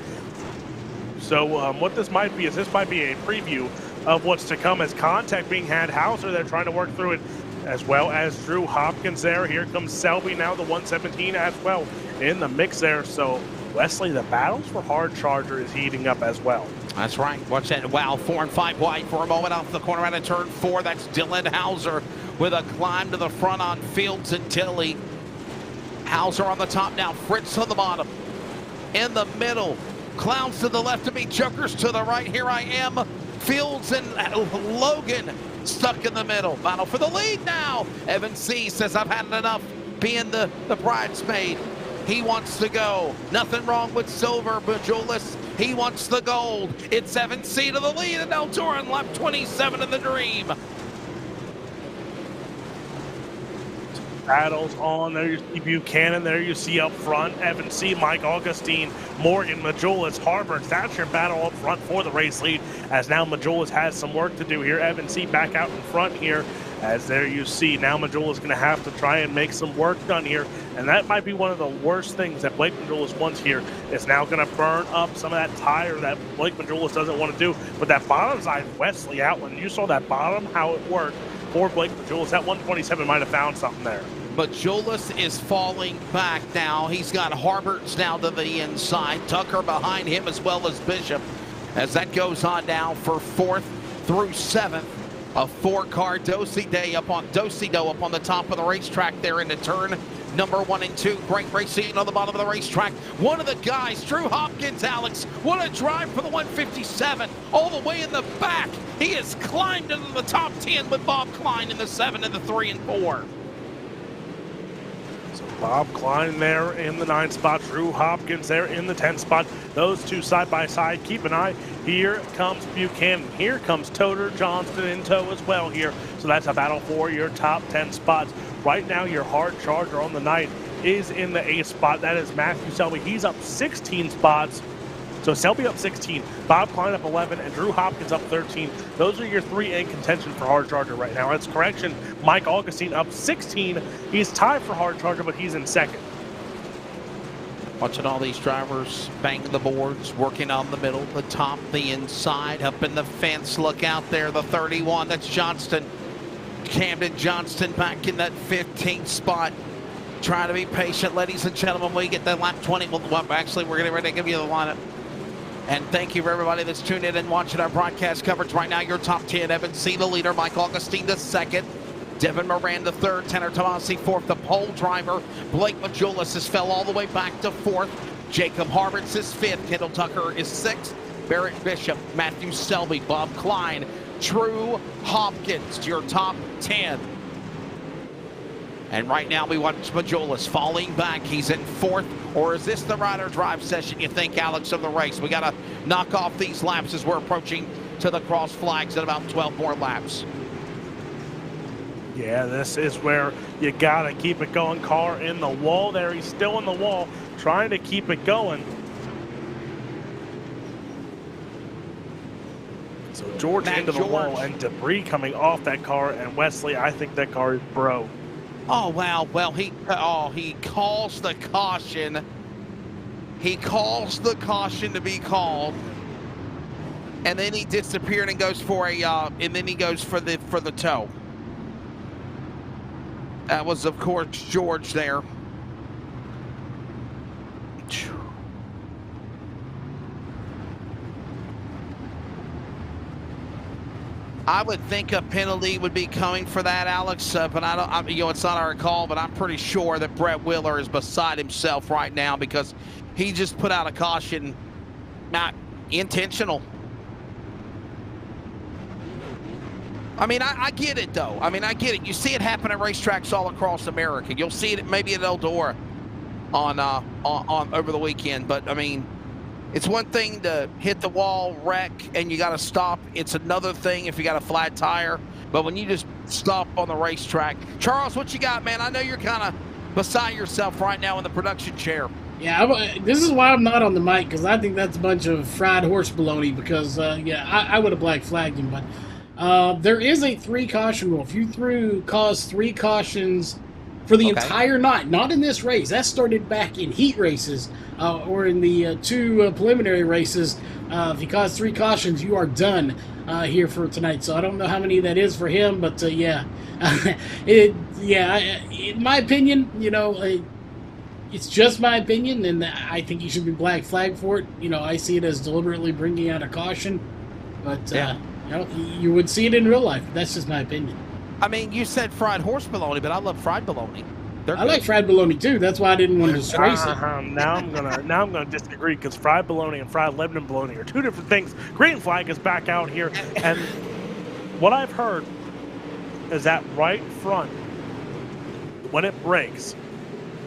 So what this might be is a preview of what's to come as contact being had. Hauser, they're trying to work through it, as well as Drew Hopkins there. Here comes Selby now, the 117 as well in the mix there. So Wesley, the battles for Hard Charger is heating up as well. That's right. Watch that. Wow, 4 and 5 wide for a moment off the corner out of turn 4. That's Dylan Hauser with a climb to the front on Fields and Tilley. Hauser on the top now. Fritz on the bottom. In the middle. Clowns to the left of me. Jokers to the right. Here I am. Fields and Logan stuck in the middle. Battle for the lead now. Evan C says, I've had enough being the bridesmaid. He wants to go. Nothing wrong with silver, Majulis. He wants the gold. It's Evan C to the lead in Eldora on lap 27 in the Dream. battles on. There you see Buchanan. There you see up front Evan C., Mike Augustine, Morgan, Majulis, Harvard. That's your battle up front for the race lead, as now Majulis has some work to do here. Evan C. back out in front here, as there you see now Majulis going to have to try and make some work done here, and that might be one of the worst things that Blake Majulis wants here, is now going to burn up some of that tire that Blake Majulis doesn't want to do. But that bottom side, Wesley Outland, you saw that bottom, how it worked for Blake Majulis. That 127 might have found something there. Majulis is falling back now. He's got Harberts now to the inside. Tucker behind him, as well as Bishop, as that goes on now for 4th through 7th. A 4-car Dosido up on the top of the racetrack there into turn number 1 and 2. Great racing on the bottom of the racetrack. One of the guys, Drew Hopkins, Alex, what a drive for the 157 all the way in the back. He has climbed into the top 10 with Bob Klein in the 7 and the 3 and 4. So Bob Klein there in the 9 spot, Drew Hopkins there in the 10 spot. Those two side by side. Keep an eye. Here comes Buchanan. Here comes Toter Johnston in tow as well here. So that's a battle for your top 10 spots. Right now, your hard charger on the night is in the 8th spot. That is Matthew Selby. He's up 16 spots. So Selby up 16, Bob Klein up 11, and Drew Hopkins up 13. Those are your 3 in contention for hard charger right now. That's correction. Mike Augustine up 16. He's tied for hard charger, but he's in 2nd. Watching all these drivers bang the boards, working on the middle, the top, the inside, up in the fence. Look out there, the 31. That's Johnston. Camden Johnston back in that 15th spot. Try to be patient, ladies and gentlemen. We get that lap 20. Well, actually, we're getting ready to give you the lineup. And thank you for everybody that's tuned in and watching our broadcast coverage right now. Your top 10, Evan C., the leader, Mike Augustine, the 2nd, Devin Moran, the 3rd, Tanner Tomasi, 4th, the pole driver. Blake Majulis has fell all the way back to 4th. Jacob Harberts is 5th. Kendall Tucker is 6th. Barrett Bishop, Matthew Selby, Bob Klein, Drew Hopkins, your top 10. And right now we watch Majulis falling back. He's in 4th. Or is this the ride or drive session, you think, Alex, of the race? We got to knock off these laps as we're approaching to the cross flags in about 12 more laps. Yeah, this is where you got to keep it going. Car in the wall there. He's still in the wall, trying to keep it going. So George into the wall, and debris coming off that car. And Wesley, I think that car is broke. Oh, wow. Well, he calls the caution. He calls the caution to be called. And then he disappeared and goes for the tow. That was, of course, George there. I would think a penalty would be coming for that, Alex, but it's not our call, but I'm pretty sure that Brett Wheeler is beside himself right now because he just put out a caution, not intentional. I mean, I get it, though. I mean, I get it. You see it happen at racetracks all across America. You'll see it maybe at Eldora on over the weekend, but, I mean, it's one thing to hit the wall, wreck, and you got to stop. It's another thing if you got a flat tire. But when you just stop on the racetrack. Charles, what you got, man? I know you're kind of beside yourself right now in the production chair. Yeah, this is why I'm not on the mic, because I think that's a bunch of fried horse baloney, because, I would have black flagged him. But there is a 3-caution rule. If you caused 3 cautions for the entire night, not in this race. That started back in heat races or in the 2 preliminary races. If you cause 3 cautions, you are done here for tonight. So I don't know how many that is for him, but in my opinion, it's just my opinion, and I think he should be black flagged for it. I see it as deliberately bringing out a caution, but you would see it in real life. That's just my opinion. I mean, you said fried horse bologna, but I love fried bologna. I like fried bologna too. That's why I didn't want to disgrace it. Now I'm gonna disagree, because fried bologna and fried Lebanon bologna are 2 different things. Green flag is back out here, and what I've heard is that right front, when it breaks,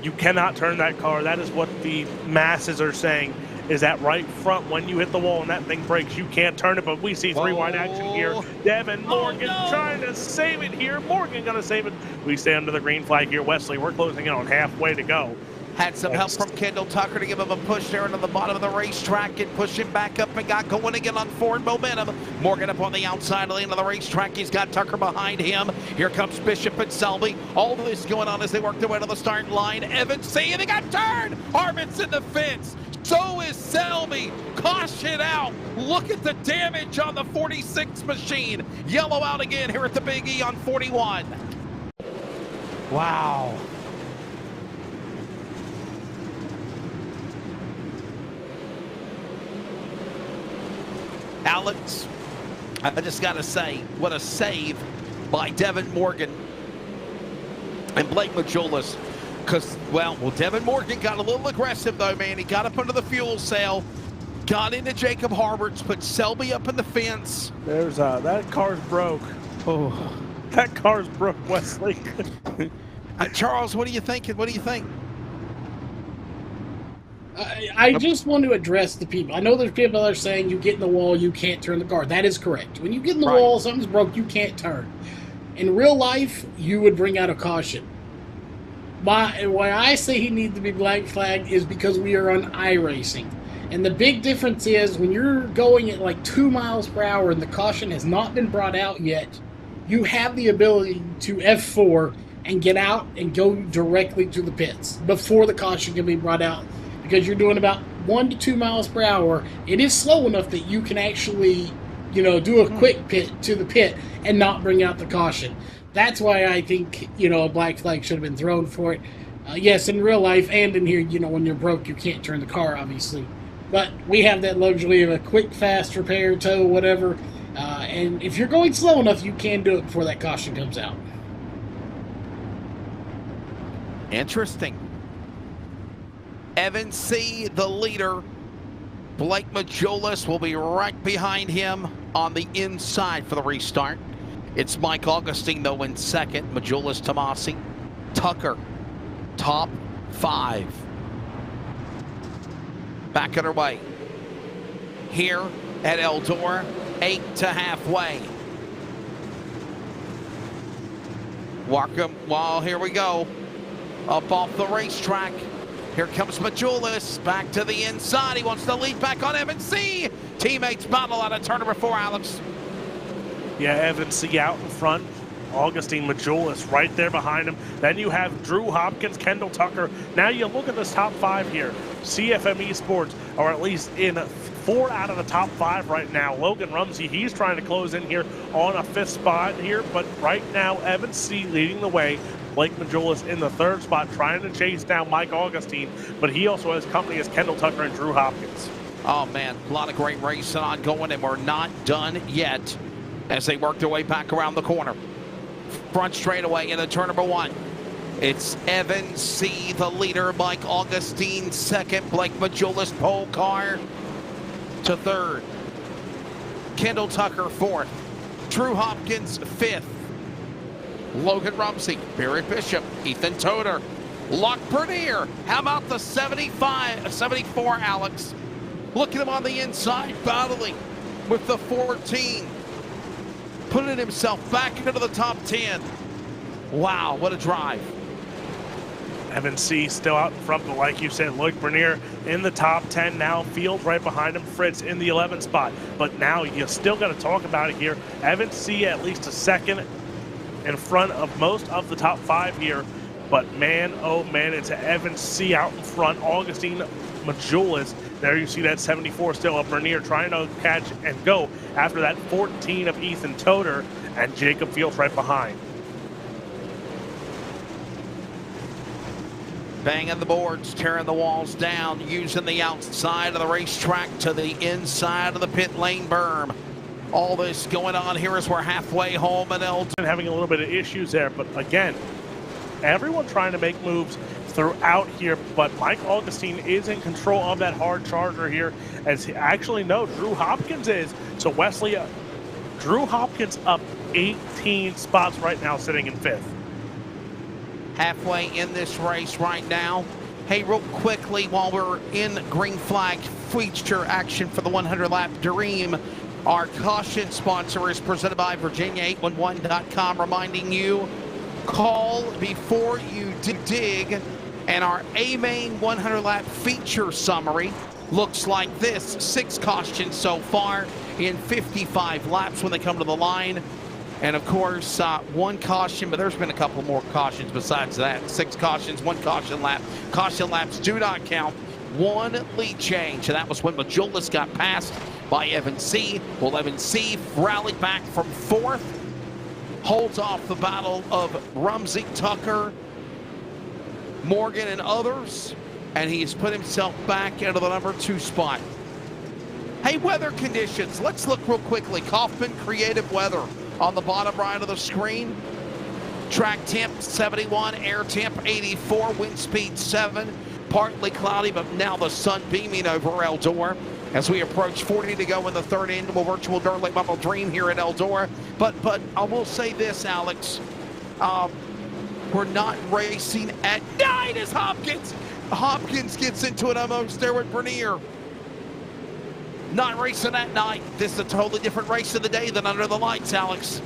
you cannot turn that car. That is what the masses are saying. is that right front. When you hit the wall and that thing breaks, you can't turn it, but we see three wide action here. Devin Morgan trying to save it here. Morgan gonna save it. We stay under the green flag here. Wesley, we're closing in on halfway to go. Had some help from Kendall Tucker to give him a push there into the bottom of the racetrack and push him back up and got going again on forward momentum. Morgan up on the outside lane of the racetrack. He's got Tucker behind him. Here comes Bishop and Selby. All of this going on as they work their way to the starting line. Evans, see, they got turned. Harmon's in the fence. So is Selby. Caution out. Look at the damage on the 46 machine. Yellow out again here at the Big E on 41. Wow. Alex, I just got to say, what a save by Devin Morgan and Blake Majulis. Because, well, Devin Morgan got a little aggressive, though, man. He got up under the fuel cell, got into Jacob Harberts, put Selby up in the fence. There's that car's broke. Oh, that car's broke, Wesley. Charles, what are you thinking? What do you think? I just want to address the people. I know there's people that are saying you get in the wall, you can't turn the car. That is correct. When you get in the wall, something's broke, you can't turn. In real life, you would bring out a caution. Why I say he needs to be black flagged is because we are on iRacing. And the big difference is when you're going at like 2 miles per hour and the caution has not been brought out yet, you have the ability to F4 and get out and go directly to the pits before the caution can be brought out. Because you're doing about 1 to 2 miles per hour, it is slow enough that you can actually, do a quick pit to the pit and not bring out the caution. That's why I think, a black flag should have been thrown for it. Yes, in real life and in here, when you're broke, you can't turn the car, obviously. But we have that luxury of a quick, fast repair, tow, whatever. And if you're going slow enough, you can do it before that caution comes out. Interesting. Evan C., the leader. Blake Majulis will be right behind him on the inside for the restart. It's Mike Augustine, though, in second. Majulis, Tomasi, Tucker, top 5. Back underway. Here at Eldora, 8 to halfway. Markham, well, here we go. Up off the racetrack. Here comes Majulis, back to the inside. He wants to lead back on Evan C. Teammates battle out of turn number 4, Alex. Yeah, Evan C. out in front. Augustine Majulis right there behind him. Then you have Drew Hopkins, Kendall Tucker. Now you look at this top 5 here. CFME Sports are at least in 4 out of the top 5 right now. Logan Rumsey, he's trying to close in here on a 5th spot here. But right now, Evan C. leading the way. Blake Majulis in the 3rd spot, trying to chase down Mike Augustine, but he also has company as Kendall Tucker and Drew Hopkins. Oh, man, a lot of great racing ongoing, and we're not done yet as they work their way back around the corner. Front straightaway into turn number 1. It's Evan C., the leader, Mike Augustine, 2nd, Blake Majulis, pole car to 3rd. Kendall Tucker, 4th. Drew Hopkins, 5th. Logan Rumsey, Barry Bishop, Ethan Toder, Luck Bernier. How about the 74, Alex? Look at him on the inside, battling with the 14. Putting himself back into the top 10. Wow, what a drive. Evan C. still out in front, but like you said, Luke Bernier in the top 10 now. Field right behind him. Fritz in the 11th spot. But now you still got to talk about it here. Evan C. at least a second in front of most of the top 5 here. But man, oh man, it's Evan C. out in front. Augustine Majulis. There you see that 74 still up. Bernier trying to catch and go after that 14 of Ethan Toder, and Jacob Fields right behind. Banging the boards, tearing the walls down, using the outside of the racetrack to the inside of the pit lane berm. All this going on here as we're halfway home at Eldora. Having a little bit of issues there, but again, everyone trying to make moves throughout here, but Mike Augustine is in control of that hard charger here, as actually no, Drew Hopkins is. So Wesley, Drew Hopkins up 18 spots right now, sitting in 5th. Halfway in this race right now. Hey, real quickly, while we're in green flag feature action for the 100-lap dream, our caution sponsor is presented by Virginia811.com, reminding you, call before you dig. And our A-Main 100-lap feature summary looks like this. 6 cautions so far in 55 laps when they come to the line. And of course, 1 caution, but there's been a couple more cautions besides that. 6 cautions, 1 caution lap. Caution laps do not count. 1 lead change, and that was when Majulis got passed by Evan C. Well, Evan C. rallied back from 4th, holds off the battle of Rumsey, Tucker, Morgan, and others, and he's put himself back into the number 2 spot. Hey, weather conditions. Let's look real quickly. Kaufman Creative Weather on the bottom right of the screen. Track temp 71, air temp 84, wind speed 7. Partly cloudy, but now the sun beaming over Eldora as we approach 40 to go in the 3rd annual virtual Dirt Late Model Dream here at Eldora. But I will say this, Alex. We're not racing at night as Hopkins. Hopkins gets into it almost there with Bernier. Not racing at night. This is a totally different race of the day than under the lights, Alex.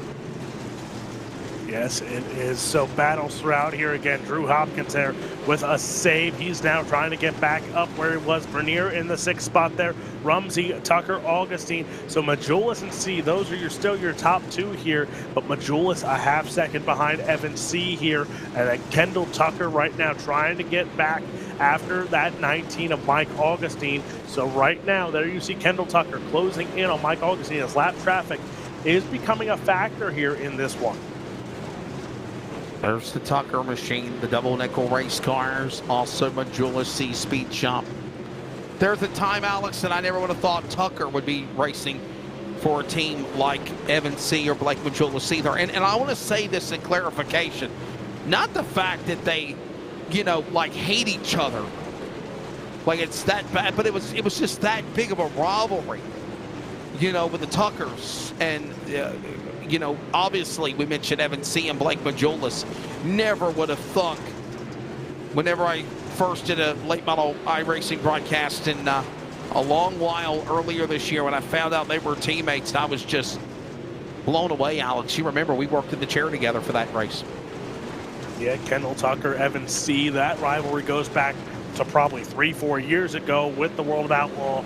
Yes, it is. So battles throughout here again. Drew Hopkins there with a save. He's now trying to get back up where he was. Bernier in the 6th spot there. Rumsey, Tucker, Augustine. So Majulis and C, those are still your top 2 here. But Majulis a half second behind Evan C here. And then Kendall Tucker right now trying to get back after that 19 of Mike Augustine. So right now, there you see Kendall Tucker closing in on Mike Augustine as lap traffic is becoming a factor here in this one. There's the Tucker machine, the double nickel race cars, also Majulis C Speed Shop. There's a time, Alex, that I never would have thought Tucker would be racing for a team like Evan C or Blake Majulis either. And I want to say this in clarification. Not the fact that they, like hate each other. Like it's that bad, but it was just that big of a rivalry, with the Tuckers. And, obviously we mentioned Evan C and Blake Majulis. Never would have thunk, whenever I first did a late model iRacing broadcast in a long while earlier this year, when I found out they were teammates, I was just blown away, Alex. You remember we worked in the chair together for that race. Yeah, Kendall Tucker, Evan C. That rivalry goes back to probably 3-4 years ago with the World of Outlaw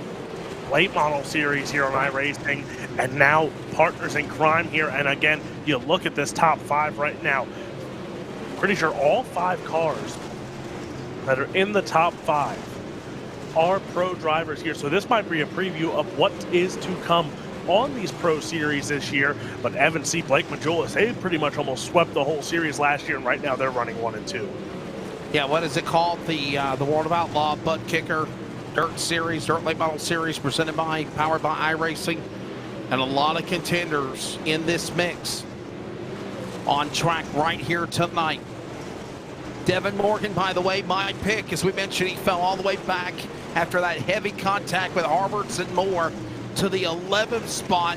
late model series here on iRacing, and now partners in crime here. And again, you look at this top 5 right now. Pretty sure all 5 cars that are in the top 5 are pro drivers here. So this might be a preview of what is to come on these pro series this year. But Evan C, Blake Majulis, they pretty much almost swept the whole series last year, and right now they're running 1 and 2. Yeah, what is it called? The World of Outlaw Butt Kicker Dirt Series, Dirt Late Model Series, powered by iRacing, and a lot of contenders in this mix on track right here tonight. Devin Morgan, by the way, my pick, as we mentioned, he fell all the way back after that heavy contact with Harberts and Moore to the 11th spot.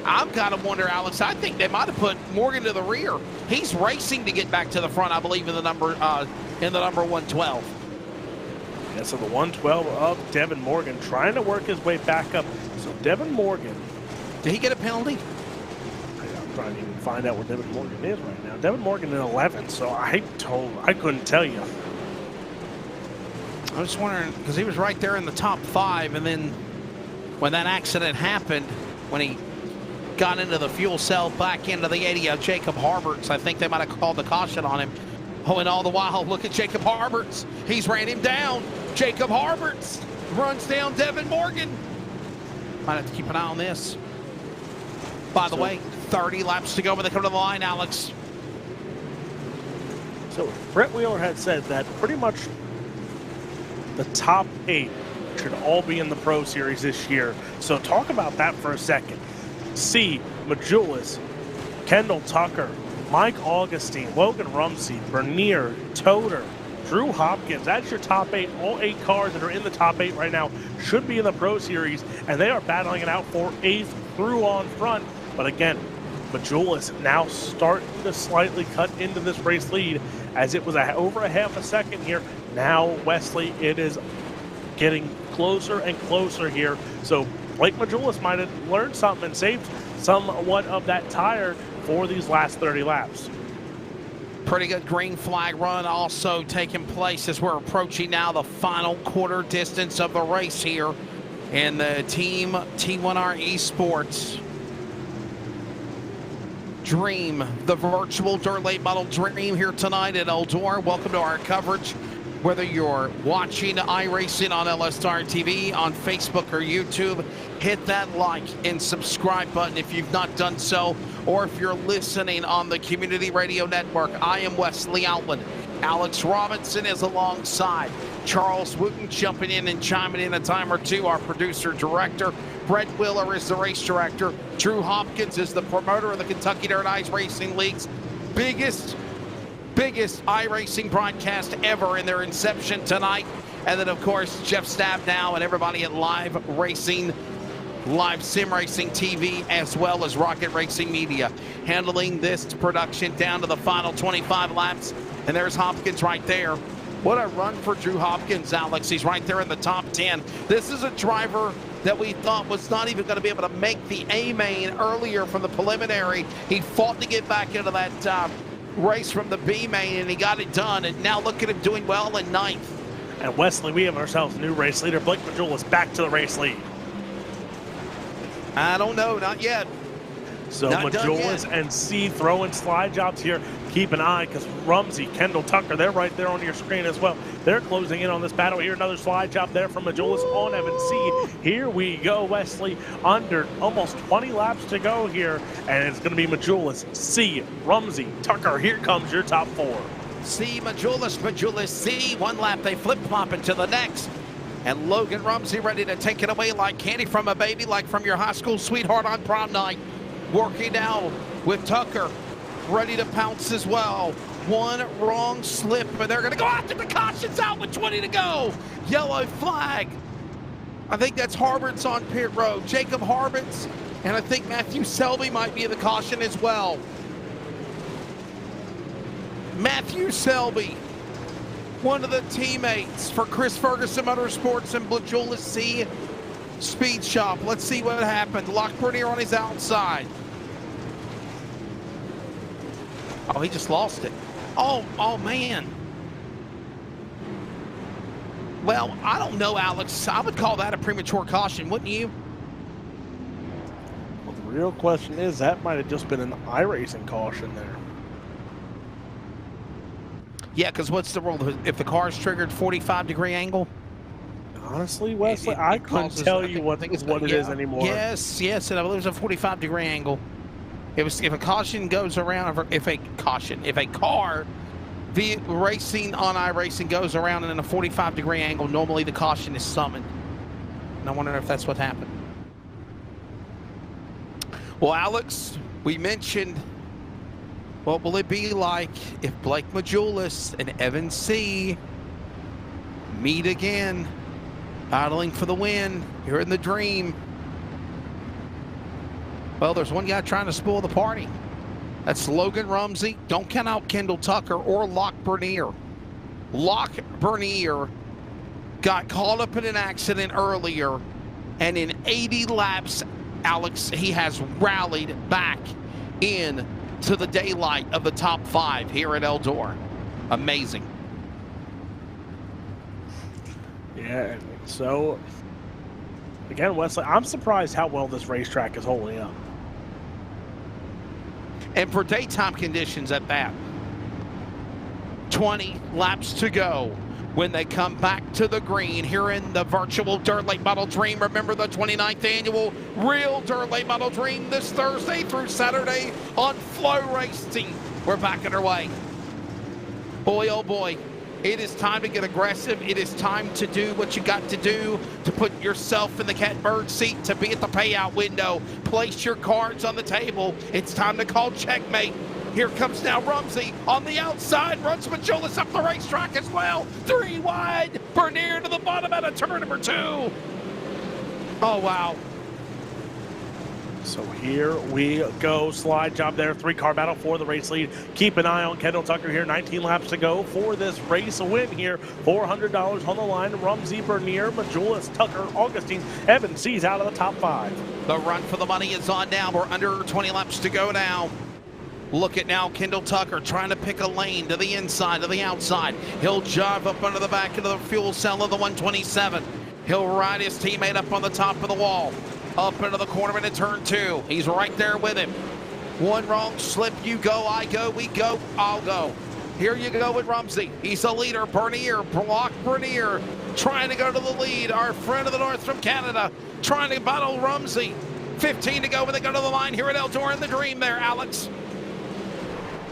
I'm kind of wondering, Alex, I think they might have put Morgan to the rear. He's racing to get back to the front, I believe, in the number 112. Yeah, so the 112 of Devin Morgan trying to work his way back up. So Devin Morgan. Did he get a penalty? I'm trying to even find out where Devin Morgan is right now. Devin Morgan in 11th, so I couldn't tell you. I was wondering, because he was right there in the top 5, and then when that accident happened, when he got into the fuel cell back into the 80 of Jacob Harberts, I think they might have called the caution on him. Oh, and all the while, look at Jacob Harberts. He's ran him down. Jacob Harberts runs down Devin Morgan. Might have to keep an eye on this. By the way, 30 laps to go when they come to the line, Alex. So Brett Wheeler had said that pretty much the top 8 should all be in the Pro Series this year. So talk about that for a second. C, Majulis, Kendall Tucker, Mike Augustine, Logan Rumsey, Bernier, Toter, Drew Hopkins. That's your top 8. All 8 cars that are in the top 8 right now should be in the Pro Series, and they are battling it out for 8th through on front. But again, Majulis now starting to slightly cut into this race lead as it was over a half a second here. Now, Wesley, it is getting closer and closer here. So Blake Majulis might have learned something and saved somewhat of that tire for these last 30 laps. Pretty good green flag run also taking place as we're approaching now the final quarter distance of the race here in the Team T1R Esports Dream, the virtual dirt late model Dream here tonight at Eldora. Welcome to our coverage. Whether you're watching iRacing on LSRTV, on Facebook or YouTube, hit that like and subscribe button if you've not done so, or if you're listening on the Community Radio Network. I am Wesley Outland. Alex Robinson is alongside. Charles Wooten jumping in and chiming in a time or two, our producer-director. Brett Wheeler is the race director. Drew Hopkins is the promoter of the Kentucky Dirt Ice Racing League's biggest iRacing broadcast ever in their inception tonight. And then, of course, Jeff Stabnow and everybody at Live Sim Racing TV, as well as Rocket Racing Media, handling this production down to the final 25 laps. And there's Hopkins right there. What a run for Drew Hopkins, Alex. He's right there in the top 10. This is a driver that we thought was not even going to be able to make the A-main earlier from the preliminary. He fought to get back into that race from the B-main, and he got it done. And now look at him doing well in ninth. And Wesley, we have ourselves a new race leader. Blake Majulis back to the race lead. I don't know, not yet. So Majulis and C throwing slide jobs here. Keep an eye, because Rumsey, Kendall Tucker, they're right there on your screen as well. They're closing in on this battle here. Another slide job there from Majulis on Evan C. Here we go, Wesley. Under almost 20 laps to go here. And it's going to be Majulis, C, Rumsey, Tucker. Here comes your top four. C, Majulis, C. One lap, they flip-flop into the next. And Logan Rumsey ready to take it away like candy from a baby, like from your high school sweetheart on prom night. Working now with Tucker, ready to pounce as well. One wrong slip, and they're going to go after the cautions out with 20 to go. Yellow flag. I think that's Harbert's on pit road. Jacob Harbert's, and I think Matthew Selby might be in the caution as well. Matthew Selby, one of the teammates for Chris Ferguson Motorsports and Majulis C Speed Shop. Let's see what happened. Lockbernier on his outside. Oh, he just lost it. Oh man. Well, I don't know, Alex. I would call that a premature caution, wouldn't you? Well, the real question is, that might have just been an iRacing caution there. Yeah, because what's the rule? If the car's triggered 45-degree angle? Honestly, Wesley, I couldn't tell you what it is anymore. Yes, and I believe it's a 45-degree angle. If a caution goes around, if a car racing on iRacing goes around in a 45-degree angle, normally the caution is summoned. And I wonder if that's what happened. Well, Alex, we mentioned, what will it be like if Blake Majulis and Evan C meet again, battling for the win here in the Dream? Well, there's one guy trying to spoil the party. That's Logan Rumsey. Don't count out Kendall Tucker or Locke Bernier. Locke Bernier got caught up in an accident earlier, and in 80 laps, Alex, he has rallied back in to the daylight of the top 5 here at Eldora. Amazing. Yeah, so again, Wesley, I'm surprised how well this racetrack is holding up. And for daytime conditions at that. 20 laps to go when they come back to the green here in the virtual Dirt Late Model Dream. Remember the 29th annual Real Dirt Late Model Dream this Thursday through Saturday on Flow Racing. We're back underway. Boy, oh boy. It is time to get aggressive. It is time to do what you got to do to put yourself in the catbird seat, to be at the payout window. Place your cards on the table. It's time to call checkmate. Here comes now Rumsey on the outside. Runs Majulis up the racetrack as well. 3 wide. Bernier to the bottom out of turn number 2. Oh, wow. So here we go. Slide job there. 3-car battle for the race lead. Keep an eye on Kendall Tucker here. 19 laps to go for this race. A win here. $400 on the line. Rumsey, Bernier, Majulis, Tucker, Augustine, Evans, C's out of the top 5. The run for the money is on now. We're under 20 laps to go now. Look at now, Kendall Tucker trying to pick a lane to the inside, to the outside. He'll drive up under the back into the fuel cell of the 127. He'll ride his teammate up on the top of the wall. Up into the corner into turn 2. He's right there with him. One wrong slip, you go, I go, we go, I'll go. Here you go with Rumsey. He's the leader. Bernier, Brock Bernier, trying to go to the lead. Our friend of the North from Canada, trying to battle Rumsey. 15 to go when they go to the line here at Eldora in the Dream there, Alex.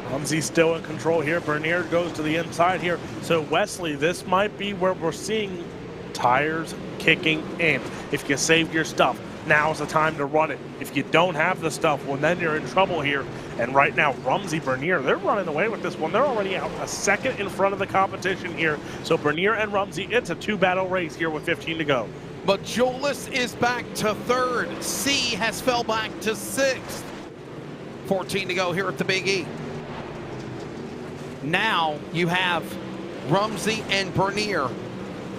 Rumsey still in control here. Bernier goes to the inside here. So Wesley, this might be where we're seeing tires kicking in. If you saved your stuff, now's the time to run it. If you don't have the stuff, well, then you're in trouble here. And right now, Rumsey, Bernier, they're running away with this one. They're already out a second in front of the competition here. So Bernier and Rumsey, it's a 2-battle race here with 15 to go. Majulis is back to 3rd. C has fell back to 6th. 14 to go here at the Big E. Now you have Rumsey and Bernier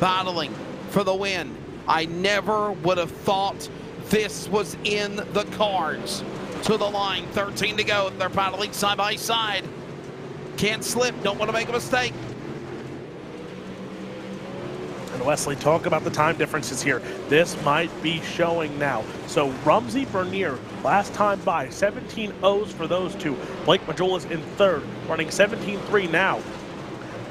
battling for the win. I never would have thought this was in the cards. To the line, 13 to go. They're battling side by side. Can't slip, don't want to make a mistake. And Wesley, talk about the time differences here. This might be showing now. So Rumsey, Bernier, last time by, 17.0s for those two. Blake Majulis in 3rd, running 17.3 now.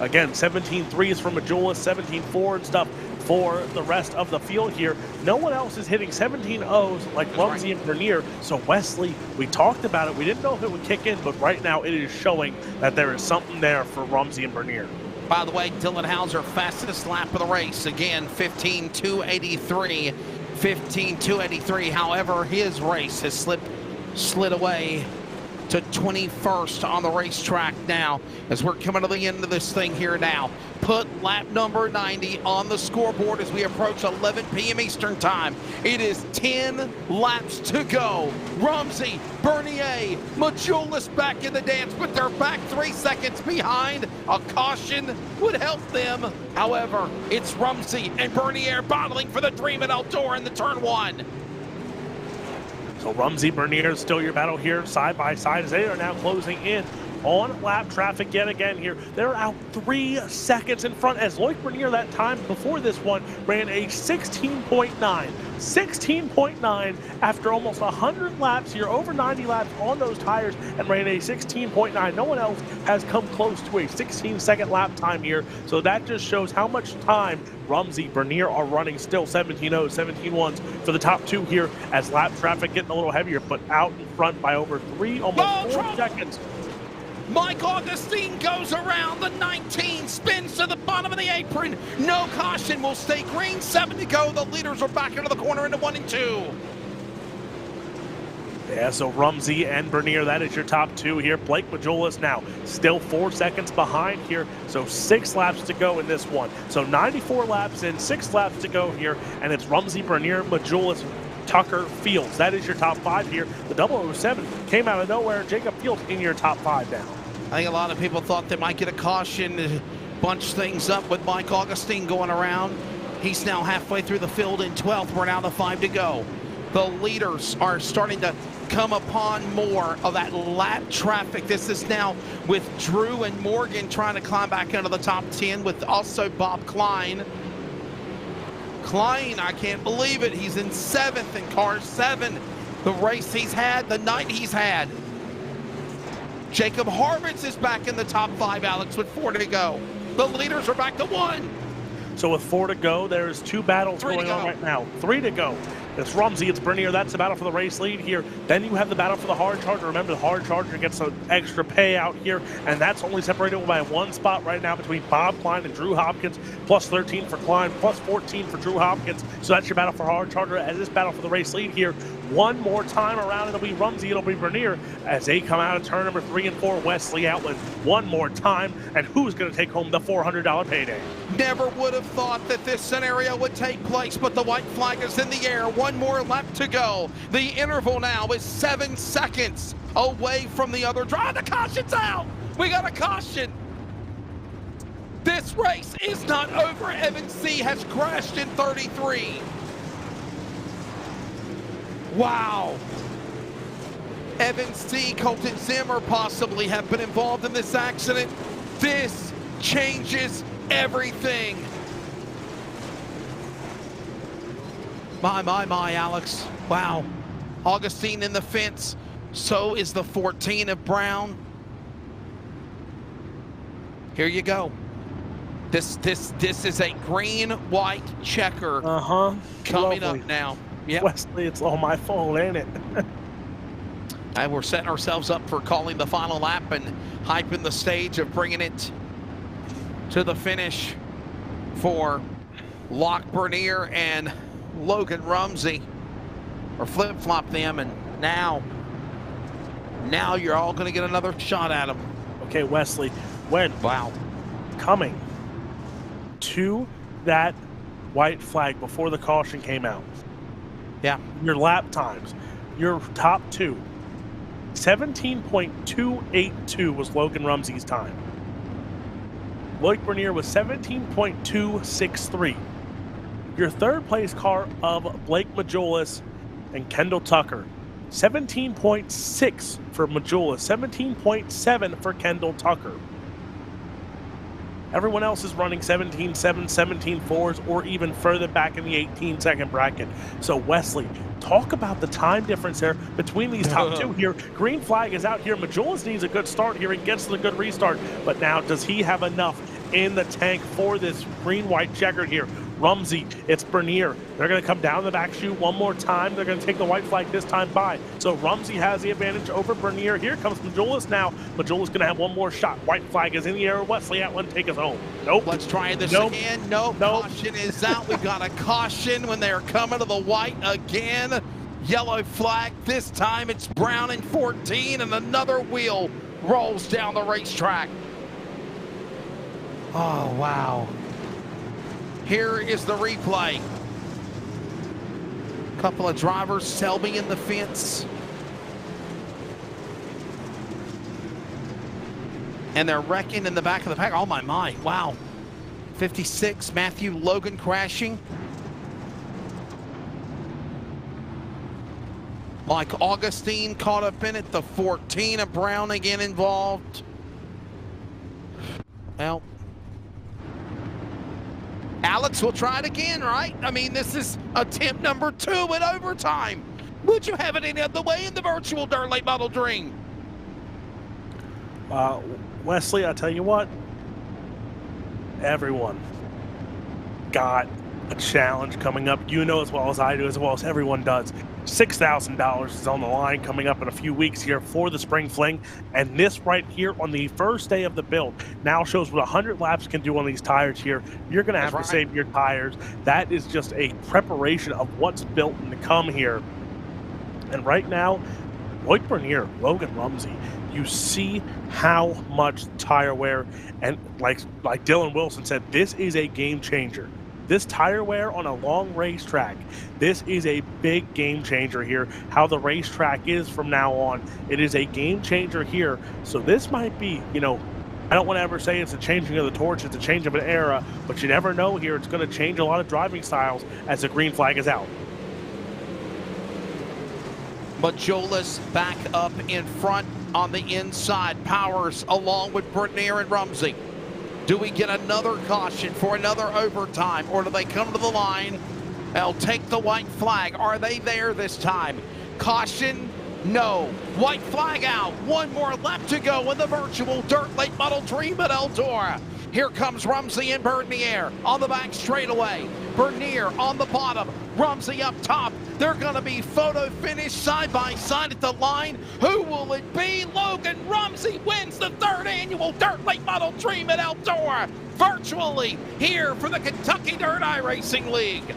Again, 17.3s for Majulis, 17.4 and stuff for the rest of the field here. No one else is hitting 17.0s like Rumsey and Bernier. So Wesley, we talked about it. We didn't know if it would kick in, but right now it is showing that there is something there for Rumsey and Bernier. By the way, Dylan Hauser, fastest lap of the race. Again, 15.283. 15.283. However, his race has slid away to 21st on the racetrack now as we're coming to the end of this thing here now. Put lap number 90 on the scoreboard as we approach 11 p.m. Eastern time. It is 10 laps to go. Rumsey, Bernier, Majulis back in the dance, but they're back 3 seconds behind. A caution would help them. However, it's Rumsey and Bernier battling for the Dream at Eldora in the turn 1. So Rumsey, Bernier, still your battle here, side by side, as they are now closing in on lap traffic yet again here. They're out 3 seconds in front as Loic Bernier that time before this one ran a 16.9. 16.9 after almost 100 laps here, over 90 laps on those tires, and ran a 16.9. No one else has come close to a 16-second lap time here, so that just shows how much time Rumsey, Bernier are running still. 17.0s, 17.1s for the top 2 here as lap traffic getting a little heavier, but out in front by over 3, almost 4 seconds. Mike Augustine goes around the 19, spins to the bottom of the apron. No caution, will stay green. 7 to go. The leaders are back into the corner into 1 and 2. Yeah, so Rumsey and Bernier, that is your top 2 here. Blake Majulis now still 4 seconds behind here, so 6 laps to go in this one. So 94 laps in, 6 laps to go here, and it's Rumsey, Bernier, Majulis, Tucker, Fields. That is your top 5 here. The 007 came out of nowhere. Jacob Fields in your top 5 now. I think a lot of people thought they might get a caution to bunch things up with Mike Augustine going around. He's now halfway through the field in 12th. We're down to 5 to go. The leaders are starting to come upon more of that lap traffic. This is now with Drew and Morgan trying to climb back into the top 10 with also Bob Klein. Klein, I can't believe it. He's in 7th in car 7. The race he's had, the night he's had. Jacob Harvitz is back in the top 5, Alex, with 4 to go. The leaders are back to 1. So with 4 to go, there's 2 battles going on right now. 3 to go. It's Rumsey, it's Bernier. That's the battle for the race lead here. Then you have the battle for the hard charger. Remember, the hard charger gets an extra payout here, and that's only separated by 1 spot right now between Bob Klein and Drew Hopkins, plus 13 for Klein, plus 14 for Drew Hopkins. So that's your battle for hard charger. As this battle for the race lead here, one more time around, it'll be Rumsey, it'll be Bernier, as they come out of turn number 3 and 4. Wesley Outland one more time, and who's going to take home the $400 payday? Never would have thought that this scenario would take place, but the white flag is in the air. One more lap to go. The interval now is 7 seconds away from the other driver. The caution's out. We got a caution. This race is not over. Evan C has crashed in 33. Wow. Evan C, Colton Zimmer possibly have been involved in this accident. This changes everything. My, Alex. Wow. Augustine in the fence. So is the 14 of Brown. Here you go. This is a green-white checker coming Lovely. up now. Yep. Wesley, it's all my fault, ain't it? And we're setting ourselves up for calling the final lap and hyping the stage of bringing it to the finish for Locke Bernier and Logan Rumsey, or flip-flop them, and now you're all going to get another shot at them. Okay, Wesley, when coming to that white flag before the caution came out, your lap times, your top two, 17.282 was Logan Rumsey's time. Loic Bernier was 17.263. Your third place car of Blake Majulis and Kendall Tucker, 17.6 for Majulis, 17.7 for Kendall Tucker. Everyone else is running 17.7, 17.4s, or even further back in the 18-second bracket. So Wesley, talk about the time difference there between these top two here. Green flag is out here. Majulis needs a good start here and gets the good restart. But now, does he have enough in the tank for this green-white checker here? Rumsey, it's Bernier. They're going to come down the back chute one more time. They're going to take the white flag this time by. So Rumsey has the advantage over Bernier. Here comes Majulis now. Majulis going to have one more shot. White flag is in the air. Wesley at one, take us home. Nope. Let's try this again. Nope. Caution is out. We've got a caution when they're coming to the white again. Yellow flag. This time it's Brown in 14, and another wheel rolls down the racetrack. Oh, wow. Here is the replay. Couple of drivers, Selby in the fence. And they're wrecking in the back of the pack. Oh my, wow. 56, Matthew Logan crashing. Mike Augustine caught up in it. The 14 of Brown again involved. Well, Alex will try it again, right? I mean, this is attempt number 2 in overtime. Would you have it any other way in the virtual Dirt Late Model Dream? Wesley, I tell you what, everyone got a challenge coming up. You know as well as I do, as well as everyone does. $6,000 is on the line coming up in a few weeks here for the Spring Fling. And this right here on the first day of the build now shows what 100 laps can do on these tires here. You're going to have to save your tires. That is just a preparation of what's built and to come here. And right now, Loic Bernier, Logan Rumsey, you see how much tire wear, and like Dylan Wilson said, this is a game changer. This tire wear on a long racetrack, this is a big game changer here. How the racetrack is from now on, it is a game changer here. So this might be, you know, I don't want to ever say it's a changing of the torch, it's a change of an era, but you never know here. It's going to change a lot of driving styles as the green flag is out. Majulis back up in front on the inside. Powers along with Bernier and Rumsey. Do we get another caution for another overtime, or do they come to the line? They'll take the white flag. Are they there this time? Caution, no. White flag out. One more lap to go in the virtual Dirt Late Model Dream at Eldora. Here comes Rumsey and Bernier on the back straightaway. Bernier on the bottom, Rumsey up top. They're going to be photo finish side by side at the line. Who will it be? Logan Rumsey wins the 3rd annual Dirt Late Model Dream at Eldora, virtually here for the Kentucky Dirt iRacing League.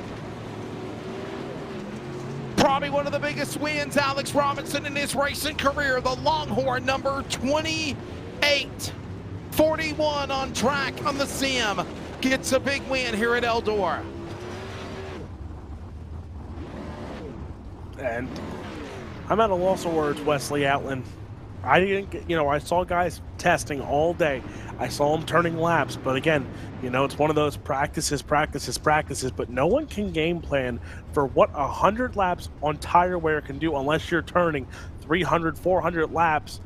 Probably one of the biggest wins, Alex Robinson, in his racing career. The Longhorn, number 28. 41 on track on the sim. gets a big win here at Eldora. And I'm at a loss of words, Wesley Outland. I didn't get, I saw guys testing all day. I saw them turning laps, but again, it's one of those practices, but no one can game plan for what 100 laps on tire wear can do unless you're turning 300, 400 laps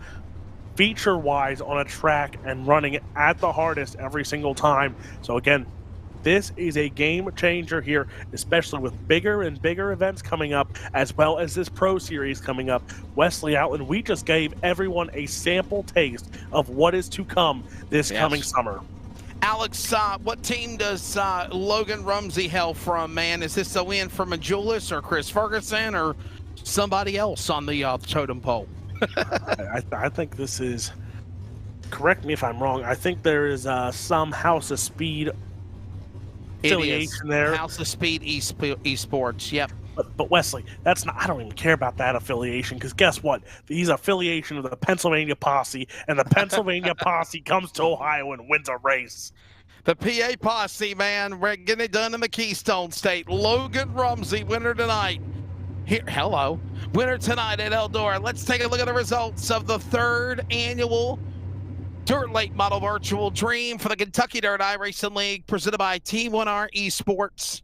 feature-wise on a track and running at the hardest every single time. So again, this is a game changer here, especially with bigger and bigger events coming up, as well as this Pro Series coming up. Wesley Outland, we just gave everyone a sample taste of what is to come this coming summer. Alex, what team does Logan Rumsey hail from, man? Is this a win from Majulis or Chris Ferguson or somebody else on the totem pole? I think this is, correct me if I'm wrong, I think there is some House of Speed affiliation there. House of Speed Esports, yep. But Wesley, that's not, I don't even care about that affiliation, because guess what? He's affiliation of the Pennsylvania Posse, and the Pennsylvania Posse comes to Ohio and wins a race. The PA Posse, man, we're getting it done in the Keystone State. Logan Rumsey, winner tonight. Winner tonight at Eldora. Let's take a look at the results of the 3rd annual Dirt Late Model Virtual Dream for the Kentucky Dirt iRacing League, presented by T1R Esports.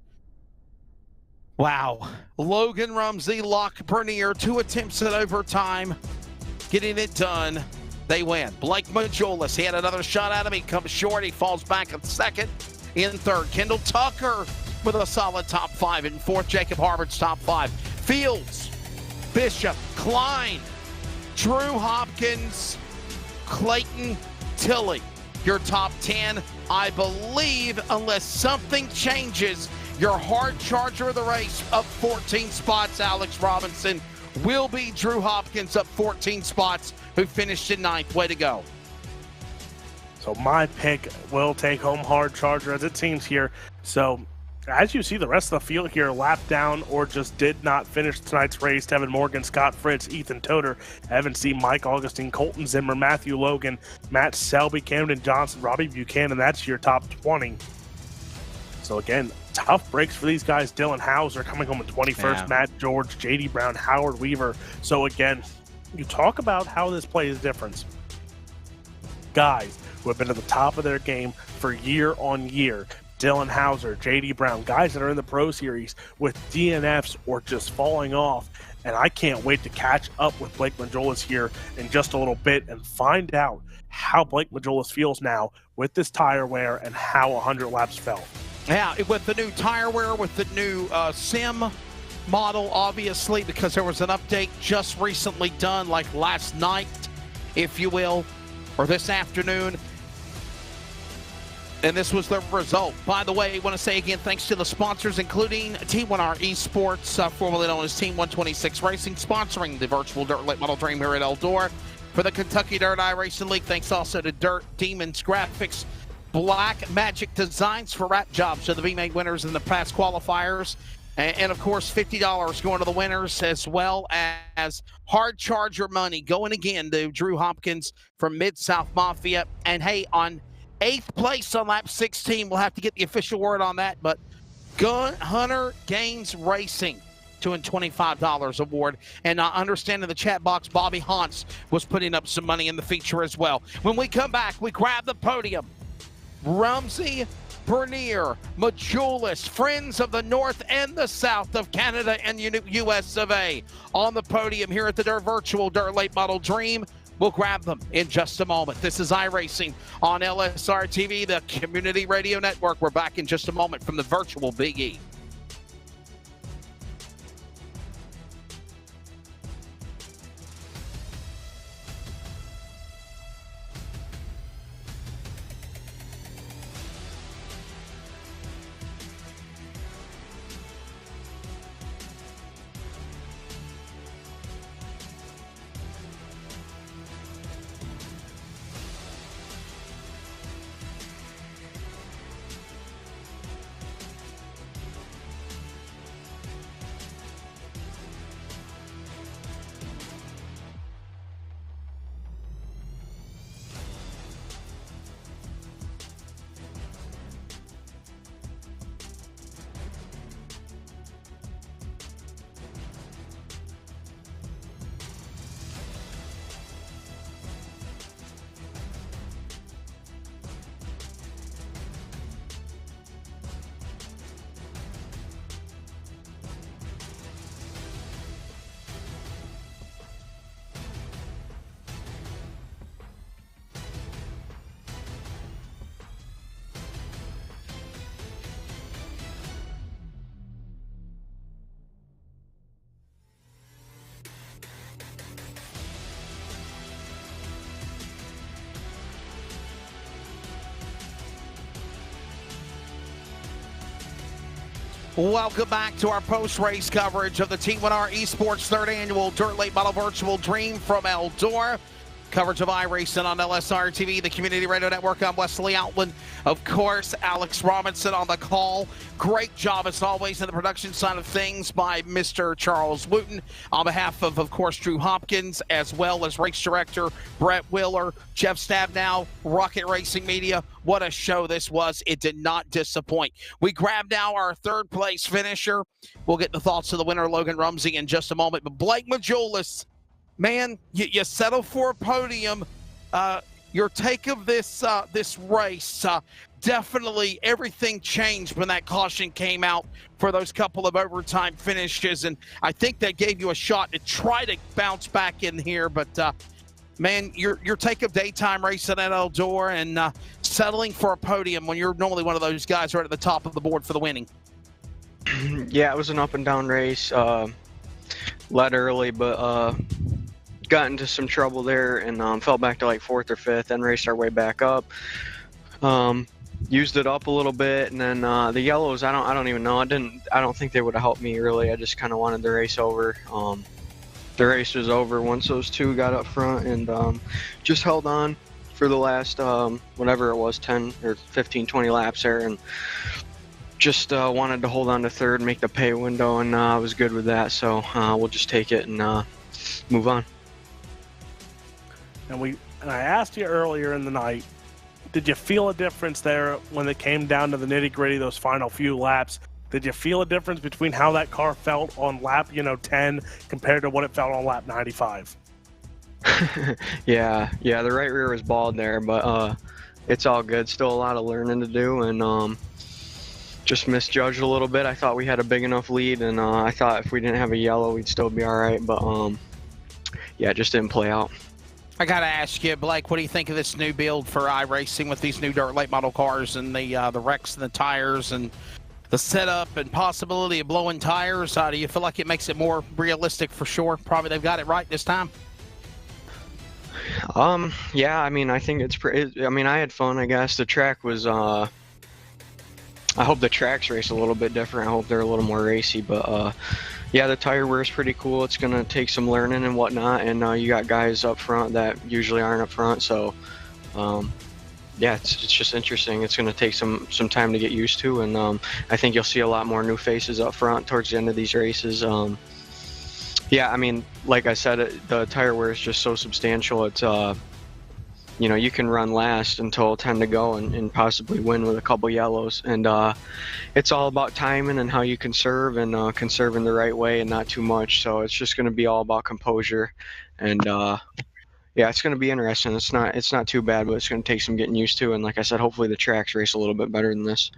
Wow. Logan Rumsey, Locke Bernier, 2 attempts at overtime, getting it done. They win. Blake Majulis, he had another shot at him. He comes short. He falls back in 2nd. In 3rd, Kendall Tucker with a solid top 5. In 4th, Jacob Harvard's top 5. Fields, Bishop, Klein, Drew Hopkins, Clayton, Tilley, your top 10. I believe, unless something changes, your hard charger of the race up 14 spots, Alex Robinson, will be Drew Hopkins up 14 spots, who finished in 9th. Way to go. So my pick will take home hard charger, as it seems here. So as you see, the rest of the field here lapped down or just did not finish tonight's race. Tevin Morgan, Scott Fritz, Ethan Toder, Evan C., Mike Augustine, Colton Zimmer, Matthew Logan, Matt Selby, Camden Johnson, Robbie Buchanan. That's your top 20. So again, tough breaks for these guys. Dylan Hauser coming home in 21st, yeah. Matt George, J.D. Brown, Howard Weaver. So again, you talk about how this plays difference. Guys who have been at the top of their game for year on year. Dylan Hauser, J.D. Brown, guys that are in the Pro Series with DNFs or just falling off. And I can't wait to catch up with Blake Majulis here in just a little bit and find out how Blake Majulis feels now with this tire wear and how 100 laps felt. Yeah, with the new tire wear, with the new sim model, obviously, because there was an update just recently done, like last night, if you will, or this afternoon. And this was the result. By the way, I want to say again, thanks to the sponsors, including T1R Esports, formerly known as Team 126 Racing, sponsoring the virtual Dirt Late Model Dream here at Eldora. For the Kentucky Dirt iRacing League, thanks also to Dirt Demons Graphics, Black Magic Designs for wrap jobs to the V-Made winners in the past qualifiers. And of course, $50 going to the winners, as well as hard charger money going again to Drew Hopkins from Mid-South Mafia. And hey, on 8th place on lap 16, we'll have to get the official word on that, but Gun Hunter Gaines Racing, $225 award. And I understand in the chat box, Bobby Hans was putting up some money in the feature as well. When we come back, we grab the podium. Rumsey, Bernier, Majulis, friends of the North and the South of Canada and US of A on the podium here at the Virtual Dirt Late Model Dream. We'll grab them in just a moment. This is iRacing on LSRTV, the Community Radio Network. We're back in just a moment from the virtual Big E. Welcome back to our post-race coverage of the T1R Esports 3rd Annual Dirt Late Model Virtual Dream from Eldora. Coverage of iRacing on LSRTV, the Community Radio Network. I'm Wesley Outland. Of course, Alex Robinson on the call. Great job, as always, in the production side of things by Mr. Charles Wooten. On behalf of course, Drew Hopkins, as well as race director Brett Wheeler, Jeff Stabnow, Rocket Racing Media. What a show this was. It did not disappoint. We grab now our 3rd place finisher. We'll get the thoughts of the winner, Logan Rumsey, in just a moment. But Blake Majulis, man, you settle for a podium. Your take of this race, definitely everything changed when that caution came out for those couple of overtime finishes, and I think that gave you a shot to try to bounce back in here. But man, your take of daytime racing at Eldora and settling for a podium when you're normally one of those guys right at the top of the board for the winning. Yeah, it was an up and down race. Led early, but got into some trouble there and fell back to like 4th or 5th, then raced our way back up. Used it up a little bit, and then the yellows, I don't even know. I don't think they would have helped me really. I just kind of wanted the race over. The race was over once those two got up front, and just held on for the last whatever it was, 10 or 15, 20 laps there, and just wanted to hold on to 3rd, make the pay window, and I was good with that. So we'll just take it and move on. And I asked you earlier in the night, did you feel a difference there when it came down to the nitty-gritty, those final few laps? Did you feel a difference between how that car felt on lap 10 compared to what it felt on lap 95? Yeah, the right rear was bald there, but it's all good. Still a lot of learning to do, and just misjudged a little bit. I thought we had a big enough lead, and I thought if we didn't have a yellow, we'd still be all right, but yeah, it just didn't play out. I got to ask you, Blake, what do you think of this new build for iRacing with these new dirt late model cars and the wrecks and the tires and the setup and possibility of blowing tires? Do you feel like it makes it more realistic for sure? Probably they've got it right this time. Yeah, I mean, I think it's pretty. I mean, I had fun, I guess. The track was. I hope the tracks race a little bit different. I hope they're a little more racy, but yeah, the tire wear is pretty cool. It's gonna take some learning and whatnot, and you got guys up front that usually aren't up front, so yeah, it's just interesting. It's gonna take some time to get used to, and I think you'll see a lot more new faces up front towards the end of these races. Yeah, I mean, like I said, the tire wear is just so substantial. It's you know, you can run last until 10 to go and possibly win with a couple yellows. And it's all about timing and how you conserve and conserving the right way and not too much. So it's just going to be all about composure. And yeah, it's going to be interesting. It's not too bad, but it's going to take some getting used to. And like I said, hopefully the tracks race a little bit better than this.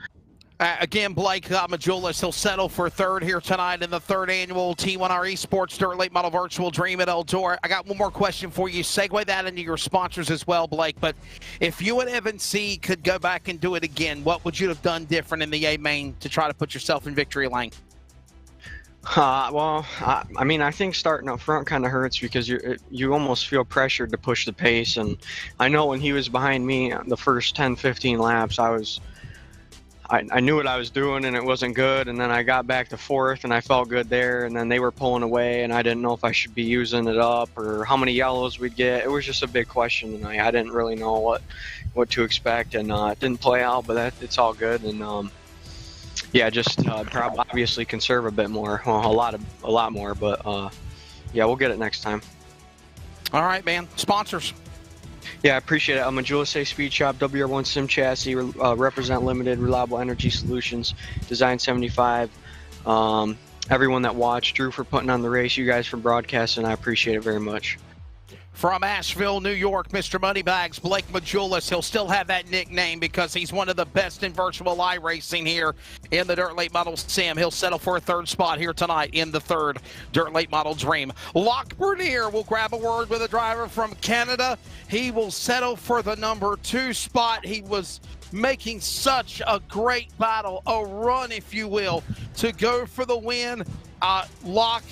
Again, Blake Majulis, he'll settle for 3rd here tonight in the 3rd Annual T1R Esports Dirt Late Model Virtual Dream at Eldora. I got one more question for you. Segue that into your sponsors as well, Blake. But if you and Evan C. could go back and do it again, what would you have done different in the A-Main to try to put yourself in victory lane? Well, I mean, I think starting up front kind of hurts because you almost feel pressured to push the pace. And I know when he was behind me the first 10, 15 laps, I knew what I was doing and it wasn't good, and then I got back to 4th and I felt good there, and then they were pulling away and I didn't know if I should be using it up or how many yellows we'd get. It was just a big question, and I didn't really know what to expect, and it didn't play out, but it's all good. And yeah, just probably obviously conserve a bit more, well, a lot more, but yeah, we'll get it next time. All right, man. Sponsors. Yeah, I appreciate it. I'm a Jules Speed Shop, WR1 Sim Chassis, Represent Limited, Reliable Energy Solutions, Design 75. Everyone that watched, Drew for putting on the race, you guys for broadcasting, I appreciate it very much. From Asheville, New York, Mr. Moneybags, Blake Majulis. He'll still have that nickname because he's one of the best in virtual iRacing here in the Dirt Late Model Sim. He'll settle for a 3rd spot here tonight in the 3rd Dirt Late Model Dream. Locke Bernier will grab a word with a driver from Canada. He will settle for the number 2 spot. He was making such a great battle, a run, if you will, to go for the win. Locke,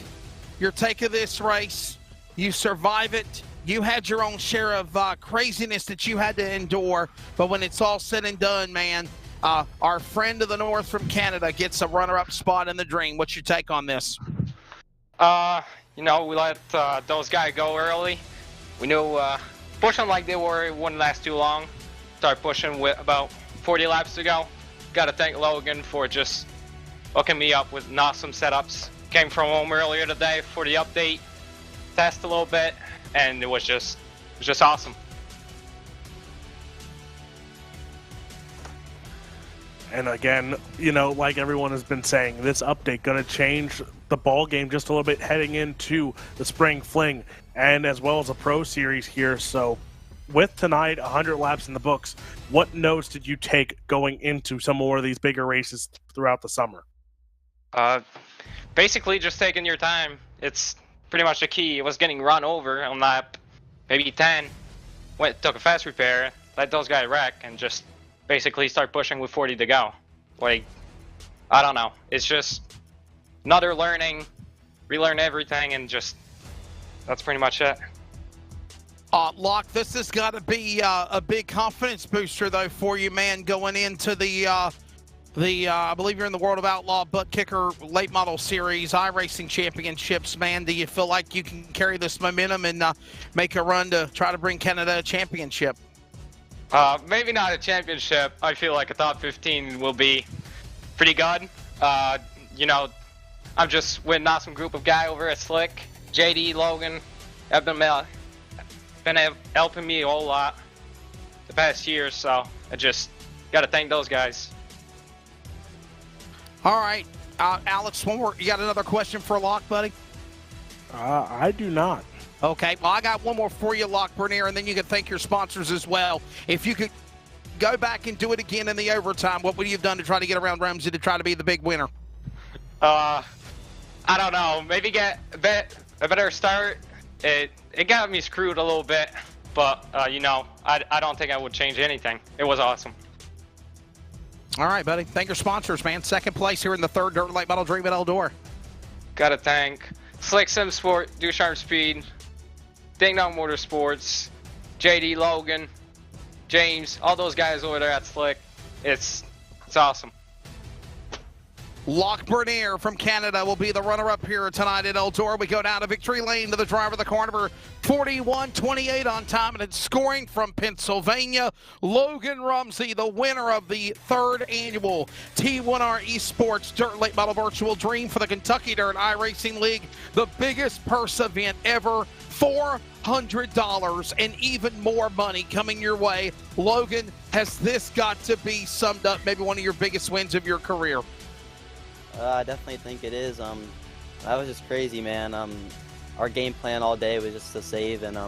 your take of this race, you survive it. You had your own share of craziness that you had to endure, but when it's all said and done, man, Our friend to the north from Canada gets a runner-up spot in the Dream. What's your take on this? We let those guys go early. We knew pushing like they were, it wouldn't last too long. Start pushing with about 40 laps to go. Got to thank Logan for just hooking me up with awesome setups. Came from home earlier today for the update, test a little bit, and it was just awesome. And again, like everyone has been saying, this update going to change the ball game just a little bit heading into the spring fling and as well as a pro series here. So with tonight, 100 laps in the books, what notes did you take going into some more of these bigger races throughout the summer? Basically just taking your time. It's pretty much the key. It was getting run over on lap maybe 10. Took a fast repair, let those guys wreck, and just basically start pushing with 40 to go. Like, I don't know. It's just another learning, relearn everything, and just that's pretty much it. Locke, this has got to be a big confidence booster, though, for you, man, going into the I believe you're in the World of Outlaw Butt Kicker Late Model Series iRacing Championships, man. Do you feel like you can carry this momentum and make a run to try to bring Canada a championship? Maybe not a championship. I feel like a top 15 will be pretty good. I'm just with an awesome group of guys over at Slick. JD, Logan, have been helping me a whole lot the past year, so I just got to thank those guys. All right, Alex, one more. You got another question for Locke, buddy? I do not. Okay, well, I got one more for you, Locke Bernier, and then you can thank your sponsors as well. If you could go back and do it again in the overtime, what would you have done to try to get around Ramsey to try to be the big winner? I don't know. Maybe get a better start. It got me screwed a little bit, but I don't think I would change anything. It was awesome. All right, buddy. Thank your sponsors, man. Second place here in the third Dirt Late Model Dream at Eldora. Gotta thank Slick Sim Sport, Do Sharp Speed, Ding Dong Motorsports, JD, Logan, James, all those guys over there at Slick. It's awesome. Locke Bernier from Canada will be the runner-up here tonight at Eldora. We go down to victory lane to the driver of the car, number 4128 on time, and it's scoring from Pennsylvania, Logan Rumsey, the winner of the third annual T1R Esports Dirt Late Model Virtual Dream for the Kentucky Dirt iRacing League, the biggest purse event ever, $400 and even more money coming your way. Logan, has this got to be summed up maybe one of your biggest wins of your career? I definitely think it is. That was just crazy, man. Our game plan all day was just to save and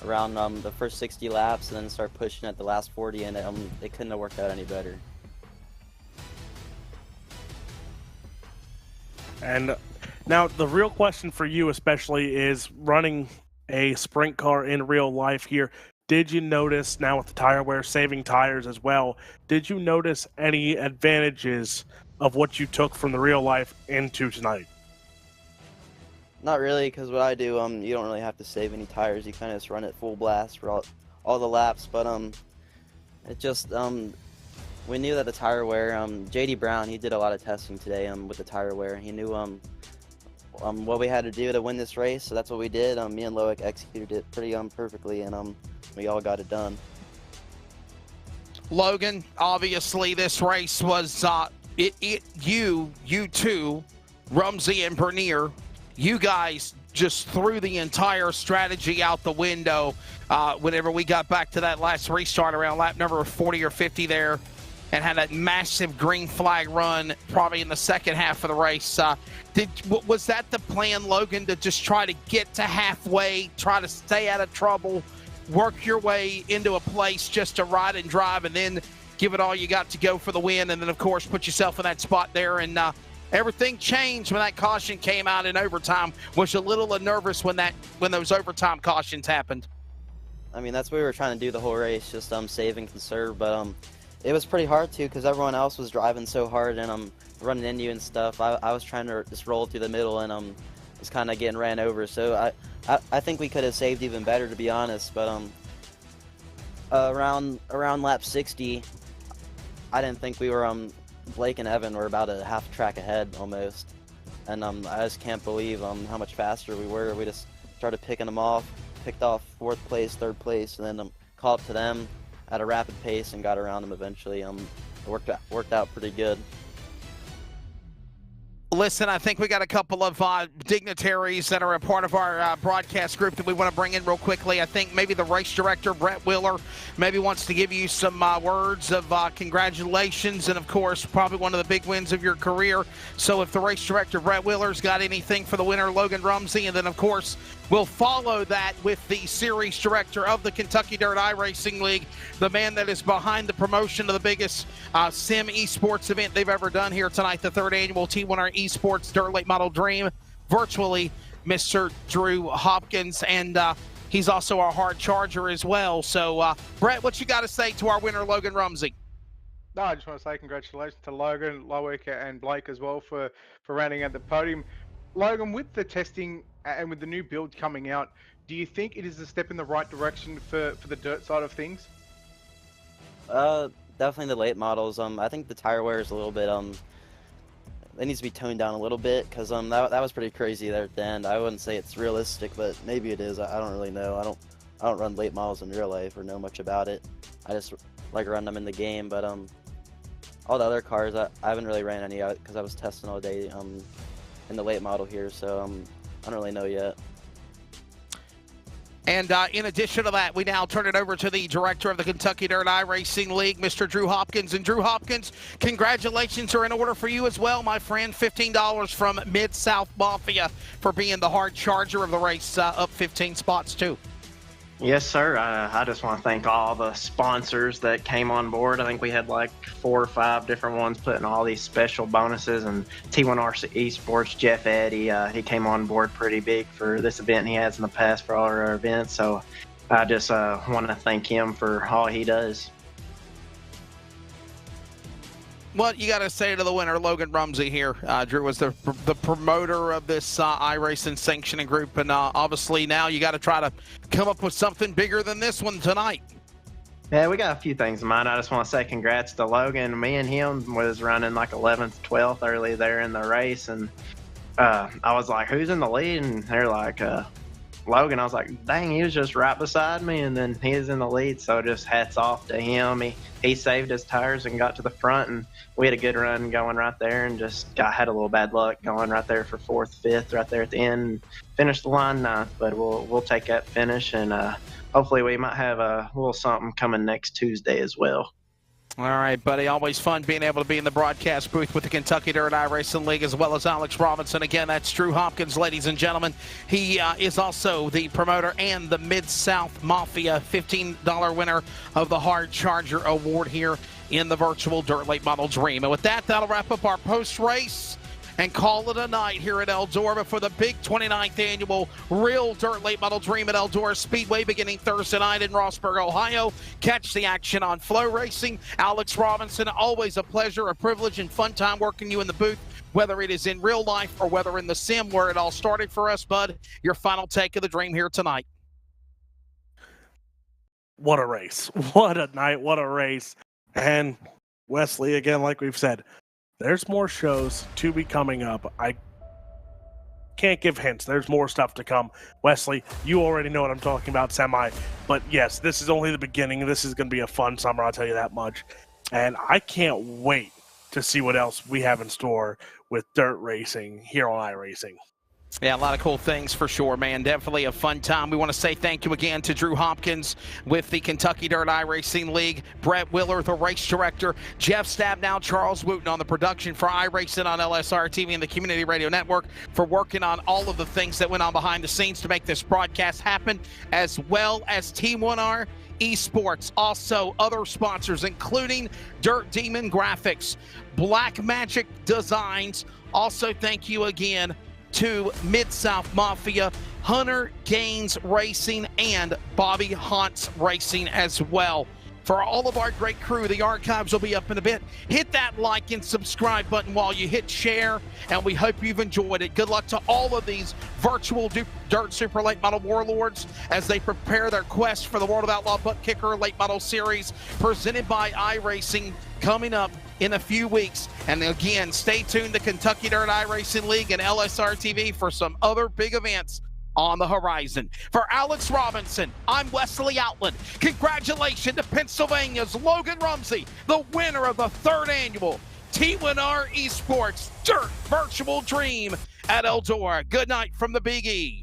around the first 60 laps and then start pushing at the last 40, and it couldn't have worked out any better. And now the real question for you especially is running a sprint car in real life here. Did you notice, now with the tire wear, saving tires as well, did you notice any advantages of what you took from the real life into tonight? Not really, because what I do, you don't really have to save any tires. You kind of just run it full blast for all the laps. But it just we knew that the tire wear. JD Brown, he did a lot of testing today with the tire wear. He knew what we had to do to win this race, so that's what we did. Me and Loic executed it pretty perfectly, and we all got it done. Logan, obviously this race was you two, Rumsey and Bernier, you guys just threw the entire strategy out the window whenever we got back to that last restart around lap number 40 or 50 there, and had that massive green flag run probably in the second half of the race. Was that the plan, Logan, to just try to get to halfway, try to stay out of trouble, work your way into a place just to ride and drive, and then give it all you got to go for the win, and then, of course, put yourself in that spot there? And everything changed when that caution came out in overtime. Was you a little nervous when those overtime cautions happened? I mean, that's what we were trying to do the whole race, just save and conserve. But it was pretty hard to, because everyone else was driving so hard and running into you and stuff. I was trying to just roll through the middle and just kind of getting ran over. So I think we could have saved even better, to be honest. But around lap 60. I didn't think we were Blake and Evan were about a half track ahead almost, and I just can't believe how much faster we were. We just started picking them off, picked off 4th place, 3rd place, and then caught up to them at a rapid pace and got around them eventually. It worked out pretty good. Listen, I think we got a couple of dignitaries that are a part of our broadcast group that we want to bring in real quickly. I think maybe the race director, Brett Wheeler, maybe wants to give you some words of congratulations and, of course, probably one of the big wins of your career. So if the race director, Brett Wheeler's got anything for the winner, Logan Rumsey, and then, of course, we'll follow that with the series director of the Kentucky Dirt iRacing League, the man that is behind the promotion of the biggest sim esports event they've ever done here tonight, the 3rd annual T1R Esports Dirt Late Model Dream, virtually, Mr. Drew Hopkins, and he's also our hard charger as well. So, Brett, what you got to say to our winner, Logan Rumsey? No, I just want to say congratulations to Logan, Loic, and Blake as well for rounding out the podium. Logan, with the testing and with the new build coming out, do you think it is a step in the right direction for the dirt side of things? Definitely the late models. I think the tire wear is a little bit it needs to be toned down a little bit, because that was pretty crazy there at the end. I wouldn't say it's realistic, but maybe it is. I don't really know. I don't run late models in real life or know much about it. I just like run them in the game. But all the other cars, I haven't really ran any because I was testing all day in the late model here, so I don't really know yet. And in addition to that, we now turn it over to the director of the Kentucky Dirt iRacing League, Mr. Drew Hopkins. And Drew Hopkins, congratulations are in order for you as well, my friend. $15 from Mid-South Mafia for being the hard charger of the race, up 15 spots too. Yes, sir. I just want to thank all the sponsors that came on board. I think we had like 4 or 5 different ones putting all these special bonuses. And T1R Esports, Jeff Eddy, he came on board pretty big for this event. He has in the past for all our events. So I just want to thank him for all he does. What you got to say to the winner, Logan Rumsey here? Drew was the promoter of this iRacing sanctioning group, and obviously now you got to try to come up with something bigger than this one tonight. Yeah, we got a few things in mind. I just want to say congrats to Logan. Me and him was running like 11th, 12th early there in the race, and I was like, who's in the lead? And they're like, Logan. I was like, dang, he was just right beside me, and then he was in the lead, so just hats off to him. He saved his tires and got to the front, and we had a good run going right there, and just had a little bad luck going right there for 4th, 5th right there at the end, and finished the line 9th, but we'll take that finish, and hopefully we might have a little something coming next Tuesday as well. All right, buddy. Always fun being able to be in the broadcast booth with the Kentucky Dirt iRacing League, as well as Alex Robinson. Again, that's Drew Hopkins, ladies and gentlemen. He is also the promoter and the Mid-South Mafia $15 winner of the Hard Charger Award here in the virtual Dirt Late Model Dream. And with that, that'll wrap up our post-race and call it a night here at Eldora before the big 29th annual Real Dirt Late Model Dream at Eldora Speedway beginning Thursday night in Rossburg, Ohio. Catch the action on Flow Racing. Alex Robinson, always a pleasure, a privilege, and fun time working you in the booth, whether it is in real life or whether in the sim where it all started for us, bud. Your final take of the dream here tonight. What a race. What a night. What a race. And Wesley, again, like we've said, there's more shows to be coming up. I can't give hints. There's more stuff to come. Wesley, you already know what I'm talking about, semi. But yes, this is only the beginning. This is going to be a fun summer, I'll tell you that much. And I can't wait to see what else we have in store with dirt racing here on iRacing. Yeah, a lot of cool things for sure, man. Definitely a fun time. We want to say thank you again to Drew Hopkins with the Kentucky Dirt iRacing League, Brett Wheeler, the race director, Jeff Stabnow, Charles Wooten on the production for iRacing on LSRTV and the Community Radio Network for working on all of the things that went on behind the scenes to make this broadcast happen, as well as T1R Esports. Also, other sponsors, including Dirt Demon Graphics, Black Magic Designs. Also, thank you again to Mid-South Mafia, Hunter Gaines Racing, and Bobby Hantz Racing as well. For all of our great crew, the archives will be up in a bit. Hit that like and subscribe button while you hit share, and we hope you've enjoyed it. Good luck to all of these virtual Dirt Super Late Model Warlords as they prepare their quest for the World of Outlaw Butt Kicker Late Model Series presented by iRacing coming up in a few weeks. And again, stay tuned to Kentucky Dirt iRacing League and LSRTV for some other big events on the horizon. For Alex Robinson, I'm Wesley Outland. Congratulations to Pennsylvania's Logan Rumsey, the winner of the 3rd annual T1R Esports Dirt Virtual Dream at Eldora. Good night from the Big E.